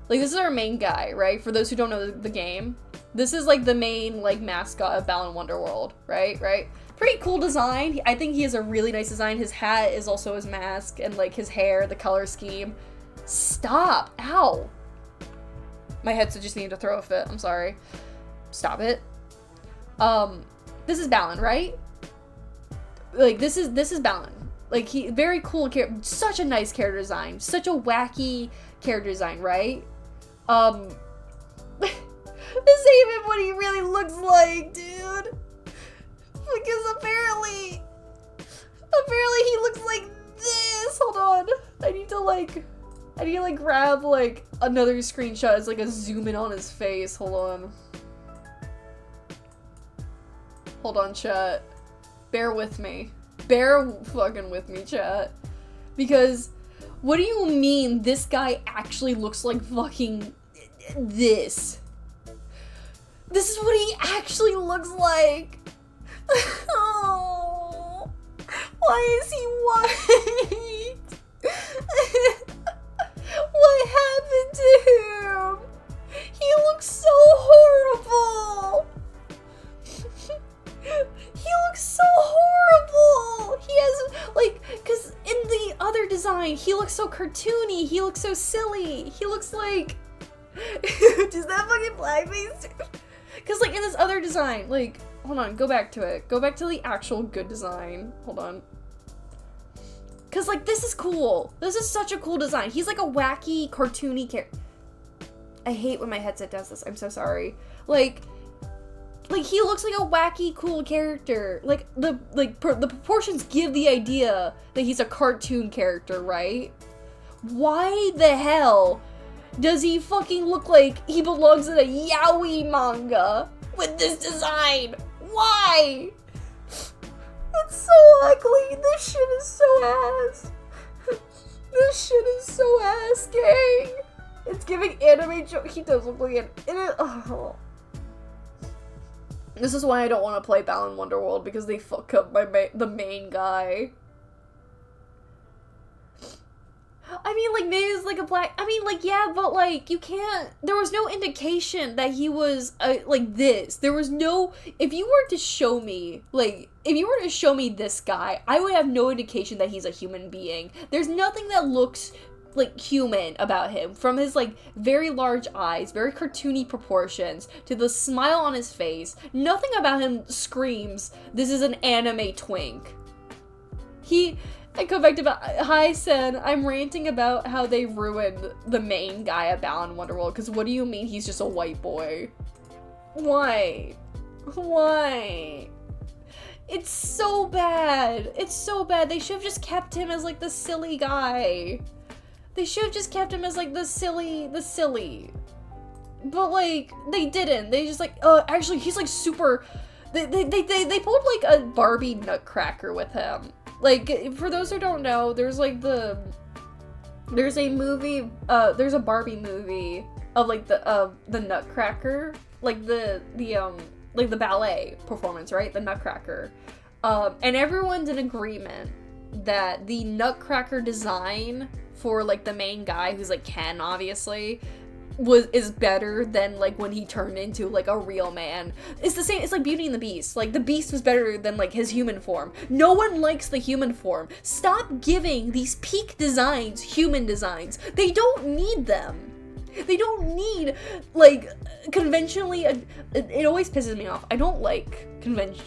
Like, this is our main guy, right? For those who don't know the game. This is, like, the main, like, mascot of Balan Wonderworld, right? Pretty cool design. I think he has a really nice design. His hat is also his mask, and, like, his hair, the color scheme. Stop! Ow! My headset just needed to throw a fit. I'm sorry. Stop it. This is Balan, right? Like, this is Balan. Like, very cool character. Such a nice character design. Such a wacky character design, right? This ain't even what he really looks like, dude. Because apparently he looks like this. Hold on. I need to grab, like, another screenshot as, like, a zoom in on his face. Hold on, chat. Bear with me. Bear fucking with me, chat. Because, what do you mean this guy actually looks like fucking this? This is what he actually looks like. Oh, why is he white? What happened to him? He looks so horrible. He looks so horrible. He has, like, because in the other design, he looks so cartoony. He looks so silly. He looks like... Does that fucking blackface? Because, like, in this other design, like, hold on, go back to it. Go back to the actual good design. Hold on. Because, like, this is cool. This is such a cool design. He's, like, a wacky, cartoony character. I hate when my headset does this. I'm so sorry. Like, he looks like a wacky, cool character. Like, the proportions give the idea that he's a cartoon character, right? Why the hell does he fucking look like he belongs in a yaoi manga with this design? Why? It's so ugly. This shit is so ass. This shit is so ass, gang. It's giving anime joke. He does look like an. Oh. This is why I don't want to play Balan Wonderworld, because they fuck up the main guy. I mean, like, maybe it's like a black. I mean, like, yeah, but like, you can't. There was no indication that he was like this. There was no. If you were to show me, like, if you were to show me this guy, I would have no indication that he's a human being. There's nothing that looks like human about him, from his like very large eyes, very cartoony proportions, to the smile on his face. Nothing about him screams, this is an anime twink. I go back to, hi Sen, I'm ranting about how they ruined the main guy of Balan Wonderworld, because what do you mean he's just a white boy? Why? Why? It's so bad. It's so bad. They should have just kept him as like the silly guy. They should have just kept him as like the silly. But like, they didn't. They just like, actually he's like super, they pulled like a Barbie nutcracker with him. Like, for those who don't know, there's like there's a Barbie movie of like the Nutcracker, like the ballet performance, right? The Nutcracker. And everyone's in agreement that the Nutcracker design for like the main guy, who's like Ken, obviously, is better than like when he turned into like a real man. It's the same. It's like Beauty and the Beast. Like, the Beast was better than like his human form. No one likes the human form. Stop giving these peak designs human designs. They don't need them. They don't need like conventionally. It always pisses me off. I don't like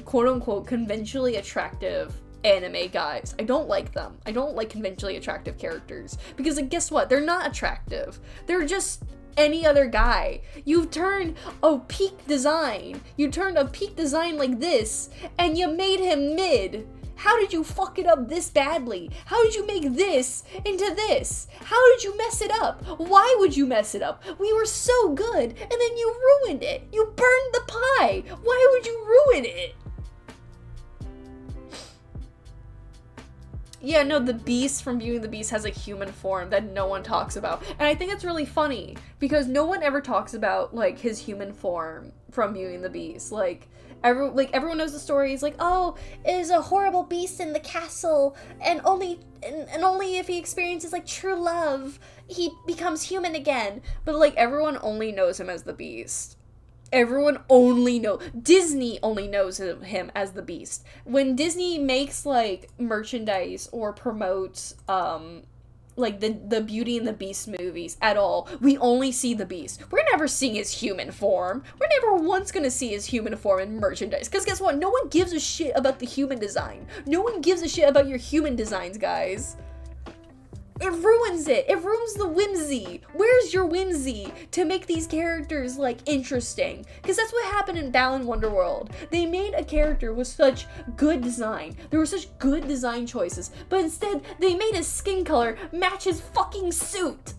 quote unquote conventionally attractive anime guys. I don't like them. I don't like conventionally attractive characters, because like, guess what? They're not attractive. They're just any other guy. You've turned a peak design. You turned a peak design like this, and you made him mid. How did you fuck it up this badly? How did you make this into this? How did you mess it up? Why would you mess it up? We were so good, and then you ruined it. You burned the pie. Why would you ruin it? Yeah, no, the Beast from Beauty and the Beast has a human form that no one talks about. And I think it's really funny, because no one ever talks about, like, his human form from Beauty and the Beast. Like, everyone knows the story. He's like, oh, there's a horrible beast in the castle, and only if he experiences, like, true love, he becomes human again. But, like, everyone only knows him as the Beast. Disney only knows him as the Beast. When Disney makes, like, merchandise or promotes, like, the Beauty and the Beast movies at all, we only see the Beast. We're never seeing his human form. We're never once gonna see his human form in merchandise. Because guess what? No one gives a shit about the human design. No one gives a shit about your human designs, guys. It ruins it. It ruins the whimsy. Where's your whimsy to make these characters, like, interesting? Because that's what happened in Balan Wonderworld. They made a character with such good design. There were such good design choices. But instead, they made his skin color match his fucking suit.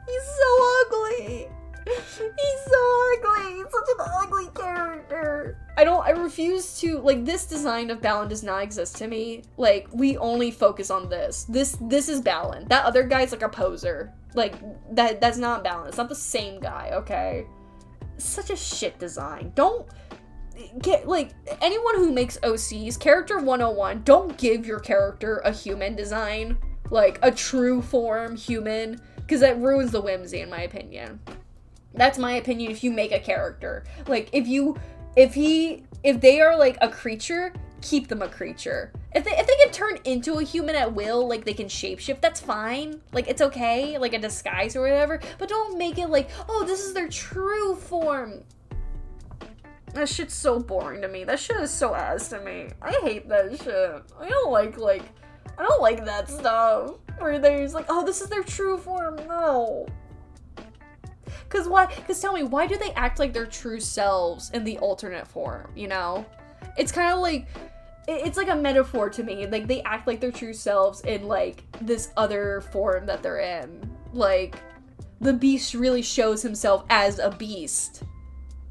He's so ugly. He's so ugly. He's such an ugly character. I refuse to, like, this design of Balan does not exist to me. Like, we only focus on this. This is Balan. That other guy's like a poser. Like, that's not Balan. It's not the same guy, okay? Such a shit design. Don't get, like, anyone who makes OCs, character 101, don't give your character a human design. Like, a true form human. Because that ruins the whimsy, in my opinion. That's my opinion if you make a character. Like, if they are like a creature, keep them a creature. If they can turn into a human at will, like, they can shapeshift, that's fine. Like, it's okay, like a disguise or whatever, but don't make it like, oh, this is their true form. That shit's so boring to me. That shit is so ass to me. I hate that shit. I don't like that stuff. Where there's like, oh, this is their true form. No. Cause why? Cause tell me, why do they act like their true selves in the alternate form, you know? It's kind of like, it's like a metaphor to me. Like, they act like their true selves in, like, this other form that they're in. Like, the beast really shows himself as a beast.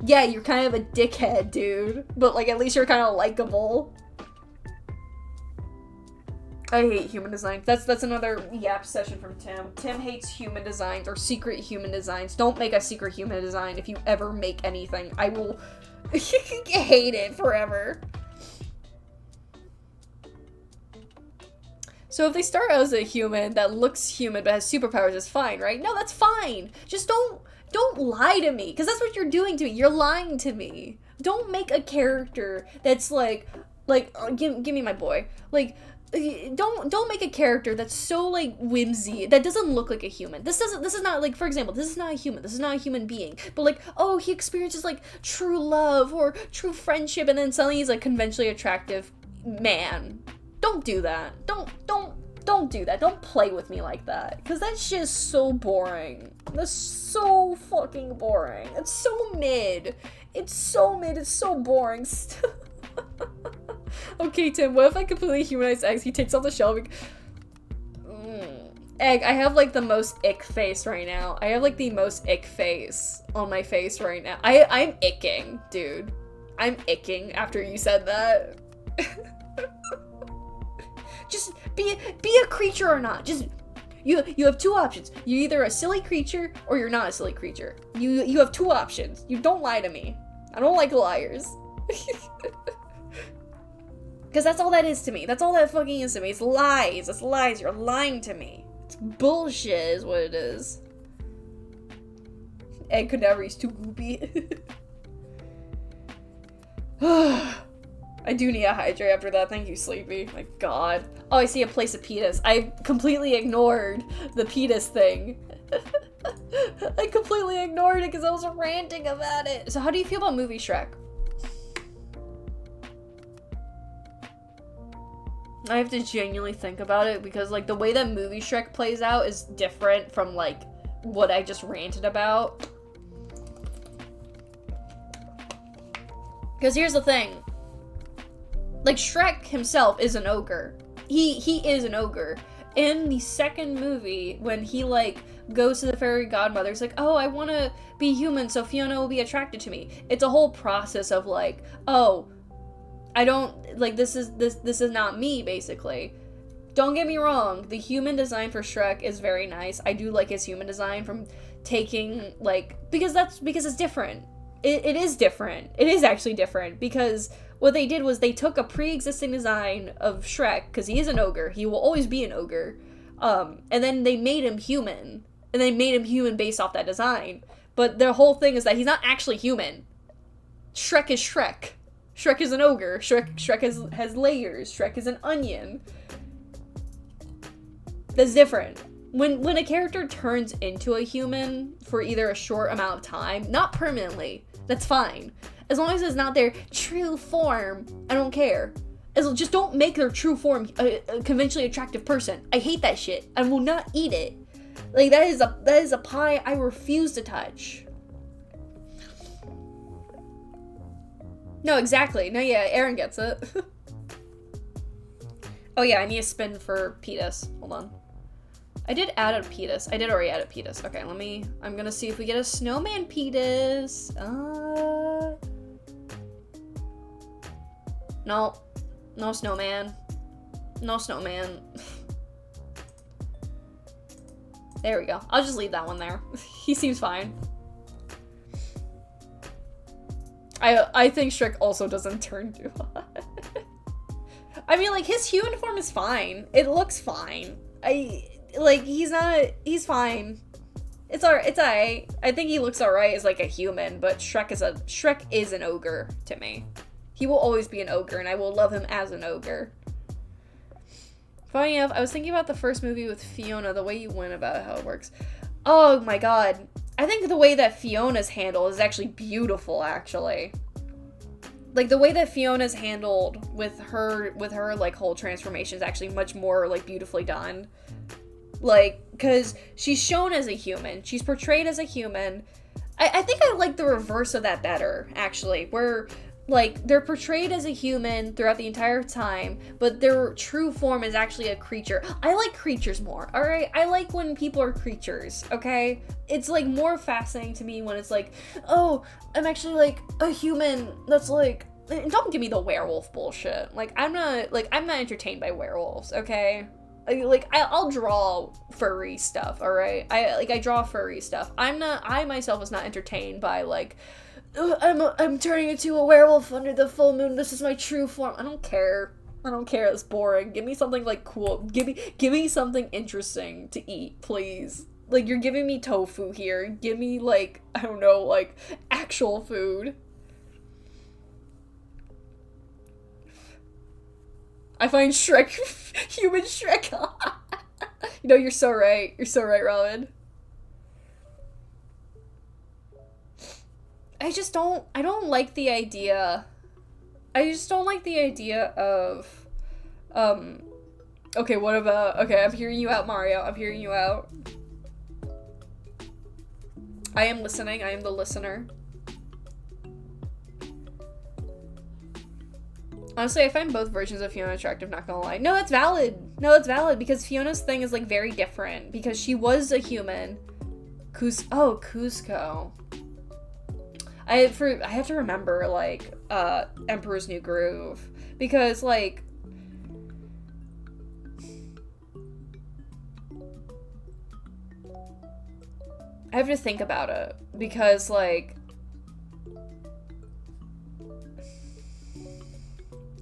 Yeah, you're kind of a dickhead, dude. But, like, at least you're kind of likable. I hate human design. That's another yap session from Tim. Tim hates human designs or secret human designs. Don't make a secret human design if you ever make anything. I will hate it forever. So if they start out as a human that looks human but has superpowers, it's fine, right? No, that's fine. Just don't lie to me, because that's what you're doing to me. You're lying to me. Don't make a character that's like, give me my boy. Like, don't make a character that's so, like, whimsy, that doesn't look like a human. This is not, like, for example, this is not a human. This is not a human being. But, like, oh, he experiences, like, true love or true friendship, and then suddenly he's, like, conventionally attractive man. Don't do that. Don't do that. Don't play with me like that. Because that shit is so boring. That's so fucking boring. It's so mid. It's so mid. It's so boring. Okay, Tim, what if I completely humanize Egg? He takes off the shell. Egg, I have, like, the most ick face right now. I have, like, the most ick face on my face right now. I'm icking, dude. I'm icking after you said that. Just be a creature or not. Just you have two options. You're either a silly creature or you're not a silly creature. You have two options. You don't lie to me. I don't like liars. Because that's all that is to me. That's all that fucking is to me. It's lies. It's lies. You're lying to me. It's bullshit is what it is. Egg could never. He's too goopy. I do need a hydrate after that. Thank you, Sleepy. My god. Oh, I see a place of Petus. I completely ignored the Petus thing. I completely ignored it because I was ranting about it. So how do you feel about movie Shrek? I have to genuinely think about it because, like, the way that movie Shrek plays out is different from, like, what I just ranted about. Because here's the thing. Like, Shrek himself is an ogre. He is an ogre. In the second movie, when he, like, goes to the fairy godmother, it's like, oh, I want to be human so Fiona will be attracted to me. It's a whole process of, like, oh, I don't, like, this is not me, basically. Don't get me wrong, the human design for Shrek is very nice. I do like his human design from taking, like, because it's different. It is different. It is actually different, because what they did was they took a pre-existing design of Shrek, because he is an ogre, he will always be an ogre, and then they made him human, and they made him human based off that design. But their whole thing is that he's not actually human. Shrek is Shrek. Shrek is an ogre. Shrek has layers. Shrek is an onion. That's different. When a character turns into a human for either a short amount of time, not permanently, that's fine. As long as it's not their true form, I don't care. Just don't make their true form a conventionally attractive person. I hate that shit. I will not eat it. Like, that is a pie I refuse to touch. No, exactly. No, yeah, Aaron gets it. Oh yeah, I need a spin for Petus. Hold on. I did add a Petus. I did already add a Petus. Okay, I'm gonna see if we get a snowman Petus. No. No snowman. No snowman. There we go. I'll just leave that one there. He seems fine. I think Shrek also doesn't turn too hot. I mean, like, his human form is fine. It looks fine. He's fine. It's alright. I think he looks alright as, like, a human, but Shrek is an ogre to me. He will always be an ogre, and I will love him as an ogre. Funny enough, I was thinking about the first movie with Fiona, the way you went about how it works. Oh my god. I think the way that Fiona's handled is actually beautiful, actually. Like, the way that Fiona's handled with her, like, whole transformation is actually much more, like, beautifully done. Like, because she's shown as a human. She's portrayed as a human. I think I like the reverse of that better, actually, where, like, they're portrayed as a human throughout the entire time, but their true form is actually a creature. I like creatures more, alright? I like when people are creatures, okay? It's, like, more fascinating to me when it's like, oh, I'm actually, like, a human that's, like, don't give me the werewolf bullshit. Like, I'm not entertained by werewolves, okay? I'll draw furry stuff, alright? I draw furry stuff. I myself was not entertained by, like, I'm turning into a werewolf under the full moon, this is my true form. I don't care. It's boring. Give me something, like, cool. Give me something interesting to eat, please. Like, you're giving me tofu here. Give me, like, I don't know, like, actual food. I find Shrek, human Shrek. You know, you're so right. You're so right, Robin. I don't like the idea. I just don't like the idea of, okay, what about, okay, I'm hearing you out, Mario. I'm hearing you out. I am listening. I am the listener. Honestly, I find both versions of Fiona attractive, not gonna lie. No, that's valid. No, that's valid, because Fiona's thing is, like, very different, because she was a human. Kuzco. I have to remember, like, Emperor's New Groove, because, like, I have to think about it, because, like,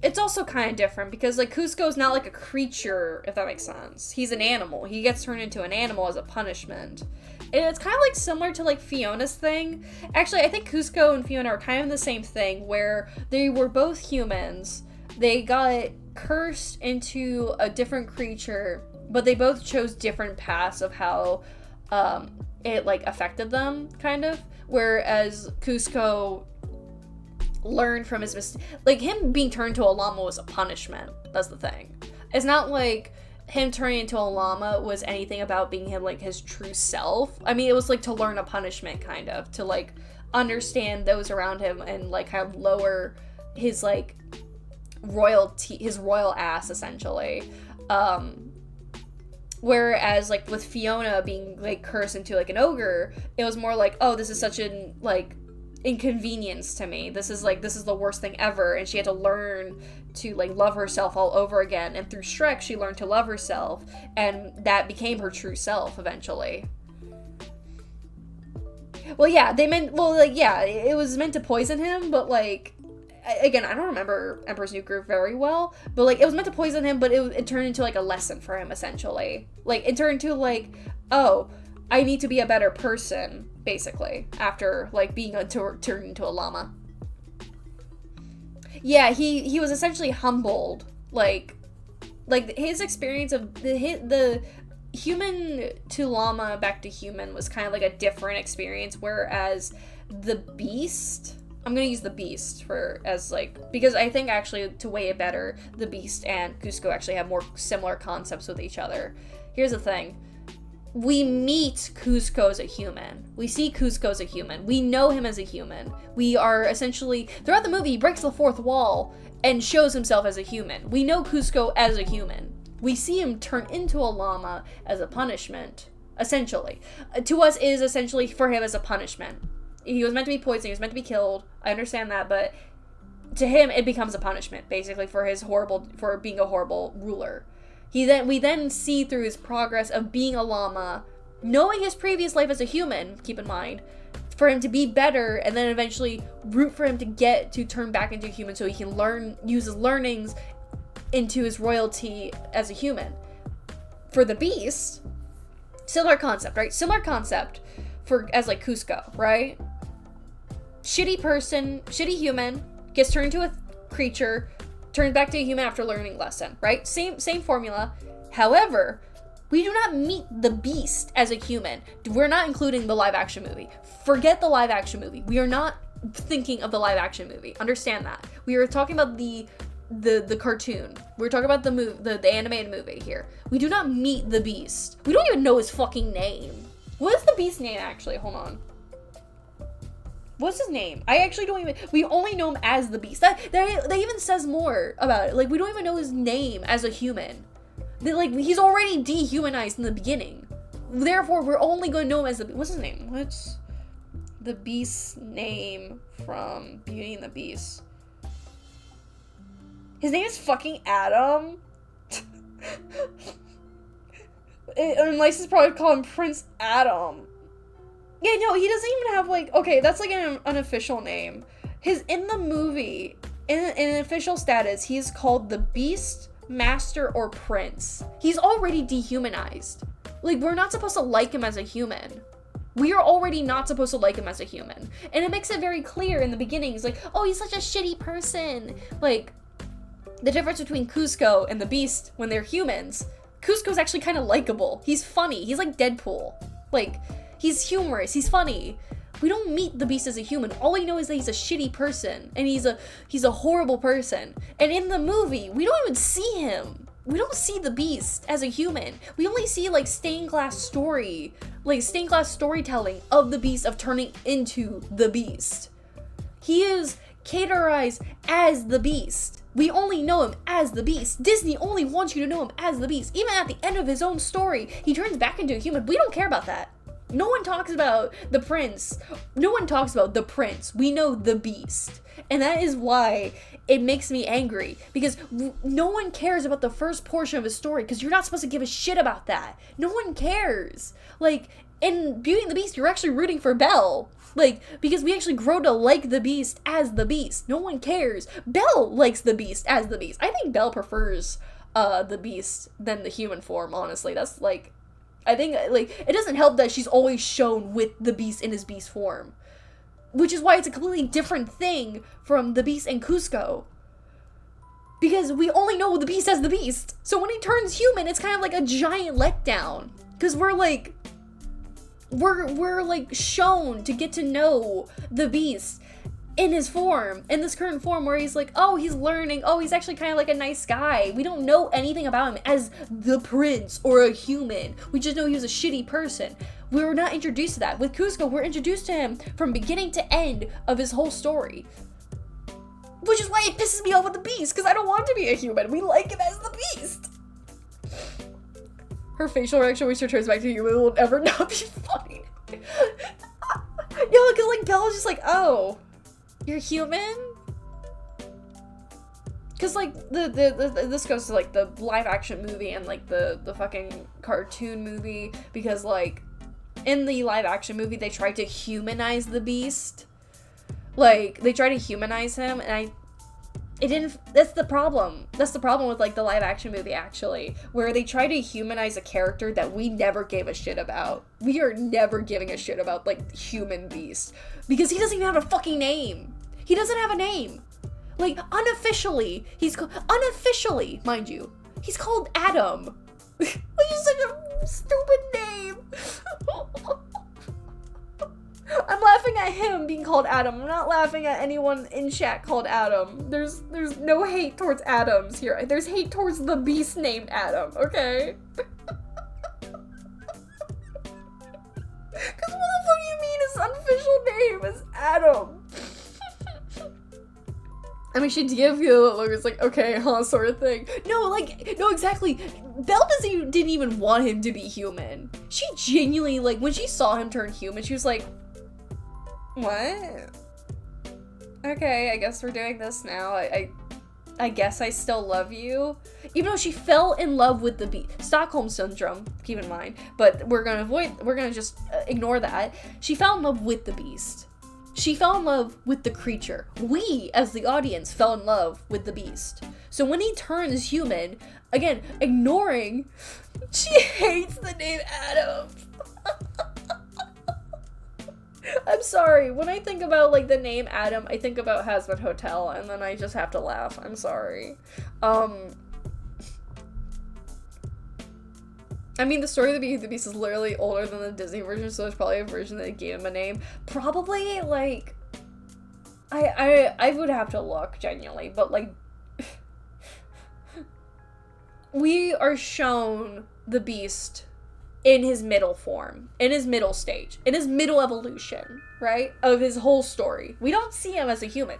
it's also kind of different, because, like, Kuzco's not, like, a creature, if that makes sense. He's an animal. He gets turned into an animal as a punishment. And it's kind of, like, similar to, like, Fiona's thing. Actually, I think Kuzco and Fiona are kind of the same thing, where they were both humans. They got cursed into a different creature, but they both chose different paths of how it, like, affected them, kind of. Whereas Kuzco learned from his mistake. Like, him being turned into a llama was a punishment. That's the thing. It's not like him turning into a llama was anything about being him, like, his true self. I mean, it was, like, to learn a punishment, kind of. To, like, understand those around him and, like, kind of lower his, like, his royal ass, essentially. Whereas, like, with Fiona being, like, cursed into, like, an ogre, it was more like, oh, this is such an, like, inconvenience to me. This is the worst thing ever, and she had to learn to, like, love herself all over again. And through Shrek, she learned to love herself, and that became her true self eventually. Well, yeah, it was meant to poison him, but, like, again, I don't remember Emperor's New Groove very well, but, like, it was meant to poison him, but it turned into, like, a lesson for him, essentially. Like, it turned into, like, oh, I need to be a better person, basically, after, like, being turned into a llama. Yeah, he was essentially humbled, like his experience of the human to llama back to human was kind of like a different experience, whereas the beast, I'm gonna use the beast because I think actually, to weigh it better, the beast and Kuzco actually have more similar concepts with each other. Here's the thing. We meet Kuzco as a human. We see Kuzco as a human. We know him as a human. We are essentially, throughout the movie, he breaks the fourth wall and shows himself as a human. We know Kuzco as a human. We see him turn into a llama as a punishment, essentially. To us, it is essentially for him as a punishment. He was meant to be poisoned, he was meant to be killed. I understand that, but to him, it becomes a punishment, basically, for being a horrible ruler. We then see through his progress of being a llama, knowing his previous life as a human, keep in mind, for him to be better, and then eventually root for him to turn back into a human so he can use his learnings into his royalty as a human. For the beast, similar concept, right? Similar concept as like Kuzco, right? Shitty person, shitty human, gets turned into a creature, turns back to a human after learning lesson, right? Same formula. However, we do not meet the Beast as a human. We're not including the live action movie. Forget the live action movie. We are not thinking of the live action movie. Understand that. We are talking about the cartoon. We're talking about the animated movie here. We do not meet the Beast. We don't even know his fucking name. What is the Beast's name actually? Hold on. What's his name? I actually don't even, we only know him as the Beast. That even says more about it. Like, we don't even know his name as a human. Like, he's already dehumanized in the beginning. Therefore, we're only going to know him as the, what's his name? What's the Beast's name from Beauty and the Beast? His name is fucking Adam. Unless it's probably called him Prince Adam. Yeah, no, he doesn't even have, like, okay, that's like an unofficial name. In the movie, in official status, he's called the Beast, Master, or Prince. He's already dehumanized. Like, we're not supposed to like him as a human. We are already not supposed to like him as a human. And it makes it very clear in the beginning. He's like, oh, he's such a shitty person. Like, the difference between Cusco and the Beast when they're humans, Cusco's actually kind of likable. He's funny. He's like Deadpool. Like, he's humorous. He's funny. We don't meet the Beast as a human. All we know is that he's a shitty person. And he's a horrible person. And in the movie, we don't even see him. We don't see the Beast as a human. We only see, like, stained glass storytelling of the Beast, of turning into the Beast. He is categorized as the Beast. We only know him as the Beast. Disney only wants you to know him as the Beast. Even at the end of his own story, he turns back into a human. We don't care about that. No one talks about the prince. No one talks about the prince. We know the Beast. And that is why it makes me angry. Because no one cares about the first portion of his story. Because you're not supposed to give a shit about that. No one cares. Like, in Beauty and the Beast, you're actually rooting for Belle. Like, because we actually grow to like the Beast as the Beast. No one cares. Belle likes the Beast as the Beast. I think Belle prefers the Beast than the human form, honestly. That's, like, I think, like, it doesn't help that she's always shown with the Beast in his Beast form. Which is why it's a completely different thing from the Beast and Cusco. Because we only know the Beast as the Beast. So when he turns human, it's kind of like a giant letdown. Because we're like shown to get to know the Beast in his form, in this current form, where he's like, oh, he's learning, oh, he's actually kind of like a nice guy. We don't know anything about him as the prince or a human. We just know he was a shitty person. We were not introduced to that. With Cusco, we're introduced to him from beginning to end of his whole story. Which is why it pisses me off with the Beast, because I don't want to be a human. We like him as the Beast. Her facial reaction always returns back to human. It will never not be funny. Yo, because, like, Bella's just like, oh, you're human? Because, like, this goes to, like, the live-action movie and, like, the fucking cartoon movie. Because, like, in the live-action movie, they tried to humanize the Beast. Like, they tried to humanize him, and it didn't, that's the problem. That's the problem with, like, the live-action movie, actually. Where they try to humanize a character that we never gave a shit about. We are never giving a shit about, like, human Beast. Because he doesn't even have a fucking name. He doesn't have a name. Like, unofficially, unofficially, mind you, he's called Adam. Which is such a stupid name. I'm laughing at him being called Adam. I'm not laughing at anyone in chat called Adam. There's no hate towards Adams here. There's hate towards the Beast named Adam, okay? Because what the fuck do you mean his unofficial name is Adam? I mean, she give you a look, it's like, okay, huh, sort of thing. No, exactly. Belle didn't even want him to be human. She genuinely, like, when she saw him turn human, she was like, what? Okay, I guess we're doing this now. I guess I still love you. Even though she fell in love with the Beast. Stockholm Syndrome, keep in mind. But we're gonna just ignore that. She fell in love with the Beast. She fell in love with the creature. We, as the audience, fell in love with the Beast. So when he turns human, again, ignoring, she hates the name Adam. I'm sorry. When I think about, like, the name Adam, I think about Hazbin Hotel, and then I just have to laugh. I'm sorry. I mean, the story of the Beauty and the Beast is literally older than the Disney version, so there's probably a version that gave him a name. Probably, like, I would have to look, genuinely, but, like, we are shown the Beast in his middle form, in his middle stage, in his middle evolution, right, of his whole story. We don't see him as a human.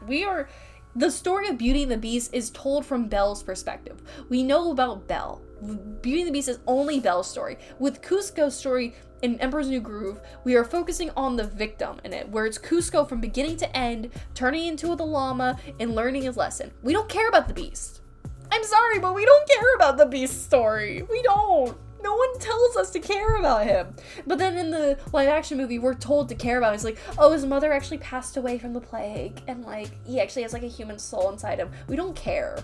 The story of Beauty and the Beast is told from Belle's perspective. We know about Belle. Beauty and the Beast is only Belle's story. With Kuzco's story in Emperor's New Groove, we are focusing on the victim in it, where it's Kuzco from beginning to end, turning into the llama and learning his lesson. We don't care about the Beast. I'm sorry, but we don't care about the Beast story. We don't. No one tells us to care about him. But then in the live action movie, we're told to care about him. It's like, oh, his mother actually passed away from the plague. And, like, he actually has, like, a human soul inside him. We don't care.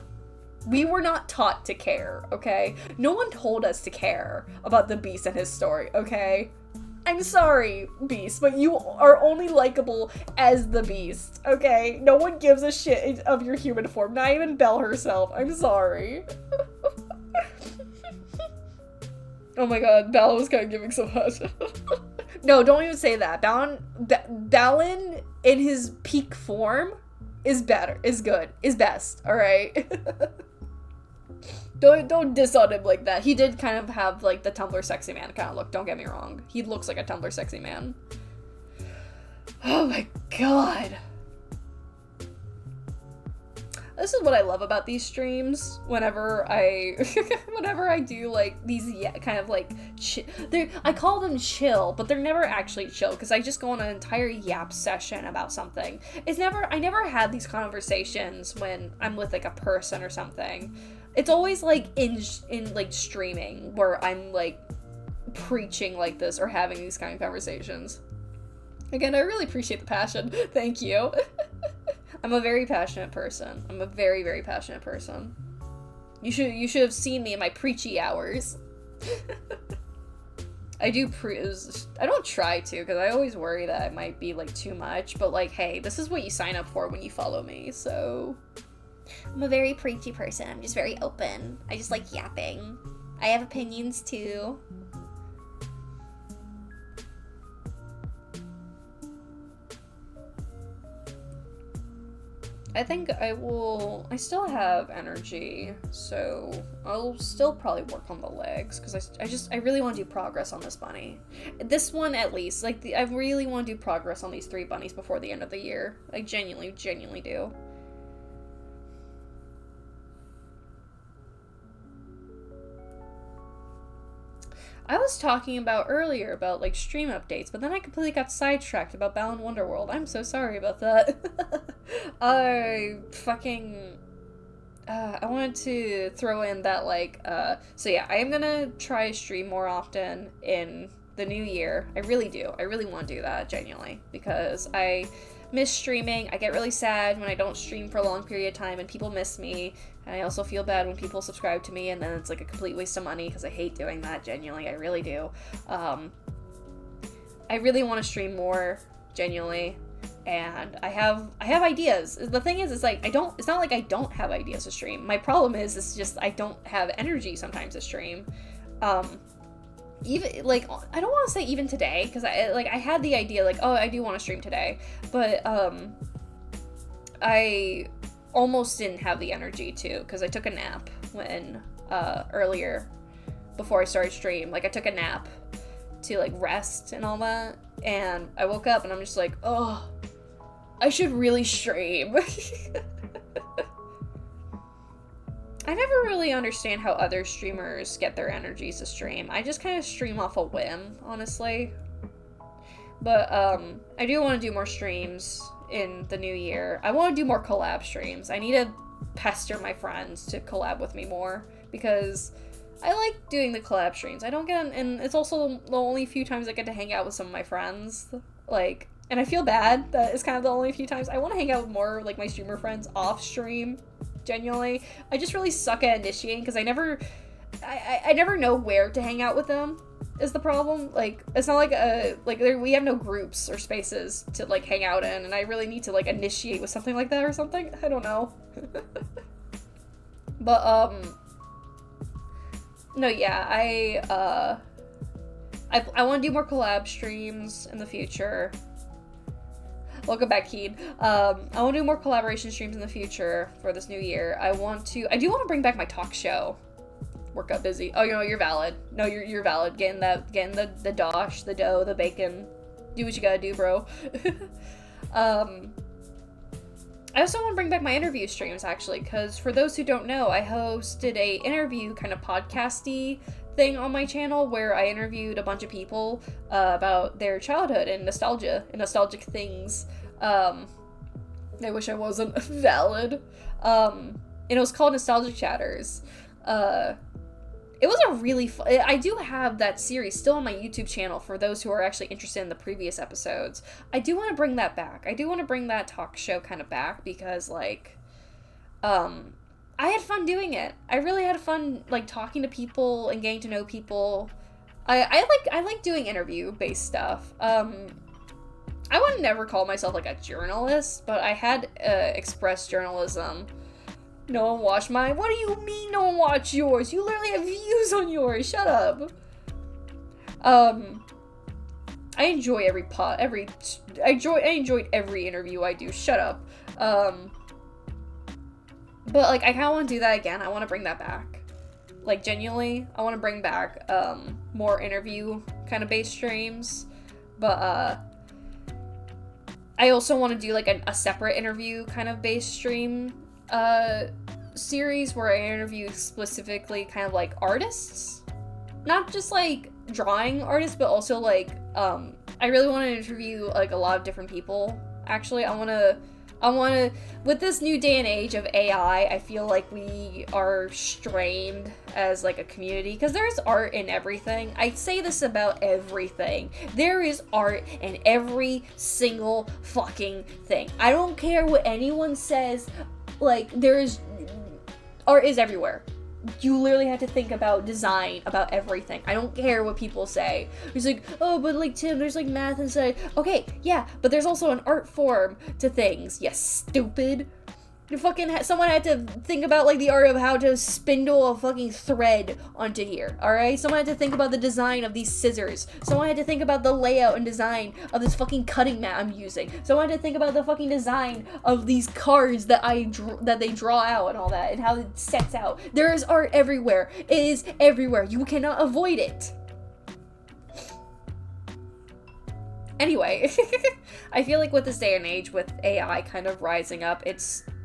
We were not taught to care, okay? No one told us to care about the Beast and his story, okay? I'm sorry, Beast, but you are only likable as the Beast, okay? No one gives a shit of your human form. Not even Belle herself. I'm sorry. Oh my god, Belle was kind of giving so much. No, don't even say that. Balin in his peak form is better, is good, is best, alright? Don't diss on him like that. He did kind of have, like, the Tumblr sexy man kind of look, don't get me wrong. He looks like a Tumblr sexy man. Oh my god. This is what I love about these streams. Whenever I do, like, these, kind of, like, I call them chill, but they're never actually chill, because I just go on an entire yap session about something. I never had these conversations when I'm with, like, a person or something. It's always, like, in like, streaming, where I'm, like, preaching like this, or having these kind of conversations. Again, I really appreciate the passion. Thank you. I'm a very passionate person. I'm a very, very passionate person. You should have seen me in my preachy hours. I don't try to, because I always worry that it might be, like, too much, but, like, hey, this is what you sign up for when you follow me, so... I'm a very preachy person. I'm just very open. I just like yapping. I have opinions, too. I think I still have energy, so I'll still probably work on the legs, because I really want to do progress on this bunny. This one, at least. Like, I really want to do progress on these 3 bunnies before the end of the year. I genuinely do. I was talking earlier about, like, stream updates, but then I completely got sidetracked about Balan Wonderworld. I'm so sorry about that. I wanted to throw in that, like, so yeah, I am gonna try to stream more often in the new year. I really do. I really want to do that, genuinely, because I miss streaming. I get really sad when I don't stream for a long period of time and people miss me. And I also feel bad when people subscribe to me and then it's like a complete waste of money, because I hate doing that, genuinely. I really do. I really want to stream more, genuinely. And I have ideas. The thing is, it's like, it's not like I don't have ideas to stream. My problem is, it's just I don't have energy sometimes to stream. Even, like, I don't want to say even today, because I had the idea, like, oh, I do want to stream today, but, I almost didn't have the energy to, because I took a nap when, earlier, before I started stream. Like, I took a nap to, like, rest and all that, and I woke up and I'm just like, oh, I should really stream. I never really understand how other streamers get their energies to stream. I just kind of stream off a whim, honestly. But, I do want to do more streams in the new year. I want to do more collab streams. I need to pester my friends to collab with me more, because I like doing the collab streams. I don't get, and it's also the only few times I get to hang out with some of my friends, like, and I feel bad that it's kind of the only few times. I want to hang out with more, like, my streamer friends off stream, genuinely. I just really suck at initiating, because I never know where to hang out with them, is the problem. Like, it's not like we have no groups or spaces to, like, hang out in, and I really need to, like, initiate with something like that or something. I don't know. But, No, yeah, I want to do more collab streams in the future. Welcome back, Keen. I want to do more collaboration streams in the future for this new year. I do want to bring back my talk show. Work got busy. Oh, you're valid. No, you're valid. Getting the dosh, the dough, the bacon. Do what you gotta do, bro. I also want to bring back my interview streams, actually, because for those who don't know, I hosted a interview kind of podcasty thing on my channel where I interviewed a bunch of people about their childhood and nostalgia and nostalgic things. I wish I wasn't valid. And it was called Nostalgic Chatters. It was a really fun... I do have that series still on my YouTube channel for those who are actually interested in the previous episodes. I do want to bring that back. I do want to bring that talk show kind of back because, like, I had fun doing it. I really had fun, like, talking to people and getting to know people. I like doing interview-based stuff. I would never call myself, like, a journalist, but I had expressed journalism. No one watched mine. What do you mean no one watched yours? You literally have views on yours. Shut up. I enjoy I enjoyed every interview I do. Shut up. But, like, I kind of want to do that again. I want to bring that back. Like, genuinely, I want to bring back, more interview kind of based streams. But, I also want to do, like, a separate interview kind of based stream, series where I interview specifically kind of, like, artists. Not just, like, drawing artists, but also, like, I really want to interview, like, a lot of different people. Actually, I want to, with this new day and age of AI, I feel like we are strained as, like, a community, because there's art in everything. I say this about everything. There is art in every single fucking thing. I don't care what anyone says, like, art is everywhere. You literally have to think about design, about everything. I don't care what people say. It's like, oh, but, like, Tim, there's, like, math inside. Okay, yeah, but there's also an art form to things, you stupid. Someone had to think about, like, the art of how to spindle a fucking thread onto here, alright? Someone had to think about the design of these scissors. Someone had to think about the layout and design of this fucking cutting mat I'm using. Someone had to think about the fucking design of these cards that that they draw out and all that, and how it sets out. There is art everywhere. It is everywhere. You cannot avoid it. Anyway, I feel like with this day and age, with AI kind of rising up,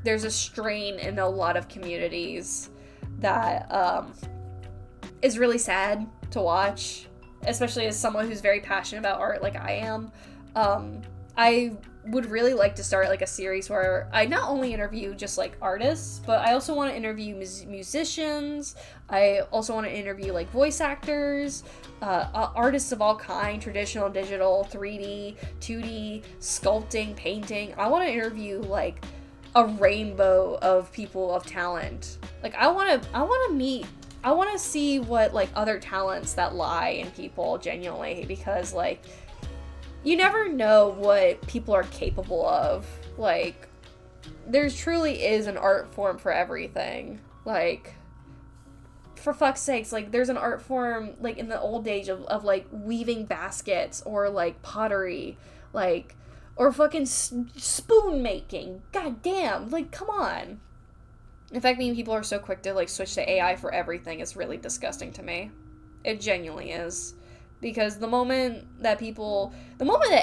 there's a strain in a lot of communities that is really sad to watch, especially as someone who's very passionate about art like I am. I would really like to start, like, a series where I not only interview just, like, artists, but I also want to interview musicians. I also want to interview, like, voice actors, artists of all kind, traditional, digital, 3D, 2D, sculpting, painting. I want to interview, like, a rainbow of people of talent. Like, I want to see what, like, other talents that lie in people genuinely, because, like, you never know what people are capable of. Like, there truly is an art form for everything. Like, for fuck's sakes, like, there's an art form, like, in the old age of like, weaving baskets, or, like, pottery, like, or fucking spoon making. God damn, like, come on. In fact, people are so quick to, like, switch to AI for everything is really disgusting to me. It genuinely is. Because the moment that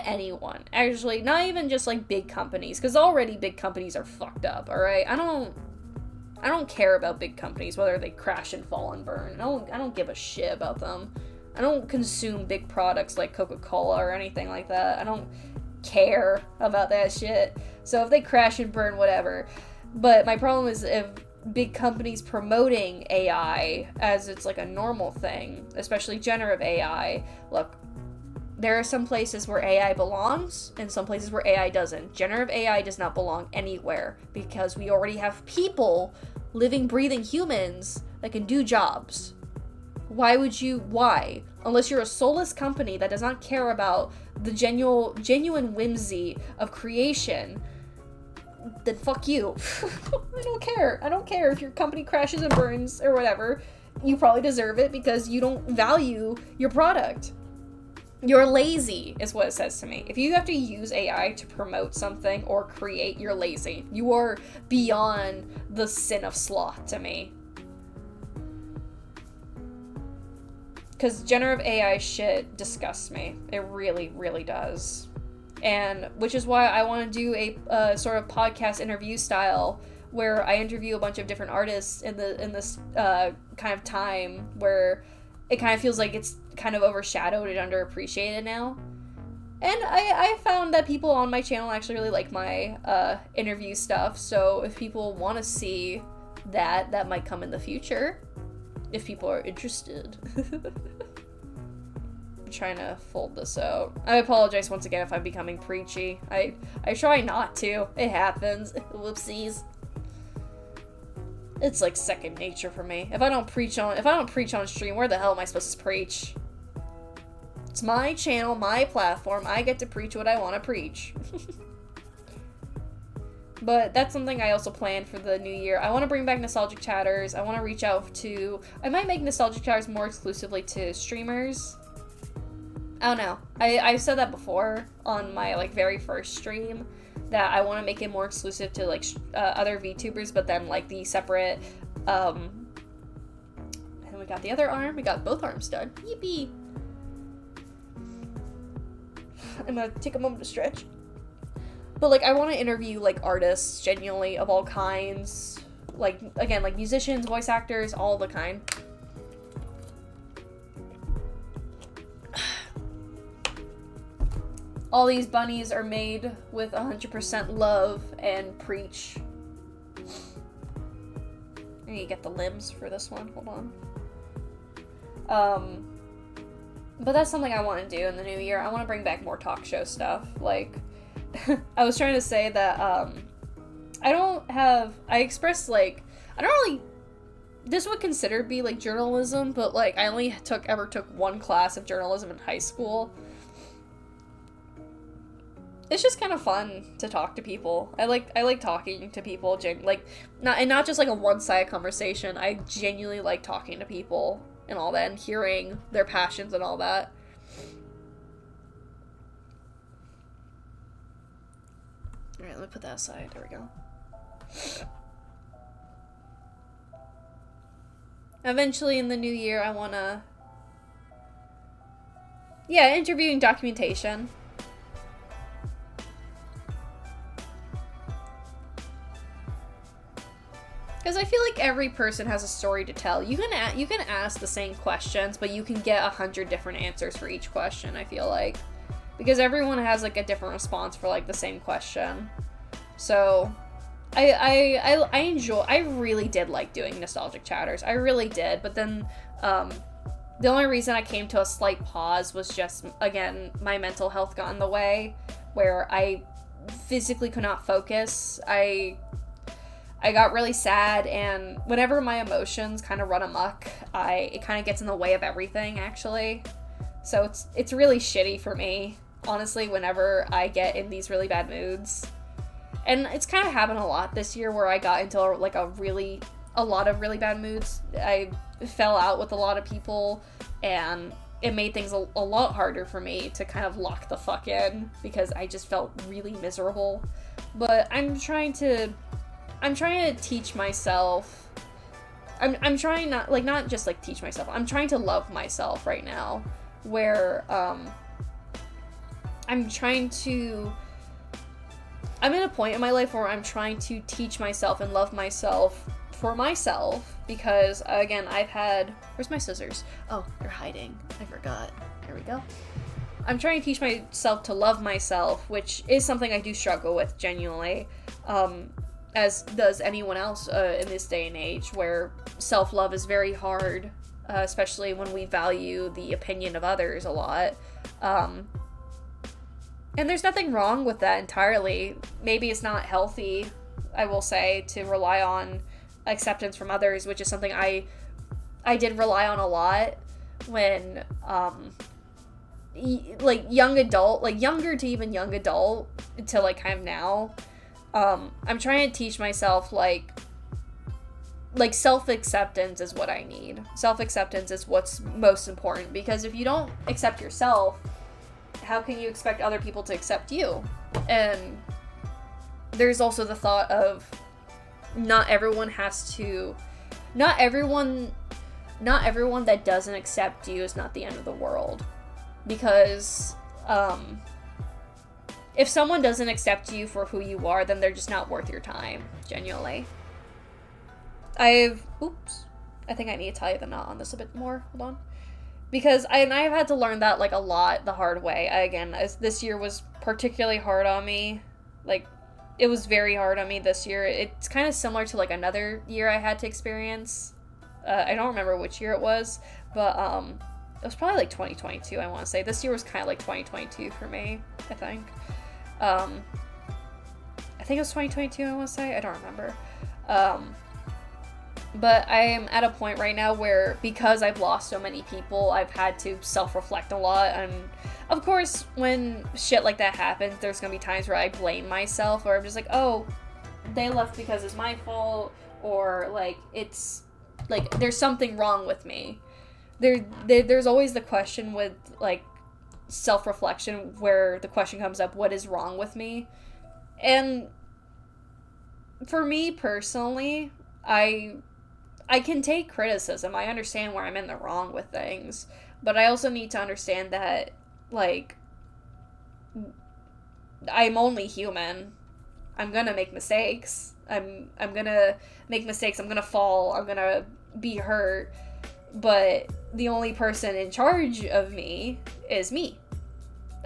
anyone, actually, not even just, like, big companies, because already big companies are fucked up, alright? I don't care about big companies, whether they crash and fall and burn. I don't give a shit about them. I don't consume big products like Coca-Cola or anything like that. I don't care about that shit. So if they crash and burn, whatever. But my problem is if big companies promoting AI as it's, like, a normal thing, especially generative AI. Look, there are some places where AI belongs and some places where AI doesn't. Generative AI does not belong anywhere because we already have people, living, breathing humans, that can do jobs. Why? Unless you're a soulless company that does not care about the genuine whimsy of creation, then fuck you. I don't care if your company crashes and burns or whatever. you probably deserve it because you don't value your product. You're lazy, is what it says to me. If you have to use AI to promote something or create, you're lazy. You are beyond the sin of sloth to me. Because generative AI shit disgusts me. It really, really does. And which is why I want to do a sort of podcast interview style where I interview a bunch of different artists in this kind of time where it kind of feels like it's kind of overshadowed and underappreciated now. And I found that people on my channel actually really like my interview stuff, so if people want to see that, that might come in the future, if people are interested. I'm trying to fold this out. I apologize once again if I'm becoming preachy. I try not to. It happens. Whoopsies. It's like second nature for me. If I don't preach on stream, where the hell am I supposed to preach? It's my channel, my platform. I get to preach what I want to preach. But that's something I also planned for the new year. I want to bring back Nostalgic Chatters. I want to reach out to... I might make Nostalgic Chatters more exclusively to streamers. I don't know. I said that before on my, like, very first stream, that I want to make it more exclusive to, like, other VTubers, but then, like, the separate, and we got the other arm. We got both arms done. Yippee! I'm gonna take a moment to stretch. But, like, I want to interview, like, artists, genuinely, of all kinds. Like, again, like, musicians, voice actors, all the kind. All these bunnies are made with 100% love and preach. I need to get the limbs for this one. Hold on. But that's something I want to do in the new year. I want to bring back more talk show stuff. Like, I was trying to say that, I expressed, like, I don't really, this would consider be, like, journalism, but, like, I only ever took one class of journalism in high school. It's just kind of fun to talk to people. I like talking to people, not just like a one-sided conversation. I genuinely like talking to people and all that, and hearing their passions and all that. Alright, let me put that aside. There we go. Eventually in the new year, I wanna... Yeah, interviewing documentation. Because I feel like every person has a story to tell. You can ask the same questions, but you can get 100 different answers for each question, I feel like. Because everyone has, like, a different response for, like, the same question. So, I really did like doing Nostalgic Chatters. I really did. But then, the only reason I came to a slight pause was just, again, my mental health got in the way, where I physically could not focus. I got really sad, and whenever my emotions kind of run amok, it kind of gets in the way of everything, actually. So it's really shitty for me, honestly, whenever I get in these really bad moods. And it's kind of happened a lot this year where I got into, like, a lot of really bad moods. I fell out with a lot of people, and it made things a lot harder for me to kind of lock the fuck in, because I just felt really miserable. But I'm trying to teach myself. I'm trying not just like teach myself. I'm trying to love myself right now, where I'm at a point in my life where I'm trying to teach myself and love myself for myself, because again, where's my scissors? Oh, they're hiding. I forgot. There we go. I'm trying to teach myself to love myself, which is something I do struggle with genuinely. As does anyone else in this day and age, where self-love is very hard, especially when we value the opinion of others a lot. And there's nothing wrong with that entirely. Maybe it's not healthy, I will say, to rely on acceptance from others, which is something I did rely on a lot when, like, young adult, like, younger to even young adult, to, like, kind of now. I'm trying to teach myself, like, like, self-acceptance is what I need. Self-acceptance is what's most important, because if you don't accept yourself, how can you expect other people to accept you? And there's also the thought of not everyone that doesn't accept you is not the end of the world. Because if someone doesn't accept you for who you are, then they're just not worth your time, genuinely. I think I need to tie the knot on this a bit more. Hold on. Because I've had to learn that, like, a lot the hard way. This year was particularly hard on me. Like, it was very hard on me this year. It's kind of similar to, like, another year I had to experience. I don't remember which year it was, but it was probably, like, 2022, I want to say. This year was kind of like 2022 for me, I think. I think it was 2022, I want to say. I don't remember. But I am at a point right now where, because I've lost so many people, I've had to self-reflect a lot. And of course, when shit like that happens, there's gonna be times where I blame myself, or I'm just like, oh, they left because it's my fault, or, like, it's, like, there's something wrong with me. There's always the question with, like, self-reflection, where the question comes up, what is wrong with me? And for me personally, I can take criticism. I understand where I'm in the wrong with things. But I also need to understand that, like, I'm only human. I'm gonna make mistakes. I'm gonna make mistakes. I'm gonna fall. I'm gonna be hurt. But the only person in charge of me is me.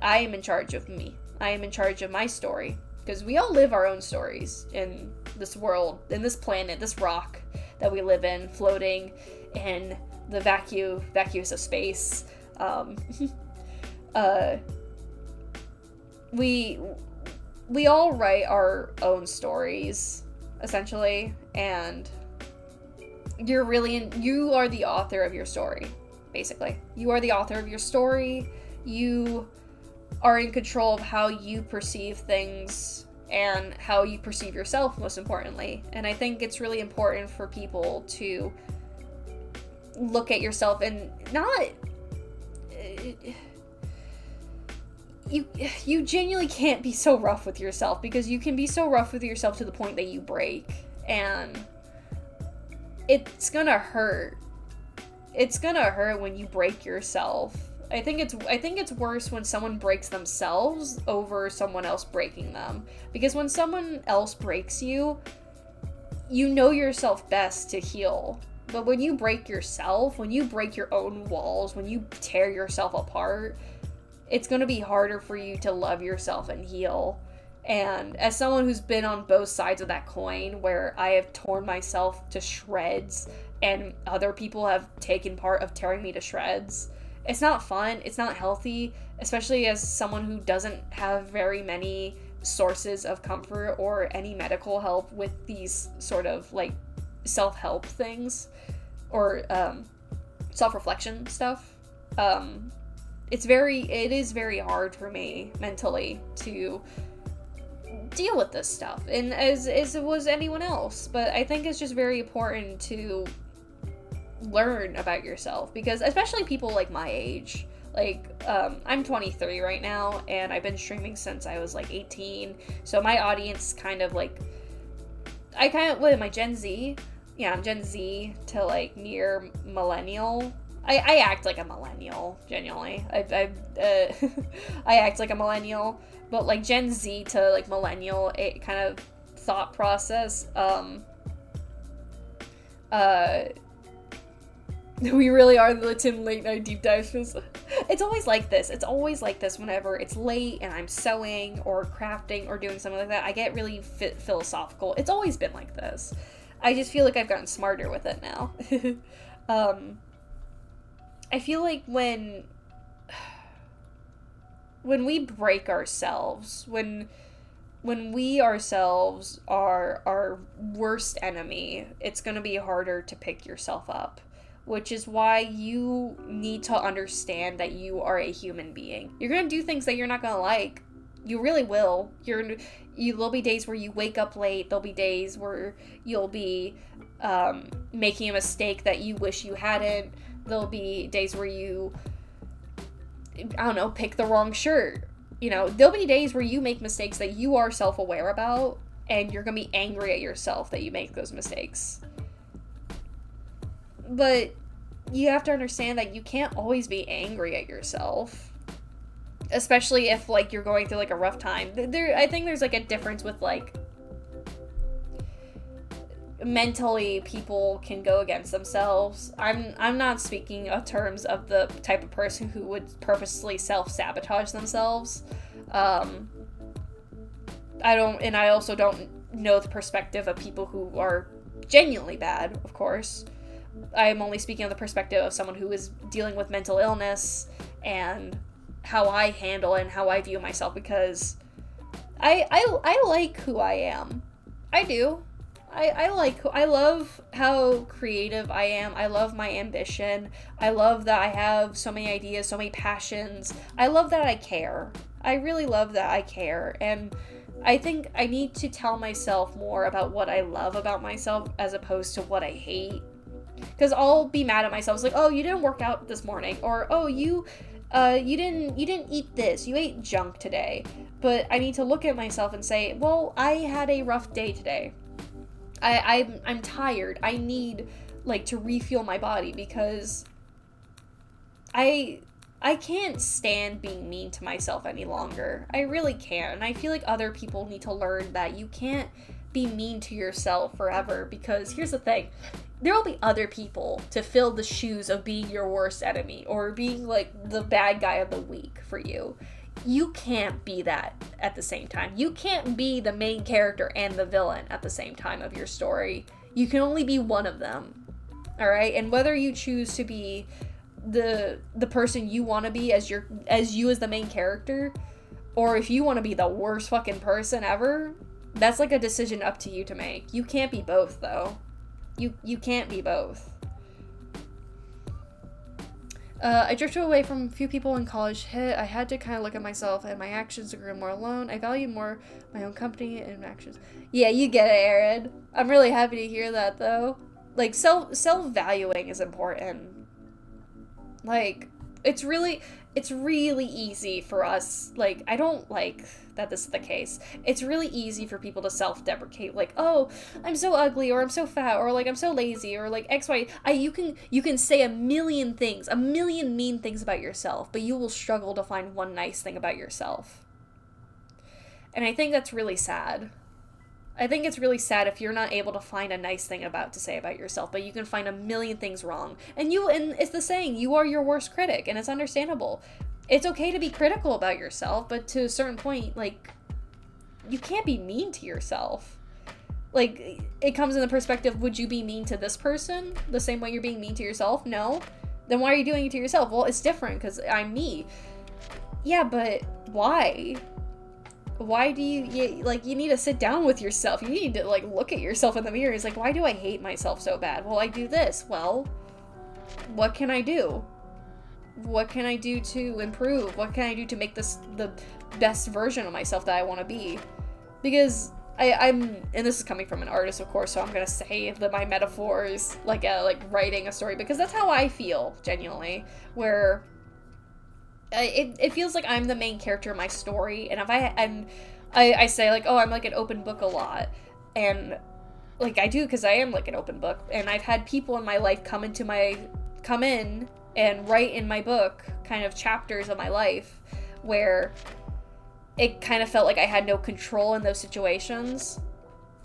I am in charge of me. I am in charge of my story. Because we all live our own stories in this world, in this planet, this rock that we live in, floating in the vacuous of space. We all write our own stories, essentially, and you are the author of your story, basically. You are the author of your story. You are in control of how you perceive things and how you perceive yourself, most importantly. And I think it's really important for people to look at yourself and not... You genuinely can't be so rough with yourself, because you can be so rough with yourself to the point that you break. And it's gonna hurt. It's gonna hurt when you break yourself. I think it's worse when someone breaks themselves over someone else breaking them. Because when someone else breaks you, you know yourself best to heal. But when you break yourself, when you break your own walls, when you tear yourself apart, it's going to be harder for you to love yourself and heal. And as someone who's been on both sides of that coin, where I have torn myself to shreds and other people have taken part of tearing me to shreds, it's not fun, it's not healthy, especially as someone who doesn't have very many sources of comfort or any medical help with these sort of, like, self-help things or self-reflection stuff. It is very hard for me mentally to deal with this stuff, and as it was anyone else. But I think it's just very important to learn about yourself, because especially people like my age, like, I'm 23 right now, and I've been streaming since I was, like, 18, so my audience kind of, like, what am I, Gen Z? Yeah, I'm Gen Z to, like, near millennial. I act like a millennial, genuinely. I act like a millennial, but, like, Gen Z to, like, millennial, it kind of thought process, we really are the Tim late night deep dives. It's always like this. It's always like this whenever it's late and I'm sewing or crafting or doing something like that. I get really philosophical. It's always been like this. I just feel like I've gotten smarter with it now. I feel like when we break ourselves, when we ourselves are our worst enemy, it's going to be harder to pick yourself up. Which is why you need to understand that you are a human being. You're going to do things that you're not going to like. You really will. There'll be days where you wake up late. There'll be days where you'll be making a mistake that you wish you hadn't. There'll be days where you, I don't know, pick the wrong shirt. There'll be days where you make mistakes that you are self-aware about, and you're going to be angry at yourself that you make those mistakes. But you have to understand that you can't always be angry at yourself. Especially if, like, you're going through, like, a rough time. I think there's, like, a difference with, like, mentally people can go against themselves. I'm not speaking in terms of the type of person who would purposely self-sabotage themselves. I also don't know the perspective of people who are genuinely bad, of course. I'm only speaking of the perspective of someone who is dealing with mental illness and how I handle and how I view myself, because I like who I am. I do. I love how creative I am. I love my ambition. I love that I have so many ideas, so many passions. I love that I care. I really love that I care. And I think I need to tell myself more about what I love about myself as opposed to what I hate. Because I'll be mad at myself. It's like, oh, you didn't work out this morning. Or, oh, you didn't eat this. You ate junk today. But I need to look at myself and say, well, I had a rough day today. I'm tired. I need, like, to refuel my body, because I can't stand being mean to myself any longer. I really can't. And I feel like other people need to learn that you can't be mean to yourself forever, because here's the thing. There will be other people to fill the shoes of being your worst enemy or being, like, the bad guy of the week for you. You can't be that at the same time. You can't be the main character and the villain at the same time of your story. You can only be one of them. Alright? And whether you choose to be the person you want to be as you as the main character, or if you want to be the worst fucking person ever, that's like a decision up to you to make. You can't be both, though. You can't be both. I drifted away from a few people when college hit. I had to kind of look at myself and my actions to grow more alone. I value more my own company and actions. Yeah, you get it, Aaron. I'm really happy to hear that, though. Like, self-valuing is important. Like, it's really easy for us. Like, I don't like that this is the case. It's really easy for people to self-deprecate, like, oh, I'm so ugly, or I'm so fat, or like I'm so lazy, or like X, Y. You can say a million things, a million mean things about yourself, but you will struggle to find one nice thing about yourself. And I think that's really sad. I think it's really sad if you're not able to find a nice thing to say about yourself, but you can find a million things wrong. And it's the saying, you are your worst critic, and it's understandable. It's okay to be critical about yourself, but to a certain point, like, you can't be mean to yourself. Like, it comes in the perspective, would you be mean to this person the same way you're being mean to yourself? No. Then why are you doing it to yourself? Well, it's different because I'm me. Yeah, but why? Why do you need to sit down with yourself. You need to, like, look at yourself in the mirror. It's like, why do I hate myself so bad? Well, I do this. Well, what can I do? What can I do to improve? What can I do to make this the best version of myself that I want to be? Because I'm, and this is coming from an artist, of course, so I'm gonna say that my metaphors, like writing a story, because that's how I feel, genuinely, where it feels like I'm the main character of my story, and if I say, like, oh, I'm like an open book a lot, and, like, I do, because I am like an open book, and I've had people in my life come in and write in my book kind of chapters of my life where it kind of felt like I had no control in those situations.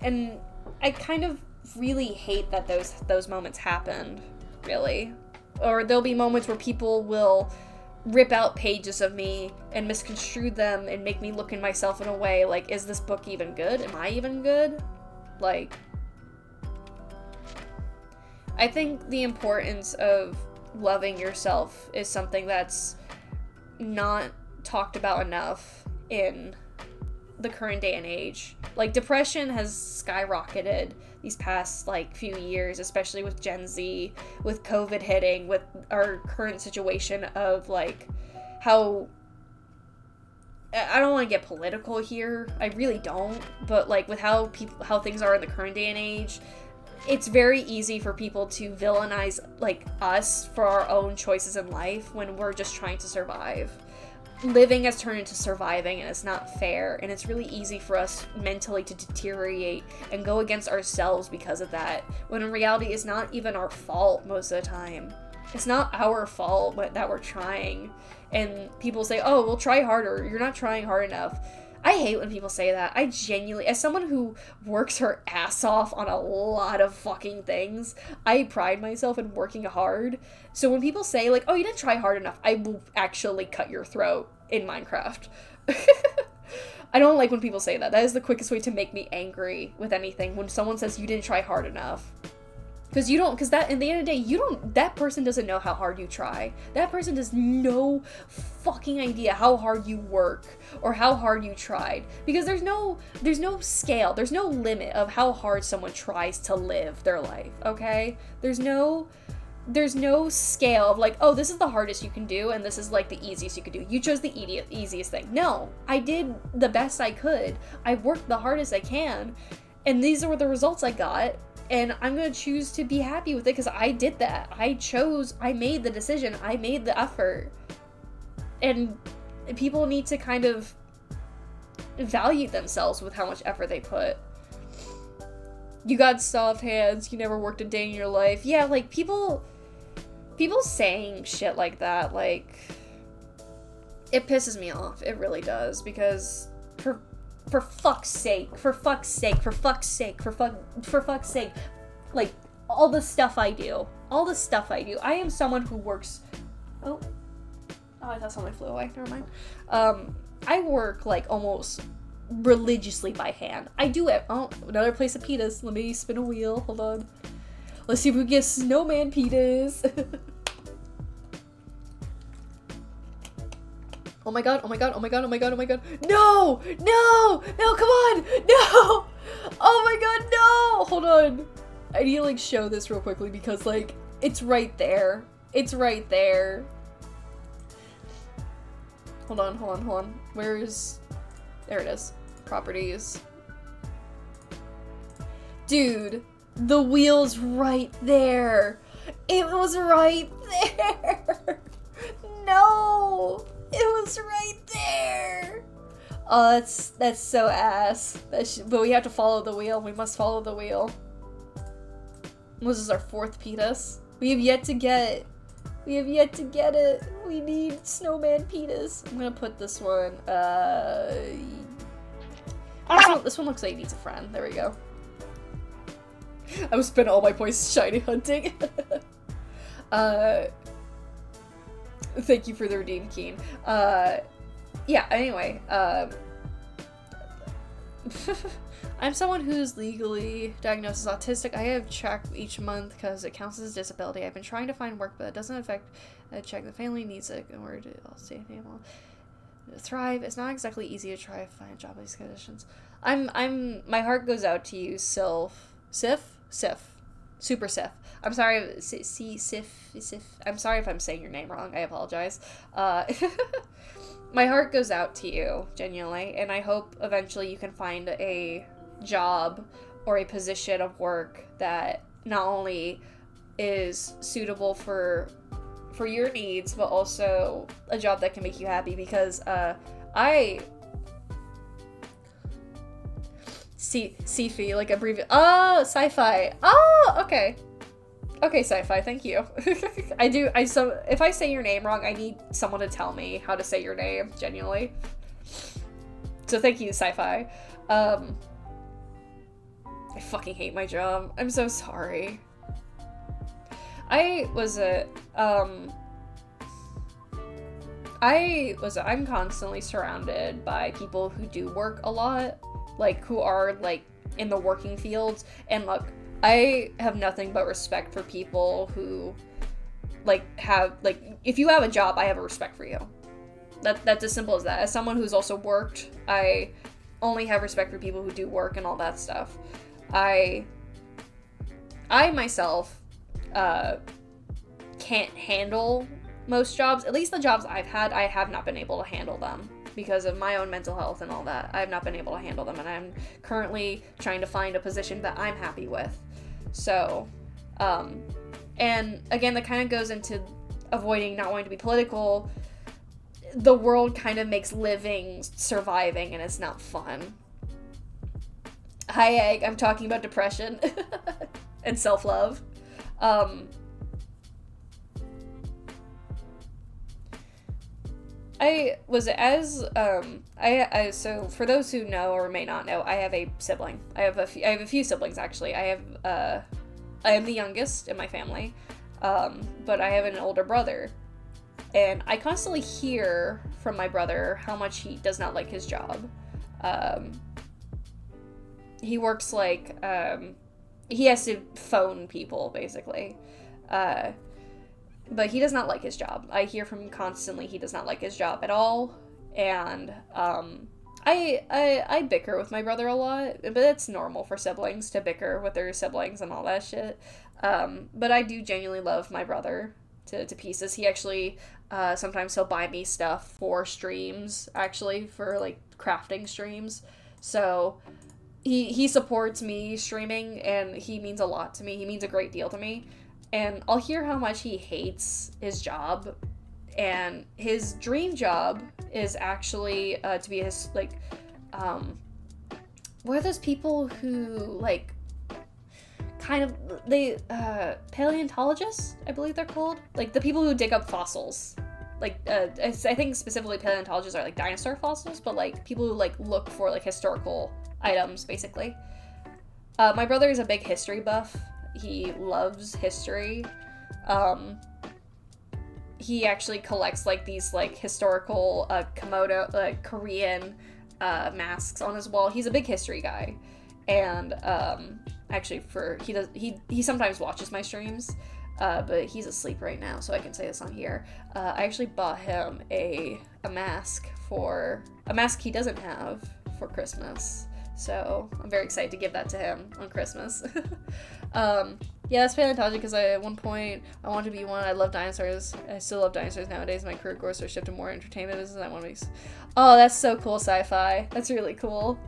And I kind of really hate that those moments happened, really. Or there'll be moments where people will rip out pages of me and misconstrue them and make me look in myself in a way like, is this book even good? Am I even good? Like, I think the importance of loving yourself is something that's not talked about enough in the current day and age. Like, depression has skyrocketed these past, like, few years, especially with Gen Z, with COVID hitting, with our current situation of, like, how I don't want to get political here. I really don't. But like with how things are in the current day and age, it's very easy for people to villainize like us for our own choices in life when we're just trying to survive. Living has turned into surviving, and it's not fair, and it's really easy for us mentally to deteriorate and go against ourselves because of that, when in reality it's not even our fault most of the time. It's not our fault that we're trying, and people say, oh, well, try harder, you're not trying hard enough. I hate when people say that. I genuinely, as someone who works her ass off on a lot of fucking things, I pride myself in working hard. So when people say, like, oh, you didn't try hard enough, I will actually cut your throat in Minecraft. I don't like when people say that. That is the quickest way to make me angry with anything, when someone says you didn't try hard enough. Because that, in the end of the day, that person doesn't know how hard you try. That person has no fucking idea how hard you work or how hard you tried. Because there's no scale, there's no limit of how hard someone tries to live their life, okay? There's no scale of like, oh, this is the hardest you can do and this is like the easiest you could do. You chose the easiest thing. No, I did the best I could. I worked the hardest I can, and these were the results I got. And I'm going to choose to be happy with it because I did that. I made the decision. I made the effort. And people need to kind of value themselves with how much effort they put. You got soft hands. You never worked a day in your life. Yeah, like, people saying shit like that, like, it pisses me off. It really does. Because for fuck's sake, like, all the stuff I do, I am someone who works, oh, I thought something flew away, never mind. I work, like, almost religiously by hand. I do it, oh, another place of pitas, let me spin a wheel, hold on. Let's see if we can get snowman pitas. Oh my god, oh my god, oh my god, oh my god, oh my god. No! No! No, come on! No! Oh my god, no! Hold on. I need to, like, show this real quickly because, like, it's right there. It's right there. Hold on, hold on, hold on. There it is. Properties. Dude, the wheel's right there. It was right there. No! It was right there. Oh, that's so ass. But we have to follow the wheel. We must follow the wheel. This is our 4th pitas. We have yet to get it. We need snowman pitas. I'm gonna put this one. This one looks like it needs a friend. There we go. I was spending all my points shiny hunting. Thank you for the redeem, Keen. Yeah, anyway, I'm someone who's legally diagnosed as autistic. I have check each month because it counts as a disability. I've been trying to find work, but it doesn't affect a check. The family needs it in order to stay able to thrive. It's not exactly easy to try to find a job in these conditions. My heart goes out to you, Sif. Super Sif. I'm sorry, Sif. I'm sorry if I'm saying your name wrong. I apologize. My heart goes out to you, genuinely, and I hope eventually you can find a job or a position of work that not only is suitable for your needs, but also a job that can make you happy, because Sci-fi, like sci-fi. Oh, okay. Okay, sci-fi, thank you. If I say your name wrong, I need someone to tell me how to say your name, genuinely. So thank you, sci-fi. I fucking hate my job. I'm so sorry. I'm constantly surrounded by people who do work a lot, like, who are, like, in the working fields, and look, I have nothing but respect for people who, like, if you have a job, I have a respect for you. That's as simple as that. As someone who's also worked, I only have respect for people who do work and all that stuff. I myself, can't handle most jobs. At least the jobs I've had, I have not been able to handle them. because of my own mental health and all that. I have not been able to handle them, and I'm currently trying to find a position that I'm happy with. So, and again, that kind of goes into avoiding not wanting to be political. The world kind of makes living surviving, and it's not fun. Hi, Egg. I'm talking about depression and self-love. So for those who know or may not know, I have a sibling. I have a few siblings, actually. I am the youngest in my family, but I have an older brother, and I constantly hear from my brother how much he does not like his job. He works like, he has to phone people, basically. But he does not like his job. I hear from him constantly he does not like his job at all. And I bicker with my brother a lot, but it's normal for siblings to bicker with their siblings and all that shit. But I do genuinely love my brother to pieces. He actually, sometimes he'll buy me stuff for streams, actually, for like crafting streams. So he supports me streaming, and he means a lot to me. He means a great deal to me. And I'll hear how much he hates his job, and his dream job is actually to be his, like, what are those people who, like, kind of, they, paleontologists, I believe they're called? Like, the people who dig up fossils. Like, I think specifically paleontologists are, like, dinosaur fossils, but, like, people who, like, look for, like, historical items, basically. My brother is a big history buff. He loves history. He actually collects, like, these, like, historical, Komodo, Korean, masks on his wall. He's a big history guy. And, actually, he sometimes watches my streams, but he's asleep right now, so I can say this on here. I actually bought him a mask he doesn't have for Christmas. So I'm very excited to give that to him on Christmas. Yeah, that's paleontology, because at one point I wanted to be one. I love dinosaurs. I still love dinosaurs nowadays. My career goals are shifted more entertainment business. I want to be... Oh, that's so cool, sci-fi. That's really cool.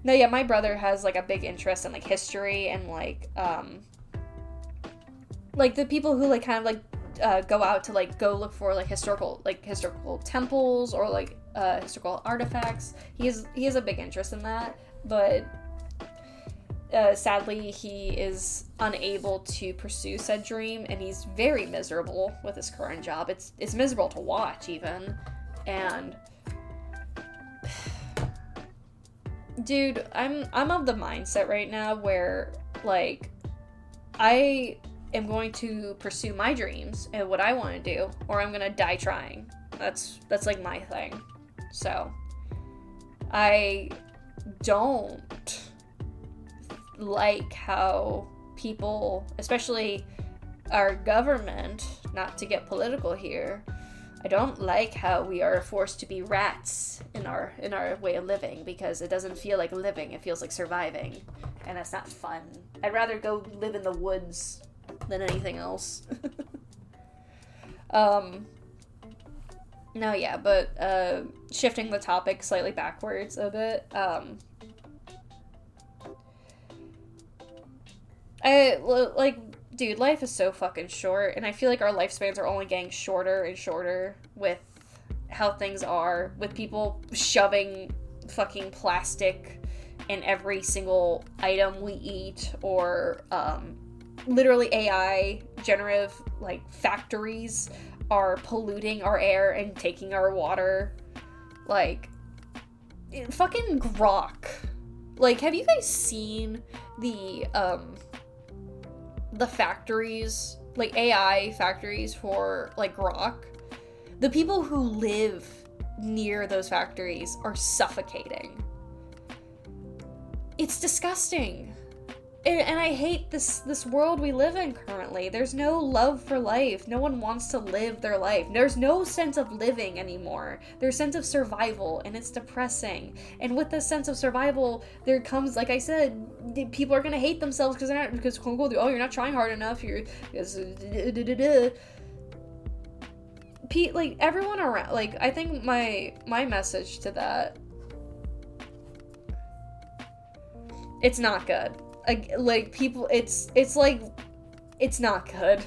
No, yeah, my brother has, like, a big interest in, like, history and, like the people who, like, kind of, like, go out to, like, go look for, like, historical temples or, like, historical artifacts. He has a big interest in that, but sadly he is unable to pursue said dream, and he's very miserable with his current job. It's miserable to watch, even. And dude, I'm of the mindset right now where, like, I am going to pursue my dreams and what I want to do, or I'm gonna die trying. That's like my thing. So I don't like how people, especially our government, not to get political here, I don't like how we are forced to be rats in our way of living, because it doesn't feel like living, it feels like surviving, and that's not fun. I'd rather go live in the woods than anything else. No, yeah, but shifting the topic slightly backwards a bit, dude, life is so fucking short, and I feel like our lifespans are only getting shorter and shorter with how things are, with people shoving fucking plastic in every single item we eat, or literally AI generative, like, factories are polluting our air and taking our water. Like, fucking grok. Like, have you guys seen the factories, like, AI factories for, like, grok? The people who live near those factories are suffocating. It's disgusting. And I hate this world we live in currently. There's no love for life. No one wants to live their life. There's no sense of living anymore. There's a sense of survival, and it's depressing. And with this sense of survival, there comes, like I said, people are gonna hate themselves because they're not, because quote unquote, oh, you're not trying hard enough. like, everyone around, like, I think my message to that, it's not good. Like people, it's like, it's not good.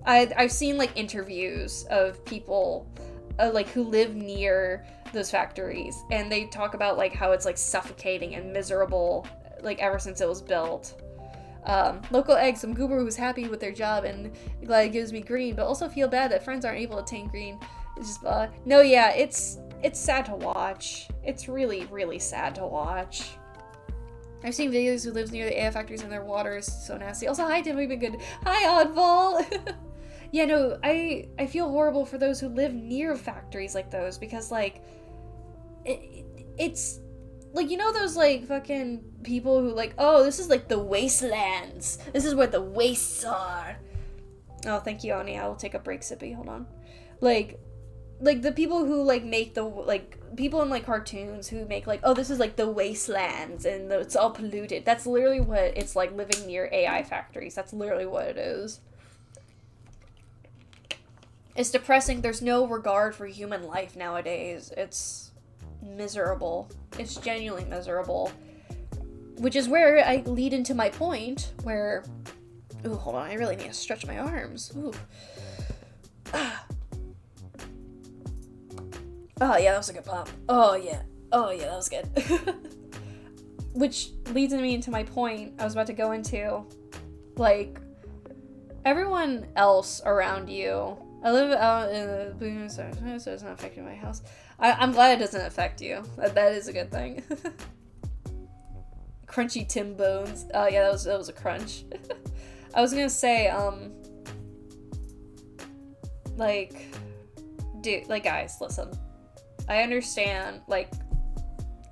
I've seen, like, interviews of people, like, who live near those factories, and they talk about, like, how it's, like, suffocating and miserable, like, ever since it was built. Local eggs, some goober who's happy with their job and glad it gives me green, but also feel bad that friends aren't able to attain green. It's just, no, yeah, it's sad to watch. It's really, really sad to watch. I've seen videos who lives near the AF factories and their water is so nasty. Also, hi, Tim, we've been good. Hi, Oddball! Yeah, no, I feel horrible for those who live near factories like those, because, like, it's, like, you know those, like, fucking people who, like, oh, this is, like, the wastelands. This is where the wastes are. Oh, thank you, Ani. I will take a break, Sippy. Hold on. Like, the people who, like, make the, like, people in, like, cartoons who make, like, oh, this is, like, the wastelands, and it's all polluted. That's literally what it's like living near AI factories. That's literally what it is. It's depressing. There's no regard for human life nowadays. It's miserable. It's genuinely miserable. Which is where I lead into my point, where... Ooh, hold on. I really need to stretch my arms. Ooh. Oh, yeah, that was a good pop. Oh, yeah. Oh, yeah, that was good. Which leads me into my point I was about to go into. Like, everyone else around you... I live out in the boom, so it's not affecting my house. I'm glad it doesn't affect you. That is a good thing. Crunchy Tim Bones. Oh, yeah, that was a crunch. I was gonna say, like, dude, like, guys, listen. I understand, like,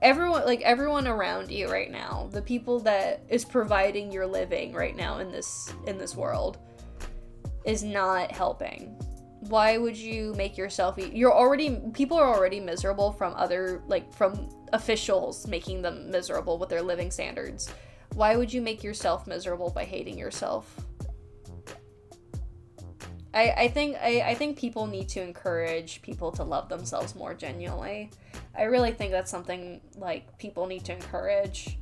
everyone around you right now, the people that is providing your living right now in this world, is not helping. Why would you make yourself people are already miserable from other, like, from officials making them miserable with their living standards. Why would you make yourself miserable by hating yourself? I think people need to encourage people to love themselves more genuinely. I really think that's something, like, people need to encourage.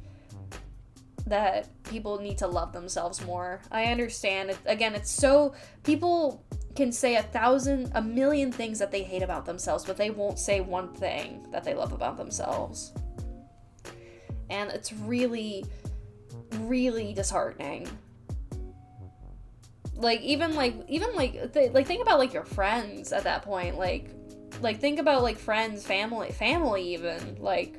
That people need to love themselves more. I understand. Again, it's so... People can say a million things that they hate about themselves, but they won't say one thing that they love about themselves. And it's really, really disheartening. Like, think about, like, your friends at that point. Like, think about, like, friends, family even. Like,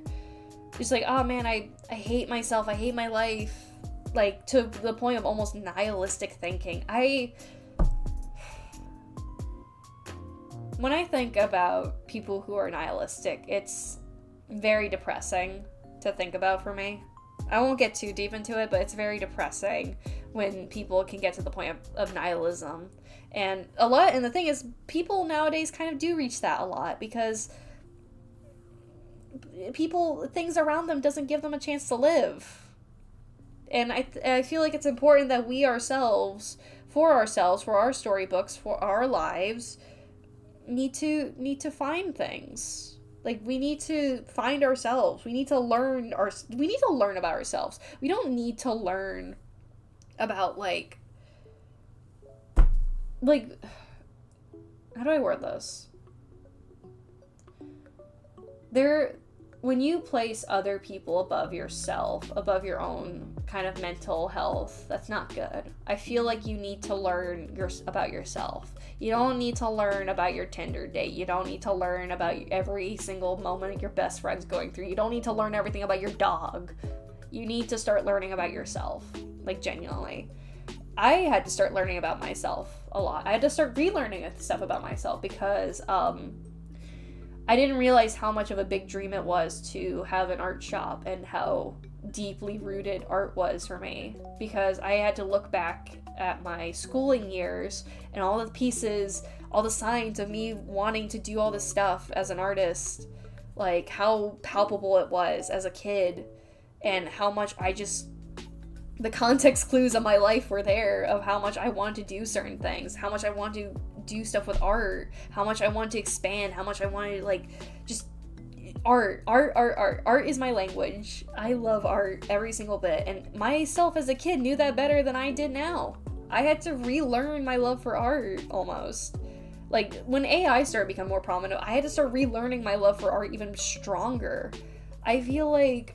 just like, oh man, I hate myself, I hate my life. Like, to the point of almost nihilistic thinking. When I think about people who are nihilistic, it's very depressing to think about for me. I won't get too deep into it, but it's very depressing when people can get to the point of nihilism. And the thing is, people nowadays kind of do reach that a lot, because things around them doesn't give them a chance to live. And I feel like it's important that we ourselves, for our storybooks, for our lives, need to find things. Like, we need to find ourselves. We need to learn about ourselves. We don't need to learn about, like, how do I word this? When you place other people above yourself, above your own kind of mental health, that's not good. I feel like you need to learn about yourself. You don't need to learn about your Tinder date. You don't need to learn about every single moment your best friend's going through. You don't need to learn everything about your dog. You need to start learning about yourself, like, genuinely. I had to start learning about myself a lot. I had to start relearning stuff about myself, because I didn't realize how much of a big dream it was to have an art shop, and how deeply rooted art was for me, because I had to look back at my schooling years and all the pieces, all the signs of me wanting to do all this stuff as an artist, like how palpable it was as a kid, and how much the context clues of my life were there of how much I wanted to do certain things, how much I wanted to do stuff with art, how much I wanted to expand, how much I wanted to, like, just art is my language. I love art every single bit, and myself as a kid knew that better than I did now. I had to relearn my love for art, almost. Like, when AI started becoming more prominent, I had to start relearning my love for art even stronger. I feel like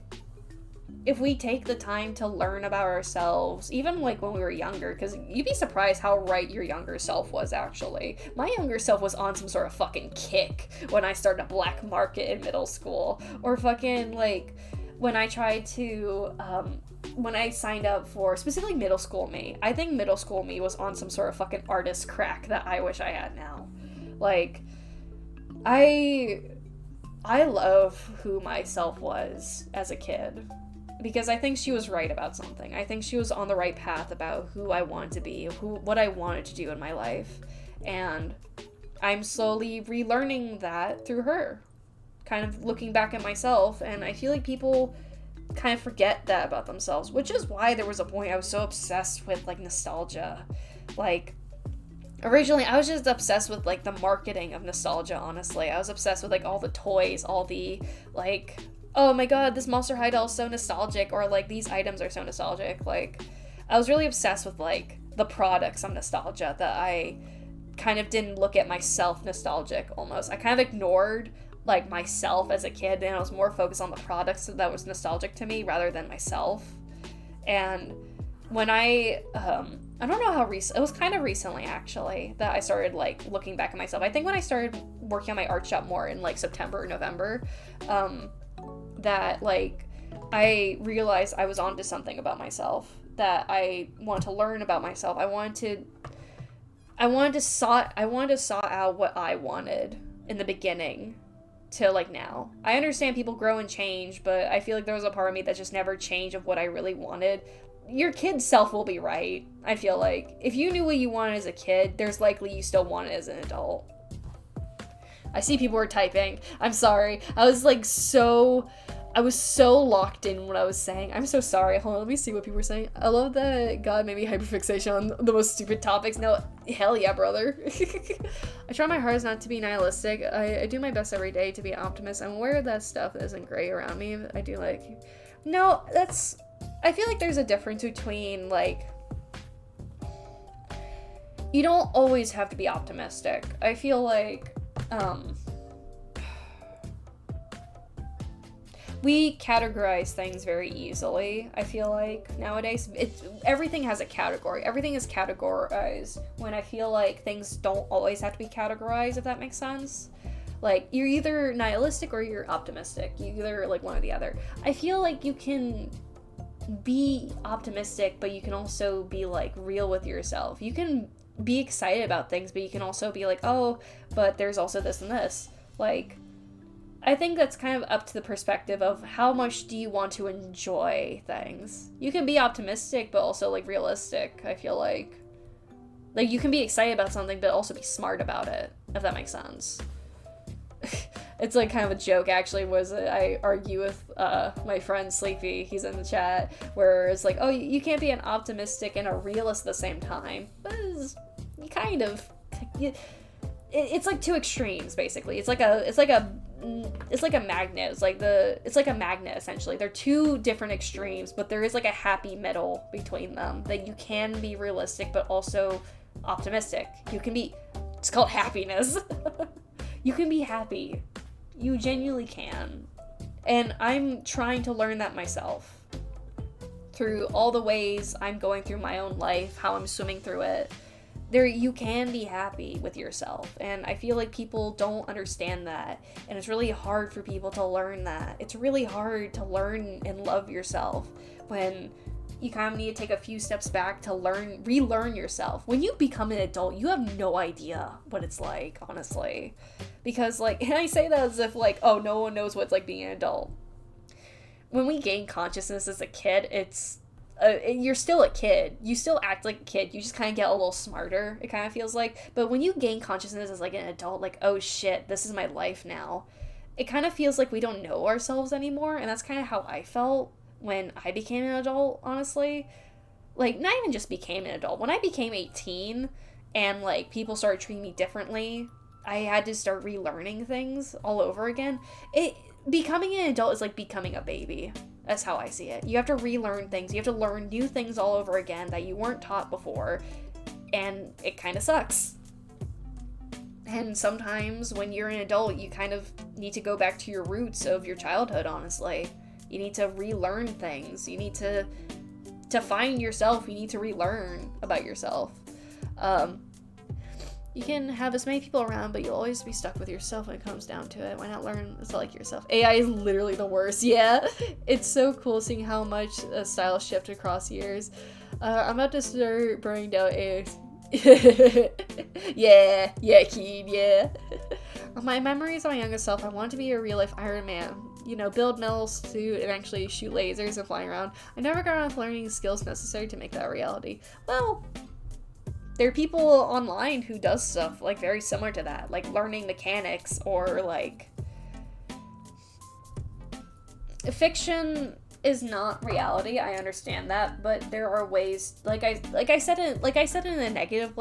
if we take the time to learn about ourselves, even like when we were younger, because you'd be surprised how right your younger self was, actually. My younger self was on some sort of fucking kick when I started a black market in middle school. Or fucking, like, when I tried to, when I signed up for, specifically middle school me, I think middle school me was on some sort of fucking artist crack that I wish I had now. Like, I love who myself was as a kid. Because I think she was right about something. I think she was on the right path about who I wanted to be, what I wanted to do in my life. And I'm slowly relearning that through her. Kind of looking back at myself, and I feel like people kind of forget that about themselves, which is why there was a point I was so obsessed with, like, nostalgia. Like, originally, I was just obsessed with, like, the marketing of nostalgia, honestly. I was obsessed with, like, all the toys, all the, like, oh my god, this Monster High doll is so nostalgic, or, like, these items are so nostalgic. Like, I was really obsessed with, like, the products of nostalgia that I kind of didn't look at myself nostalgic, almost. I kind of ignored, like, myself as a kid, and I was more focused on the products that was nostalgic to me rather than myself. And when I don't know how recent, it was kind of recently, actually, that I started, like, looking back at myself. I think when I started working on my art shop more in, like, September or November, that, like, I realized I was onto something about myself, that I wanted to learn about myself. I wanted to sort out what I wanted in the beginning to, like, now. I understand people grow and change, but I feel like there was a part of me that just never changed of what I really wanted. Your kid self will be right, I feel like. If you knew what you wanted as a kid, there's likely you still want it as an adult. I see people were typing. I'm sorry. I was so locked in what I was saying. I'm so sorry. Hold on, let me see what people were saying. I love that God made me hyperfixation on the most stupid topics. No, hell yeah, brother. I try my hardest not to be nihilistic. I do my best every day to be an optimist. I'm aware that stuff isn't great around me. I do, like... No, that's... I feel like there's a difference between, like... You don't always have to be optimistic. I feel like... we categorize things very easily, I feel like, nowadays. Everything has a category. Everything is categorized, when I feel like things don't always have to be categorized, if that makes sense. Like, you're either nihilistic or you're optimistic. You either, like, one or the other. I feel like you can be optimistic, but you can also be, like, real with yourself. You can be excited about things, but you can also be like, oh, but there's also this and this. Like, I think that's kind of up to the perspective of how much do you want to enjoy things. You can be optimistic, but also, like, realistic, I feel like. Like, you can be excited about something, but also be smart about it, if that makes sense. It's, like, kind of a joke, actually, was I argue with my friend Sleepy, he's in the chat, where it's like, oh, you can't be an optimistic and a realist at the same time. But you kind of... It's like two extremes, basically. It's like a magnet. It's like a magnet, essentially. They're two different extremes, but there is, like, a happy middle between them, that you can be realistic but also optimistic. You can be... It's called happiness. You can be happy. You genuinely can. And I'm trying to learn that myself. Through all the ways I'm going through my own life, how I'm swimming through it. You can be happy with yourself, and I feel like people don't understand that, and it's really hard for people to learn that. It's really hard to learn and love yourself when you kind of need to take a few steps back to relearn yourself. When you become an adult, you have no idea what it's like, honestly, because, like, and I say that as if, like, oh, no one knows what it's like being an adult. When we gain consciousness as a kid, you're still a kid. You still act like a kid. You just kind of get a little smarter, it kind of feels like. But when you gain consciousness as, like, an adult, like, oh shit, this is my life now, it kind of feels like we don't know ourselves anymore. And that's kind of how I felt when I became an adult, honestly. Like, not even just became an adult. When I became 18, and like people started treating me differently, I had to start relearning things all over again. Becoming an adult is like becoming a baby. That's how I see it. You have to relearn things. You have to learn new things all over again that you weren't taught before, and it kind of sucks. And sometimes when you're an adult, you kind of need to go back to your roots of your childhood, honestly. You need to relearn things. You need to find yourself. You need to relearn about yourself. You can have as many people around, but you'll always be stuck with yourself when it comes down to it. Why not learn to like yourself? AI is literally the worst. Yeah, it's so cool seeing how much style shift across years. I'm about to start burning down AI. yeah, Keen, yeah. My memories of my youngest self, I wanted to be a real-life Iron Man. You know, build metal suit and actually shoot lasers and fly around. I never got around to learning the skills necessary to make that a reality. Well, there are people online who does stuff, like, very similar to that. Like, learning mechanics or, like... Fiction is not reality, I understand that, but there are ways, like I said in a negative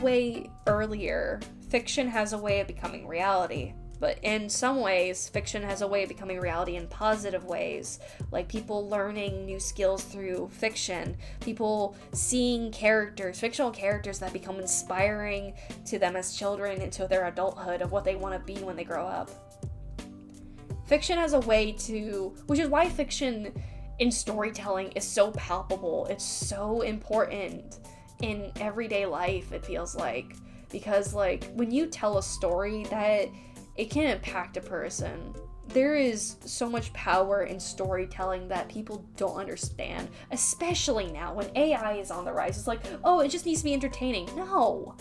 way earlier, fiction has a way of becoming reality. But in some ways, fiction has a way of becoming reality in positive ways, like people learning new skills through fiction, people seeing fictional characters that become inspiring to them as children into their adulthood of what they want to be when they grow up. Fiction has a way to, which is why fiction in storytelling is so palpable. It's so important in everyday life, it feels like. Because, like, when you tell a story that it can impact a person, there is so much power in storytelling that people don't understand. Especially now, when AI is on the rise. It's like, oh, it just needs to be entertaining. No!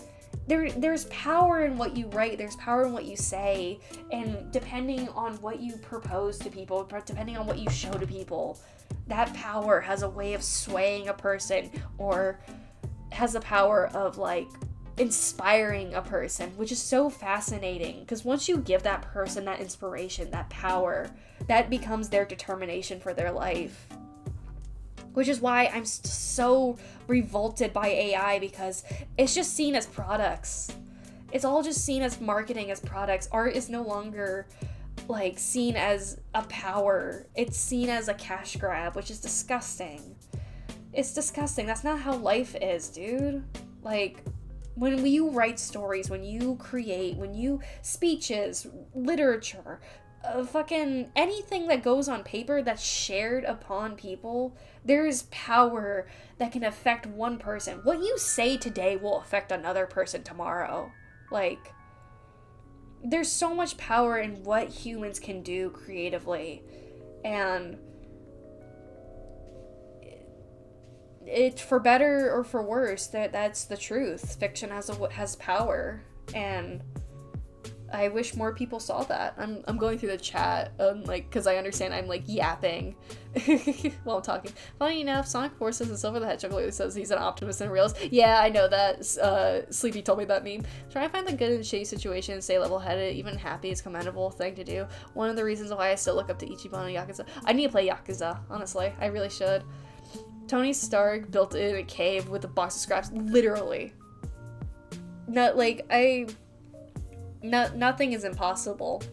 There's power in what you write, there's power in what you say, and depending on what you propose to people, depending on what you show to people, that power has a way of swaying a person, or has the power of, like, inspiring a person, which is so fascinating, because once you give that person that inspiration, that power, that becomes their determination for their life. Which is why I'm so revolted by AI, because it's just seen as products. It's all just seen as marketing, as products. Art is no longer, like, seen as a power. It's seen as a cash grab, which is disgusting. It's disgusting. That's not how life is, dude. Like, when you write stories, when you create, speeches, literature, fucking anything that goes on paper that's shared upon people, there is power that can affect one person. What you say today will affect another person tomorrow. Like, there's so much power in what humans can do creatively, and it, for better or for worse, that's the truth. Fiction has power, and I wish more people saw that. I'm going through the chat, like, because I understand I'm, like, yapping while I'm talking. Funny enough, Sonic Forces and Silver the Hedgehog literally says he's an optimist and a realist. Yeah, I know that. Sleepy told me that meme. Try and find the good in shitty situations, stay level-headed, even happy is commendable thing to do. One of the reasons why I still look up to Ichiban and Yakuza. I need to play Yakuza, honestly. I really should. Tony Stark built it in a cave with a box of scraps, literally. Not, like, nothing is impossible.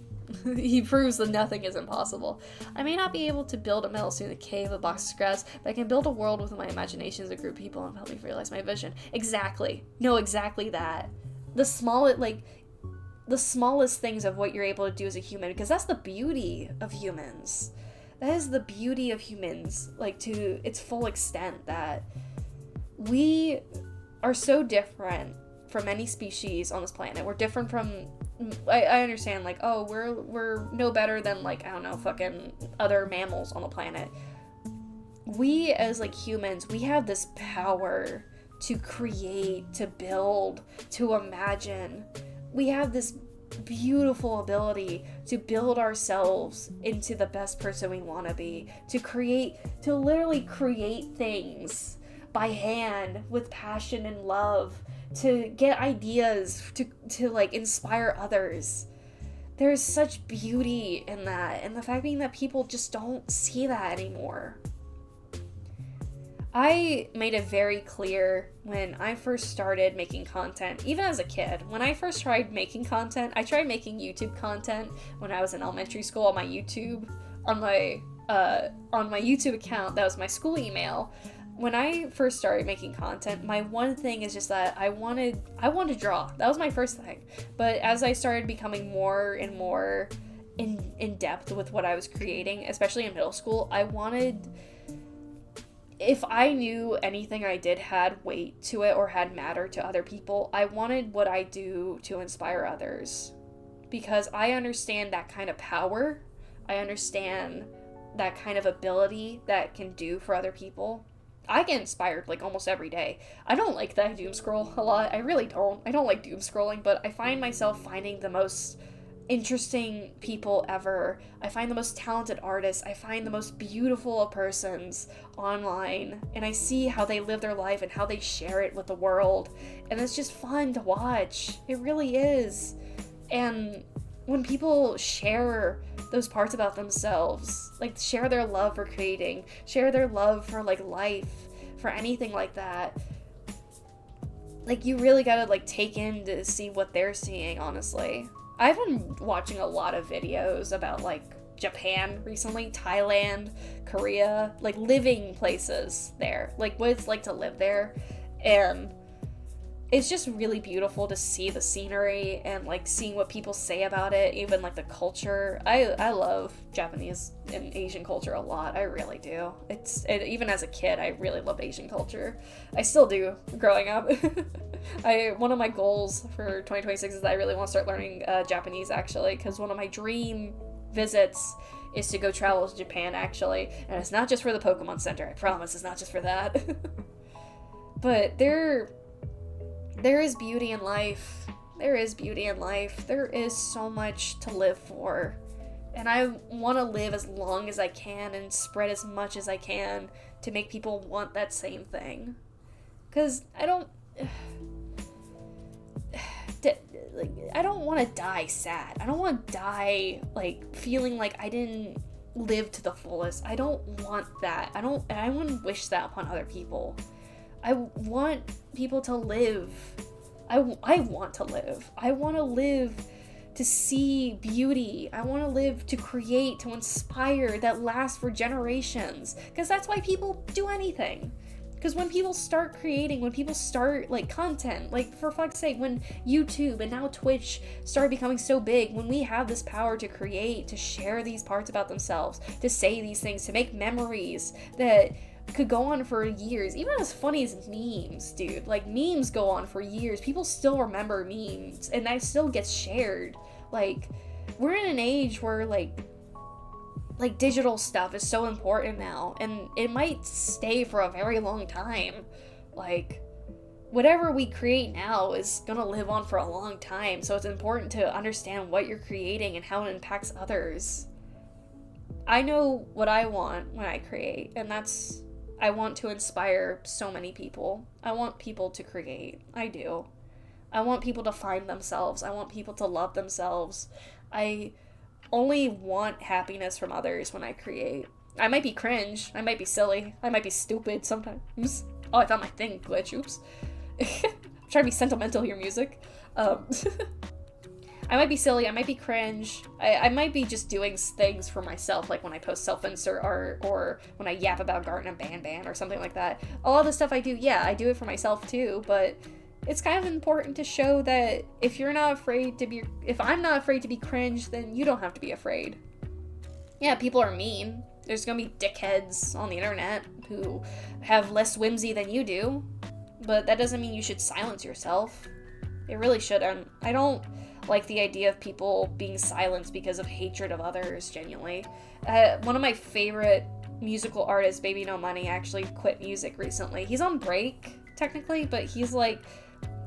He proves that nothing is impossible. I may not be able to build a metal suit in a cave, a box of scraps, but I can build a world with my imagination as a group of people and help me realize my vision. Exactly. No, exactly that. The smallest things of what you're able to do as a human, because that's the beauty of humans. That is the beauty of humans, like, to its full extent, that we are so different from any species on this planet. We're different from, I understand, like, oh, we're no better than, like, I don't know, fucking other mammals on the planet. We, as, like, humans, we have this power to create, to build, to imagine. We have this beautiful ability to build ourselves into the best person we want to be, to literally create things by hand with passion and love, to get ideas, to like inspire others. There's such beauty in that, and the fact being that people just don't see that anymore. I made it very clear when I first started making content, even as a kid. When I first tried making content, I tried making YouTube content when I was in elementary school on my YouTube, on my YouTube account. That was my school email. When I first started making content, my one thing is just that I wanted to draw. That was my first thing. But as I started becoming more and more in depth with what I was creating, especially in middle school, I wanted, if I knew anything I did had weight to it or had matter to other people, I wanted what I do to inspire others. Because I understand that kind of power. I understand that kind of ability that can do for other people. I get inspired like almost every day. I don't like that I doom scroll a lot. I really don't. I don't like doom scrolling, but I find myself finding the most interesting people ever. I find the most talented artists. I find the most beautiful persons online, and I see how they live their life and how they share it with the world, and it's just fun to watch. It really is. And when people share those parts about themselves, like share their love for creating, share their love for like life, for anything like that, like you really gotta like take in to see what they're seeing, honestly. I've been watching a lot of videos about like Japan recently, Thailand, Korea, like living places there, like what it's like to live there, and it's just really beautiful to see the scenery and like seeing what people say about it, even like the culture. I love Japanese and Asian culture a lot. I really do. Even as a kid, I really loved Asian culture. I still do growing up. One of my goals for 2026 is that I really want to start learning Japanese, actually, because one of my dream visits is to go travel to Japan, actually, and it's not just for the Pokemon Center. I promise, it's not just for that. But there is beauty in life. There is beauty in life. There is so much to live for. And I want to live as long as I can and spread as much as I can to make people want that same thing. Because I don't want to die sad. I don't want to die like feeling like I didn't live to the fullest. I don't want that. I wouldn't wish that upon other people. I want people to live. I want to live. I want to live to see beauty. I want to live to create, to inspire, that lasts for generations. Because that's why people do anything. Because when people start creating, when people start like content, like for fuck's sake, when YouTube and now Twitch started becoming so big, when we have this power to create, to share these parts about themselves, to say these things, to make memories that could go on for years, even as funny as memes, dude. Like, memes go on for years. People still remember memes, and that still gets shared. Like, we're in an age where, like digital stuff is so important now, and it might stay for a very long time. Like, whatever we create now is gonna live on for a long time, so it's important to understand what you're creating and how it impacts others. I know what I want when I create, and that's, I want to inspire so many people. I want people to create. I do. I want people to find themselves. I want people to love themselves. I only want happiness from others when I create. I might be cringe. I might be silly. I might be stupid sometimes. Oh, I found my thing glitch. Oops. I'm trying to be sentimental here, music. I might be silly, I might be cringe, I might be just doing things for myself, like when I post self-insert art, or when I yap about Garten and Ban or something like that. All the stuff I do, yeah, I do it for myself too, but it's kind of important to show that if I'm not afraid to be cringe, then you don't have to be afraid. Yeah, people are mean. There's gonna be dickheads on the internet who have less whimsy than you do, but that doesn't mean you should silence yourself. It really shouldn't. I don't like the idea of people being silenced because of hatred of others, genuinely. One of my favorite musical artists, Baby No Money, actually quit music recently. He's on break, technically, but he's like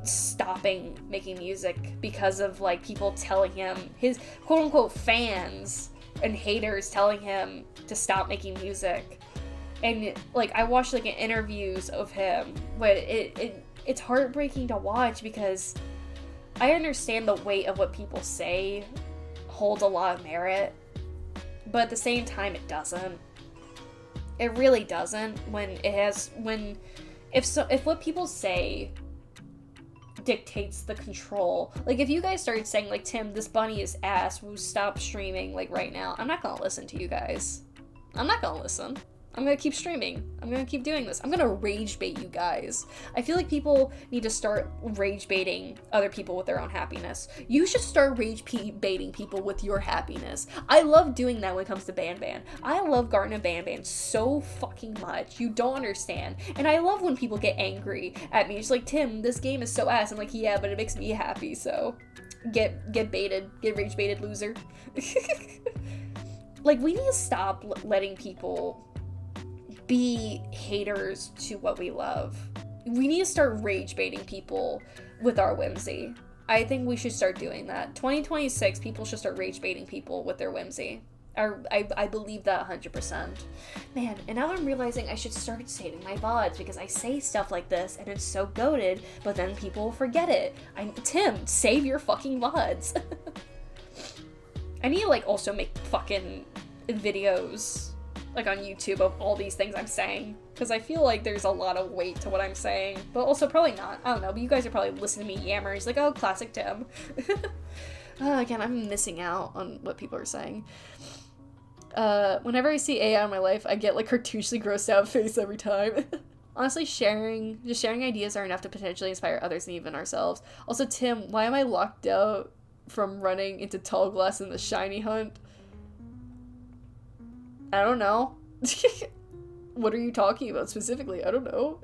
stopping making music because of like people telling him, his quote-unquote fans and haters telling him to stop making music. And like I watched like interviews of him, but it's heartbreaking to watch because I understand the weight of what people say holds a lot of merit, but at the same time it doesn't. It really doesn't. If what people say dictates the control. Like, if you guys started saying, like, Tim, this bunny is ass, we'll stop streaming, like, right now, I'm not gonna listen to you guys. I'm not gonna listen. I'm gonna keep streaming. I'm gonna keep doing this. I'm gonna rage bait you guys. I feel like people need to start rage baiting other people with their own happiness. You should start rage baiting people with your happiness. I love doing that when it comes to Ban. I love Garten Ban so fucking much. You don't understand. And I love when people get angry at me. It's like, Tim, this game is so ass. I'm like, yeah, but it makes me happy, so get baited. Get rage baited, loser. Like, we need to stop letting people be haters to what we love. We need to start rage baiting people with our whimsy. I think we should start doing that. 2026, people should start rage baiting people with their whimsy. I believe that 100%. Man, and now I'm realizing I should start saving my VODs because I say stuff like this and it's so goated, but then people forget it. Tim, save your fucking VODs. I need to, like, also make fucking videos, like, on YouTube of all these things I'm saying, because I feel like there's a lot of weight to what I'm saying, but also probably not. I don't know, but you guys are probably listening to me yammer. He's like, oh, classic Tim. Again, I'm missing out on what people are saying. Whenever I see AI in my life, I get, like, cartoonishly grossed out face every time. Honestly, sharing ideas are enough to potentially inspire others and even ourselves. Also, Tim, why am I locked out from running into tall glass in the shiny hunt? I don't know. What are you talking about specifically? I don't know.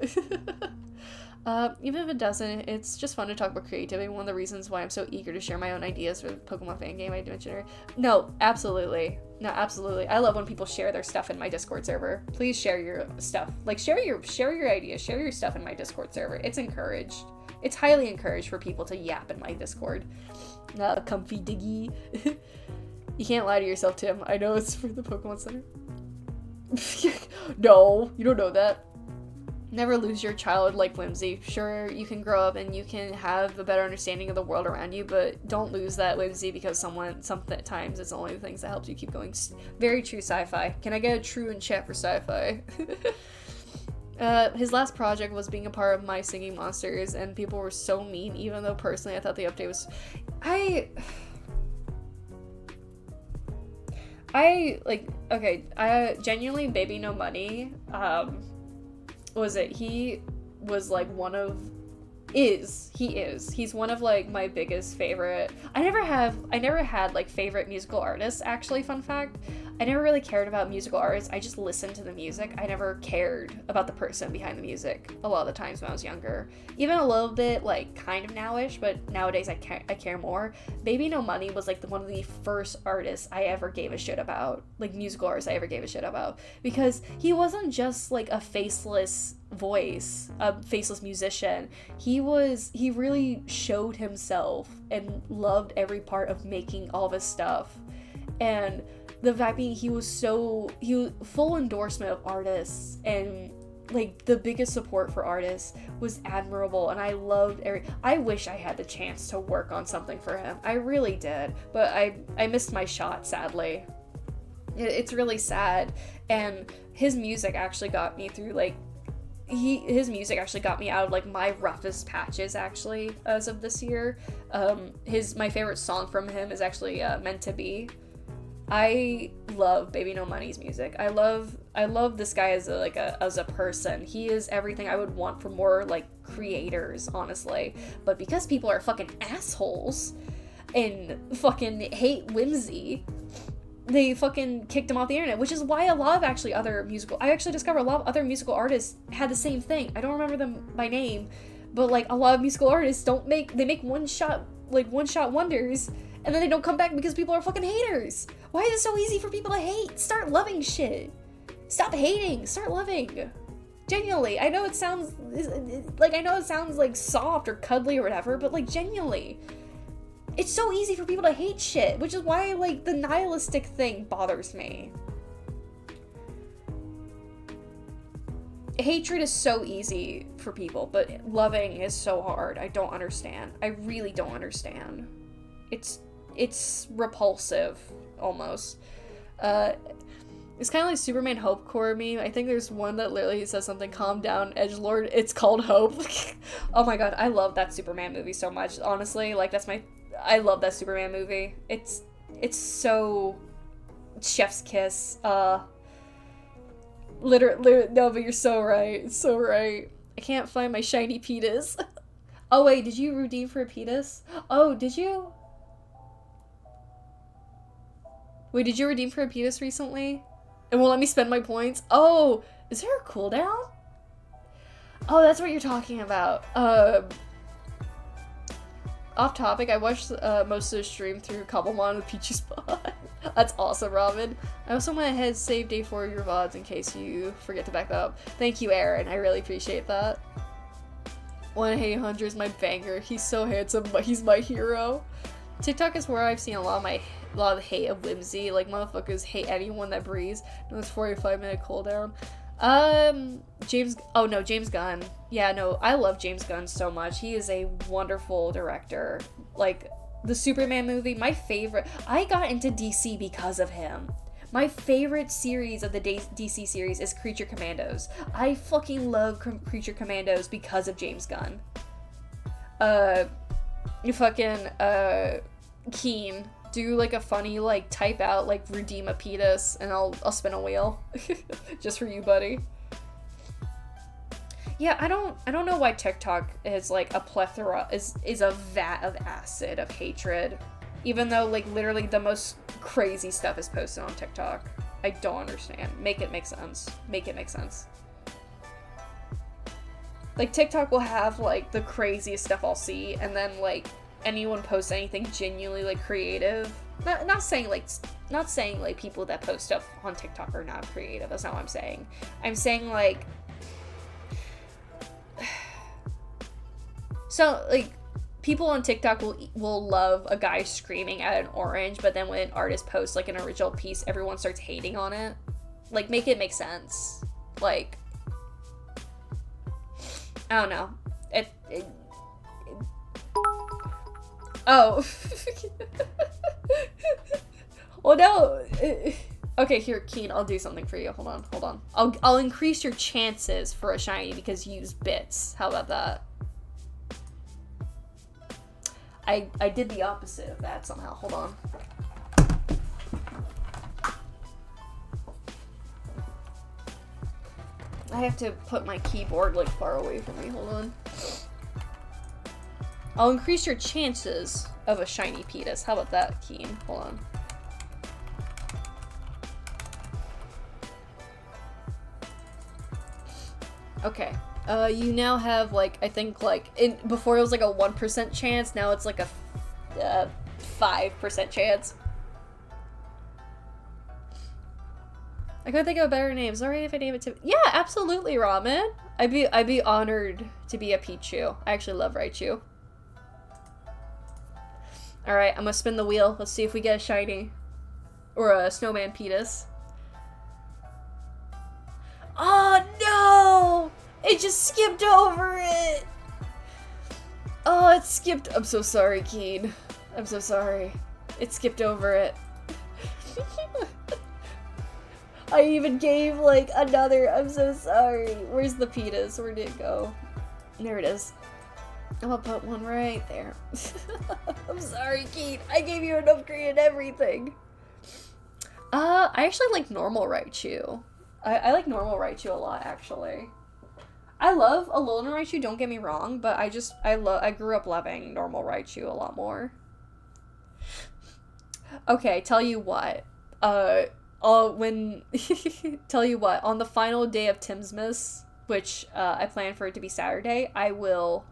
Even if it doesn't, it's just fun to talk about creativity. One of the reasons why I'm so eager to share my own ideas for the Pokemon fan game I mentioned earlier. No, absolutely. No, absolutely. I love when people share their stuff in my Discord server. Please share your stuff. Like, share your ideas, share your stuff in my Discord server. It's encouraged. It's highly encouraged for people to yap in my Discord. Comfy diggy. You can't lie to yourself, Tim. I know it's for the Pokemon Center. No, you don't know that. Never lose your childlike whimsy. Sure, you can grow up and you can have a better understanding of the world around you, but don't lose that whimsy because sometimes it's only the things that helps you keep going. Very true, sci-fi. Can I get a true in chat for sci-fi? His last project was being a part of My Singing Monsters, and people were so mean, even though personally I thought the update was... genuinely, Baby No Money, he was, like, he's one of, like, my biggest favorite. I never had, like, favorite musical artists, actually, fun fact. I never really cared about musical artists. I just listened to the music. I never cared about the person behind the music a lot of the times when I was younger. Even a little bit, like, kind of nowish, but nowadays I care more. Baby No Money was, like, one of the first artists I ever gave a shit about. Like, musical artists I ever gave a shit about. Because he wasn't just, like, a faceless voice, a faceless musician. He really showed himself and loved every part of making all of his stuff. And the fact being he was full endorsement of artists, and, like, the biggest support for artists was admirable, and I loved I wish I had the chance to work on something for him. I really did, but I missed my shot, sadly. It's really sad, and his music actually got me through, like, his music actually got me out of, like, my roughest patches, actually, as of this year. My favorite song from him is actually Meant to Be. I love Baby No Money's music. I love this guy as a person. He is everything I would want for more, like, creators, honestly. But because people are fucking assholes and fucking hate whimsy, they fucking kicked him off the internet, which is why I actually discovered a lot of other musical artists had the same thing. I don't remember them by name, but, like, a lot of musical artists they make one-shot wonders, and then they don't come back because people are fucking haters. Why is it so easy for people to hate? Start loving shit. Stop hating. Start loving. Genuinely. I know it sounds like soft or cuddly or whatever, but, like, genuinely. It's so easy for people to hate shit, which is why, like, the nihilistic thing bothers me. Hatred is so easy for people, but loving is so hard. I don't understand. I really don't understand. It's repulsive, almost. It's kind of like Superman Hope Core meme. I think there's one that literally says something, calm down, edgelord. It's called Hope. Oh my god, I love that Superman movie so much. Honestly, like, I love that Superman movie. It's so chef's kiss. Literally, no, but you're so right. So right. I can't find my shiny Petus. Oh wait, did you redeem for a Petus? Oh, did you? Wait, did you redeem for a Petus recently? It won't let me spend my points? Oh, is there a cooldown? Oh, that's what you're talking about. Off topic, I watched most of the stream through Cobblemon with Peachy Spot. That's awesome, Robin. I also went ahead and saved day 4 of your VODs in case you forget to back that up. Thank you, Aaron. I really appreciate that. 1-800 is my banger. He's so handsome, but he's my hero. TikTok is where I've seen a lot of the hate of Whimsy. Like, motherfuckers hate anyone that breathes. No, it's 45-minute cooldown. James Gunn. Yeah, no, I love James Gunn so much. He is a wonderful director. Like, the Superman movie, my favorite. I got into DC because of him. My favorite series of the DC series is Creature Commandos. I fucking love Creature Commandos because of James Gunn. Keen, do like a funny, like, type out, like, redeem a Petus, and I'll spin a wheel. Just for you, buddy. Yeah, I don't know why TikTok is like a plethora, is a vat of acid of hatred. Even though, like, literally the most crazy stuff is posted on TikTok. I don't understand. Make it make sense. Make it make sense. Like, TikTok will have, like, the craziest stuff I'll see, and then, like, anyone posts anything genuinely, like, creative. Not saying like people that post stuff on TikTok are not creative. That's not what I'm saying. I'm saying, like, so, like, people on TikTok will love a guy screaming at an orange, but then when an artist posts, like, an original piece, everyone starts hating on it. Like, make it make sense. Like, I don't know. Oh. Well, no. Okay, here, Keen, I'll do something for you. Hold on. I'll increase your chances for a shiny because you use bits. How about that? I did the opposite of that somehow. Hold on. I have to put my keyboard, like, far away from me. Hold on. I'll increase your chances of a shiny Petus. How about that, Keen? Hold on. Okay. You now have, like, I think, like, before it was like a 1% chance, now it's like a 5% chance. I couldn't think of a better name. Is it alright if I name it to— Yeah, absolutely, Ramen. I'd be honored to be a Pichu. I actually love Raichu. Alright, I'm gonna spin the wheel. Let's see if we get a shiny. Or a Snowman Petus. Oh, no! It just skipped over it! Oh, it skipped— I'm so sorry, Keen. I'm so sorry. It skipped over it. I even gave, like, another— I'm so sorry. Where's the Petus? Where did it go? There it is. I'm gonna put one right there. I'm sorry, Keen. I gave you an upgrade and everything. I actually like normal Raichu. I like normal Raichu a lot, actually. I love Alolan Raichu, don't get me wrong, but I grew up loving normal Raichu a lot more. Okay, tell you what. Tell you what, on the final day of Timsmas, which I plan for it to be Saturday, we will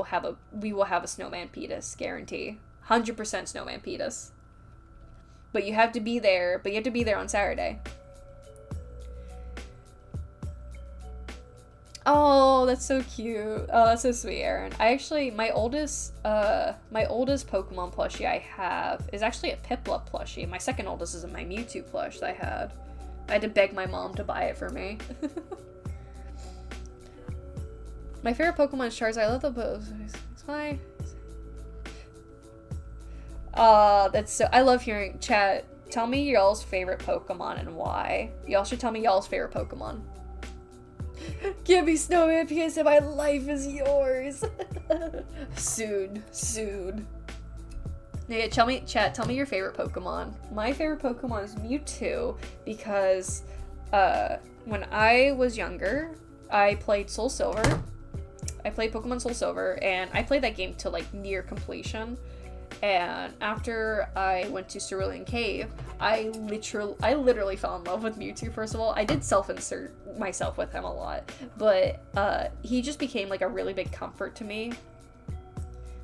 have a Snowman Petus, guarantee. 100% Snowman Petus. But you have to be there, on Saturday. Oh, that's so cute. Oh, that's so sweet, Aaron. I actually, my oldest Pokemon plushie I have is actually a Piplup plushie. My second oldest is my Mewtwo plush that I had. I had to beg my mom to buy it for me. My favorite Pokemon is Charizard. I love the pose. It's fine. That's so— I love hearing chat tell me y'all's favorite Pokemon and why. Y'all should tell me y'all's favorite Pokemon. Give me Snowman PSA, my life is yours. Soon. Yeah, chat, tell me your favorite Pokemon. My favorite Pokemon is Mewtwo because when I was younger, I played Soul Silver. I played Pokemon Soul Silver, and I played that game to like near completion. And after I went to Cerulean Cave, I literally fell in love with Mewtwo, first of all. I did self-insert myself with him a lot, but he just became like a really big comfort to me.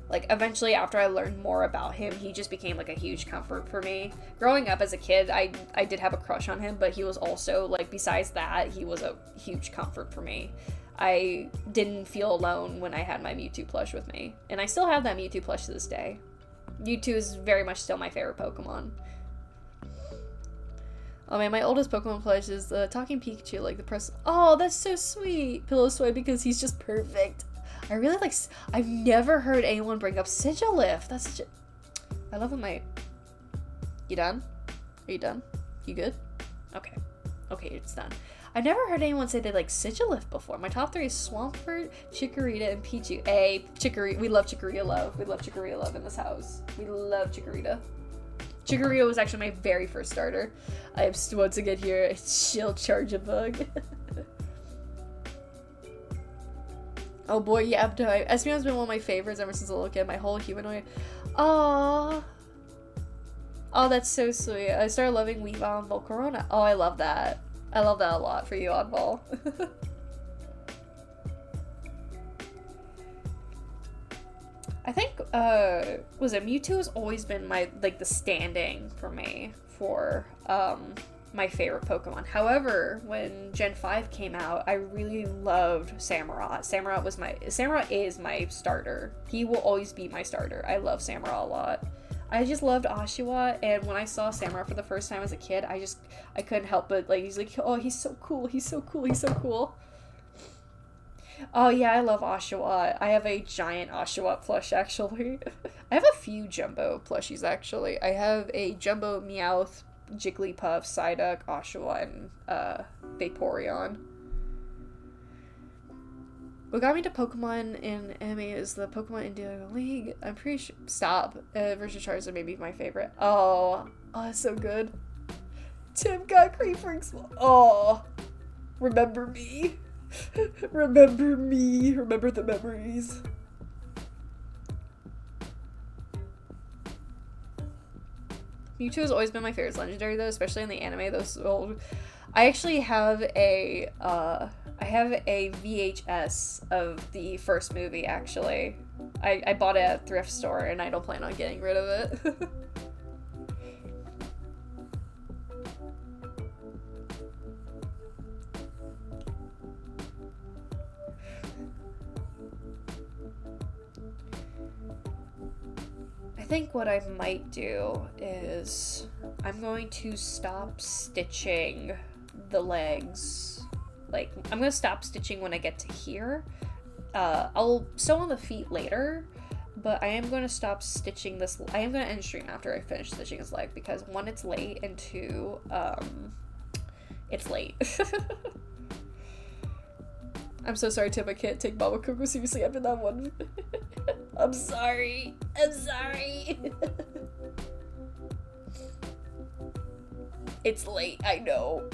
Like, eventually, after I learned more about him, he just became like a huge comfort for me. Growing up as a kid, I did have a crush on him, but he was also, like, besides that, he was a huge comfort for me. I didn't feel alone when I had my Mewtwo plush with me. And I still have that Mewtwo plush to this day. Mewtwo is very much still my favorite Pokemon. Oh man, my oldest Pokemon plush is the Talking Pikachu, like the press. Oh, that's so sweet. Pillow Sway, because he's just perfect. I really like, I've never heard anyone bring up Sigilif. That's such a, I love when my, you done? Are you done? You good? Okay. Okay, it's done. I've never heard anyone say they like Sigilif before. My top 3 is Swampert, Chikorita, and Pichu. Chikorita. We love Chikorita love. We love Chikorita love in this house. We love Chikorita. Chikorita was actually my very first starter. I am once again here. It's Shield Charge a Bug. Oh boy, yeah, Espeon's been one of my favorites ever since a little kid. My whole humanoid. Aww. Oh, that's so sweet. I started loving Weavile and Volcarona. Oh, I love that. I love that a lot for you, Oddball. I think, was it Mewtwo has always been my, like, the standing for me for, my favorite Pokemon. However, when Gen 5 came out, I really loved Samurott. Samurott is my starter. He will always be my starter. I love Samurott a lot. I just loved Oshawott, and when I saw Samurott for the first time as a kid, I couldn't help but, like, he's like, oh, he's so cool, he's so cool, he's so cool. Oh yeah, I love Oshawott. I have a giant Oshawott plush, actually. I have a few Jumbo plushies, actually. I have a Jumbo Meowth, Jigglypuff, Psyduck, Oshawott, and Vaporeon. What got me to Pokemon in anime is the Pokemon Indigo League. I'm pretty sure. Stop. Versus Charizard may be my favorite. Oh, that's so good. Tim got Creepers. Oh, remember me. Remember me. Remember the memories. Mewtwo has always been my favorite legendary, though, especially in the anime. Those old. I actually have a VHS of the first movie, actually. I bought it at a thrift store, and I don't plan on getting rid of it. I think what I might do is I'm going to stop stitching the legs. Like, I'm gonna stop stitching when I get to here. I'll sew on the feet later, but I am going to stop stitching this. I am going to end stream after I finish stitching his leg, because 1, it's late, and 2, it's late. I'm so sorry, Tim. I can't take Mama Coco seriously after that one. I'm sorry. I'm sorry. It's late, I know.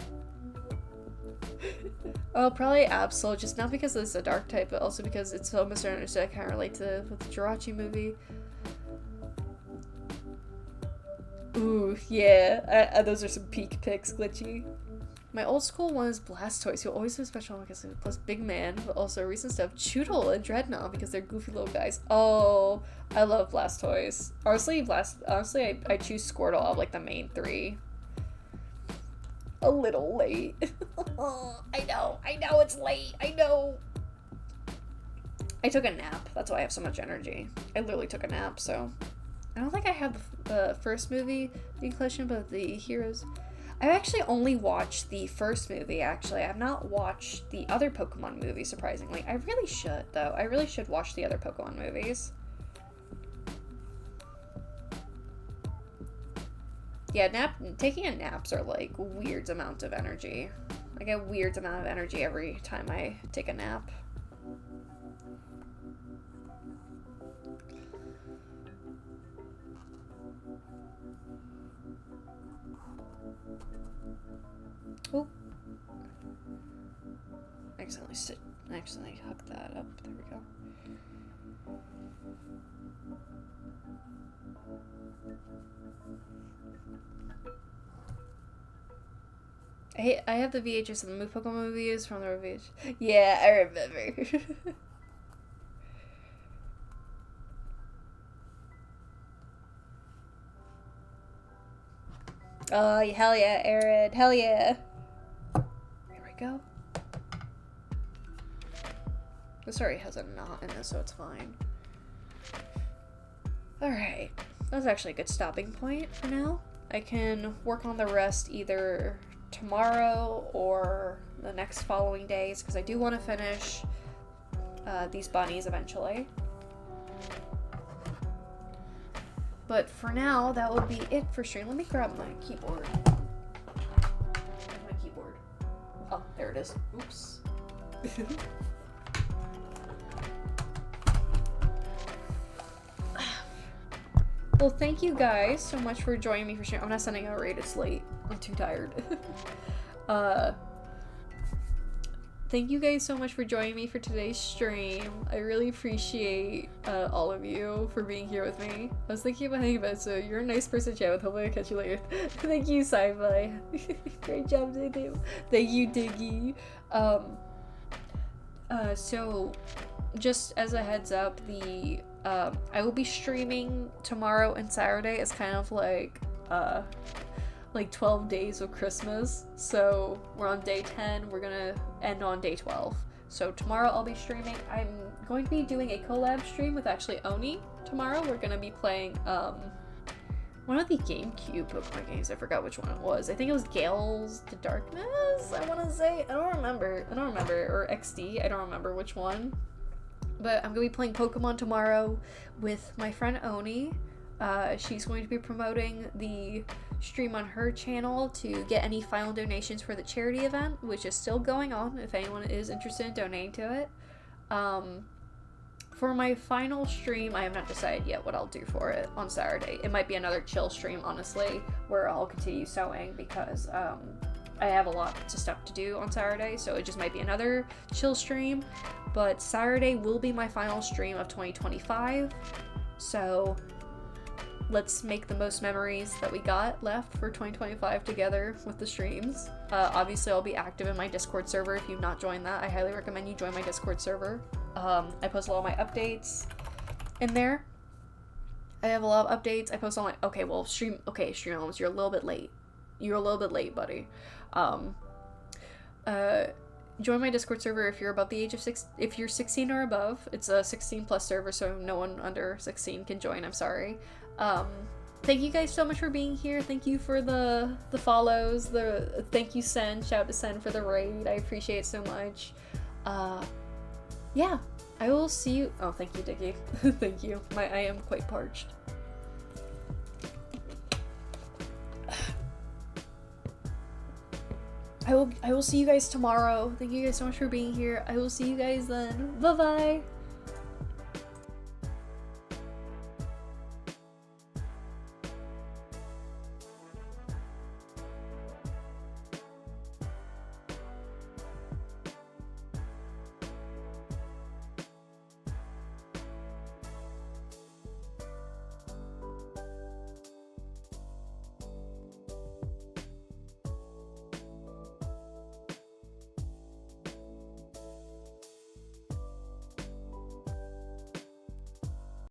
Oh, probably Absol, just not because it's a dark type, but also because it's so misunderstood. I can't relate to with the Jirachi movie. Ooh, yeah. Those are some peak picks, Glitchy. My old school one is Blastoise, who always was special because it plus Big Man, but also recent stuff, Choodle and Dreadnought, because they're goofy little guys. Oh, I love Blastoise. Honestly, I choose Squirtle out of, like, the main 3. A little late. I know, it's late, I know. I took a nap, that's why I have so much energy. I literally took a nap, so. I don't think I have the first movie, the collection, but the Heroes. I've actually only watched the first movie, actually. I've not watched the other Pokemon movies, surprisingly. I really should, though. I really should watch the other Pokemon movies. Yeah, taking a naps are like weird amount of energy. I get weird amount of energy every time I take a nap. Oh. Accidentally hooked that up. There we go. I have the VHS of the Pokemon movies from the VHS. Yeah, I remember. Oh, hell yeah, Aaron. Hell yeah. Here we go. This already has a knot in it, so it's fine. Alright. That's actually a good stopping point for now. I can work on the rest either tomorrow or the next following days, because I do want to finish these bunnies eventually. But for now, that would be it for stream. Let me grab my keyboard. Where's my keyboard? Oh, there it is. Oops. Well, thank you guys so much for joining me for stream. I'm not sending out a raid, it's late. I'm too tired. Thank you guys so much for joining me for today's stream. I really appreciate all of you for being here with me. I was thinking about hanging out, so you're a nice person to chat with. Hopefully I'll catch you later. Thank you, Sci-Fi. Great job, Diggy. Thank you, Diggy. So just as a heads up, I will be streaming tomorrow and Saturday. It's kind of like 12 days of Christmas. So we're on day 10, we're gonna end on day 12. So tomorrow I'll be streaming. I'm going to be doing a collab stream with actually Oni tomorrow. We're gonna be playing one of the GameCube Pokemon games. I forgot which one it was. I think it was Gales to Darkness, I want to say. I don't remember. Or XD, I don't remember which one. But I'm going to be playing Pokemon tomorrow with my friend Oni. She's going to be promoting the stream on her channel to get any final donations for the charity event, which is still going on if anyone is interested in donating to it. For my final stream, I have not decided yet what I'll do for it on Saturday. It might be another chill stream, honestly, where I'll continue sewing because I have a lot of stuff to do on Saturday, so it just might be another chill stream. But Saturday will be my final stream of 2025, so let's make the most memories that we got left for 2025 together with the streams. Obviously, I'll be active in my Discord server. If you've not joined that, I highly recommend you join my Discord server. I post a lot of my updates in there. I have a lot of updates. I post on stream elements, you're a little bit late. You're a little bit late, buddy. Join my Discord server if you're above the age of 6, if you're 16 or above. It's a 16 plus server, so no one under 16 can join, I'm sorry. Thank you guys so much for being here. Thank you for the follows, thank you Sen, shout out to Sen for the raid, I appreciate it so much. Yeah, I will see you. Oh, thank you, Dickie. Thank you. I am quite parched. I will see you guys tomorrow. Thank you guys so much for being here. I will see you guys then. Bye-bye.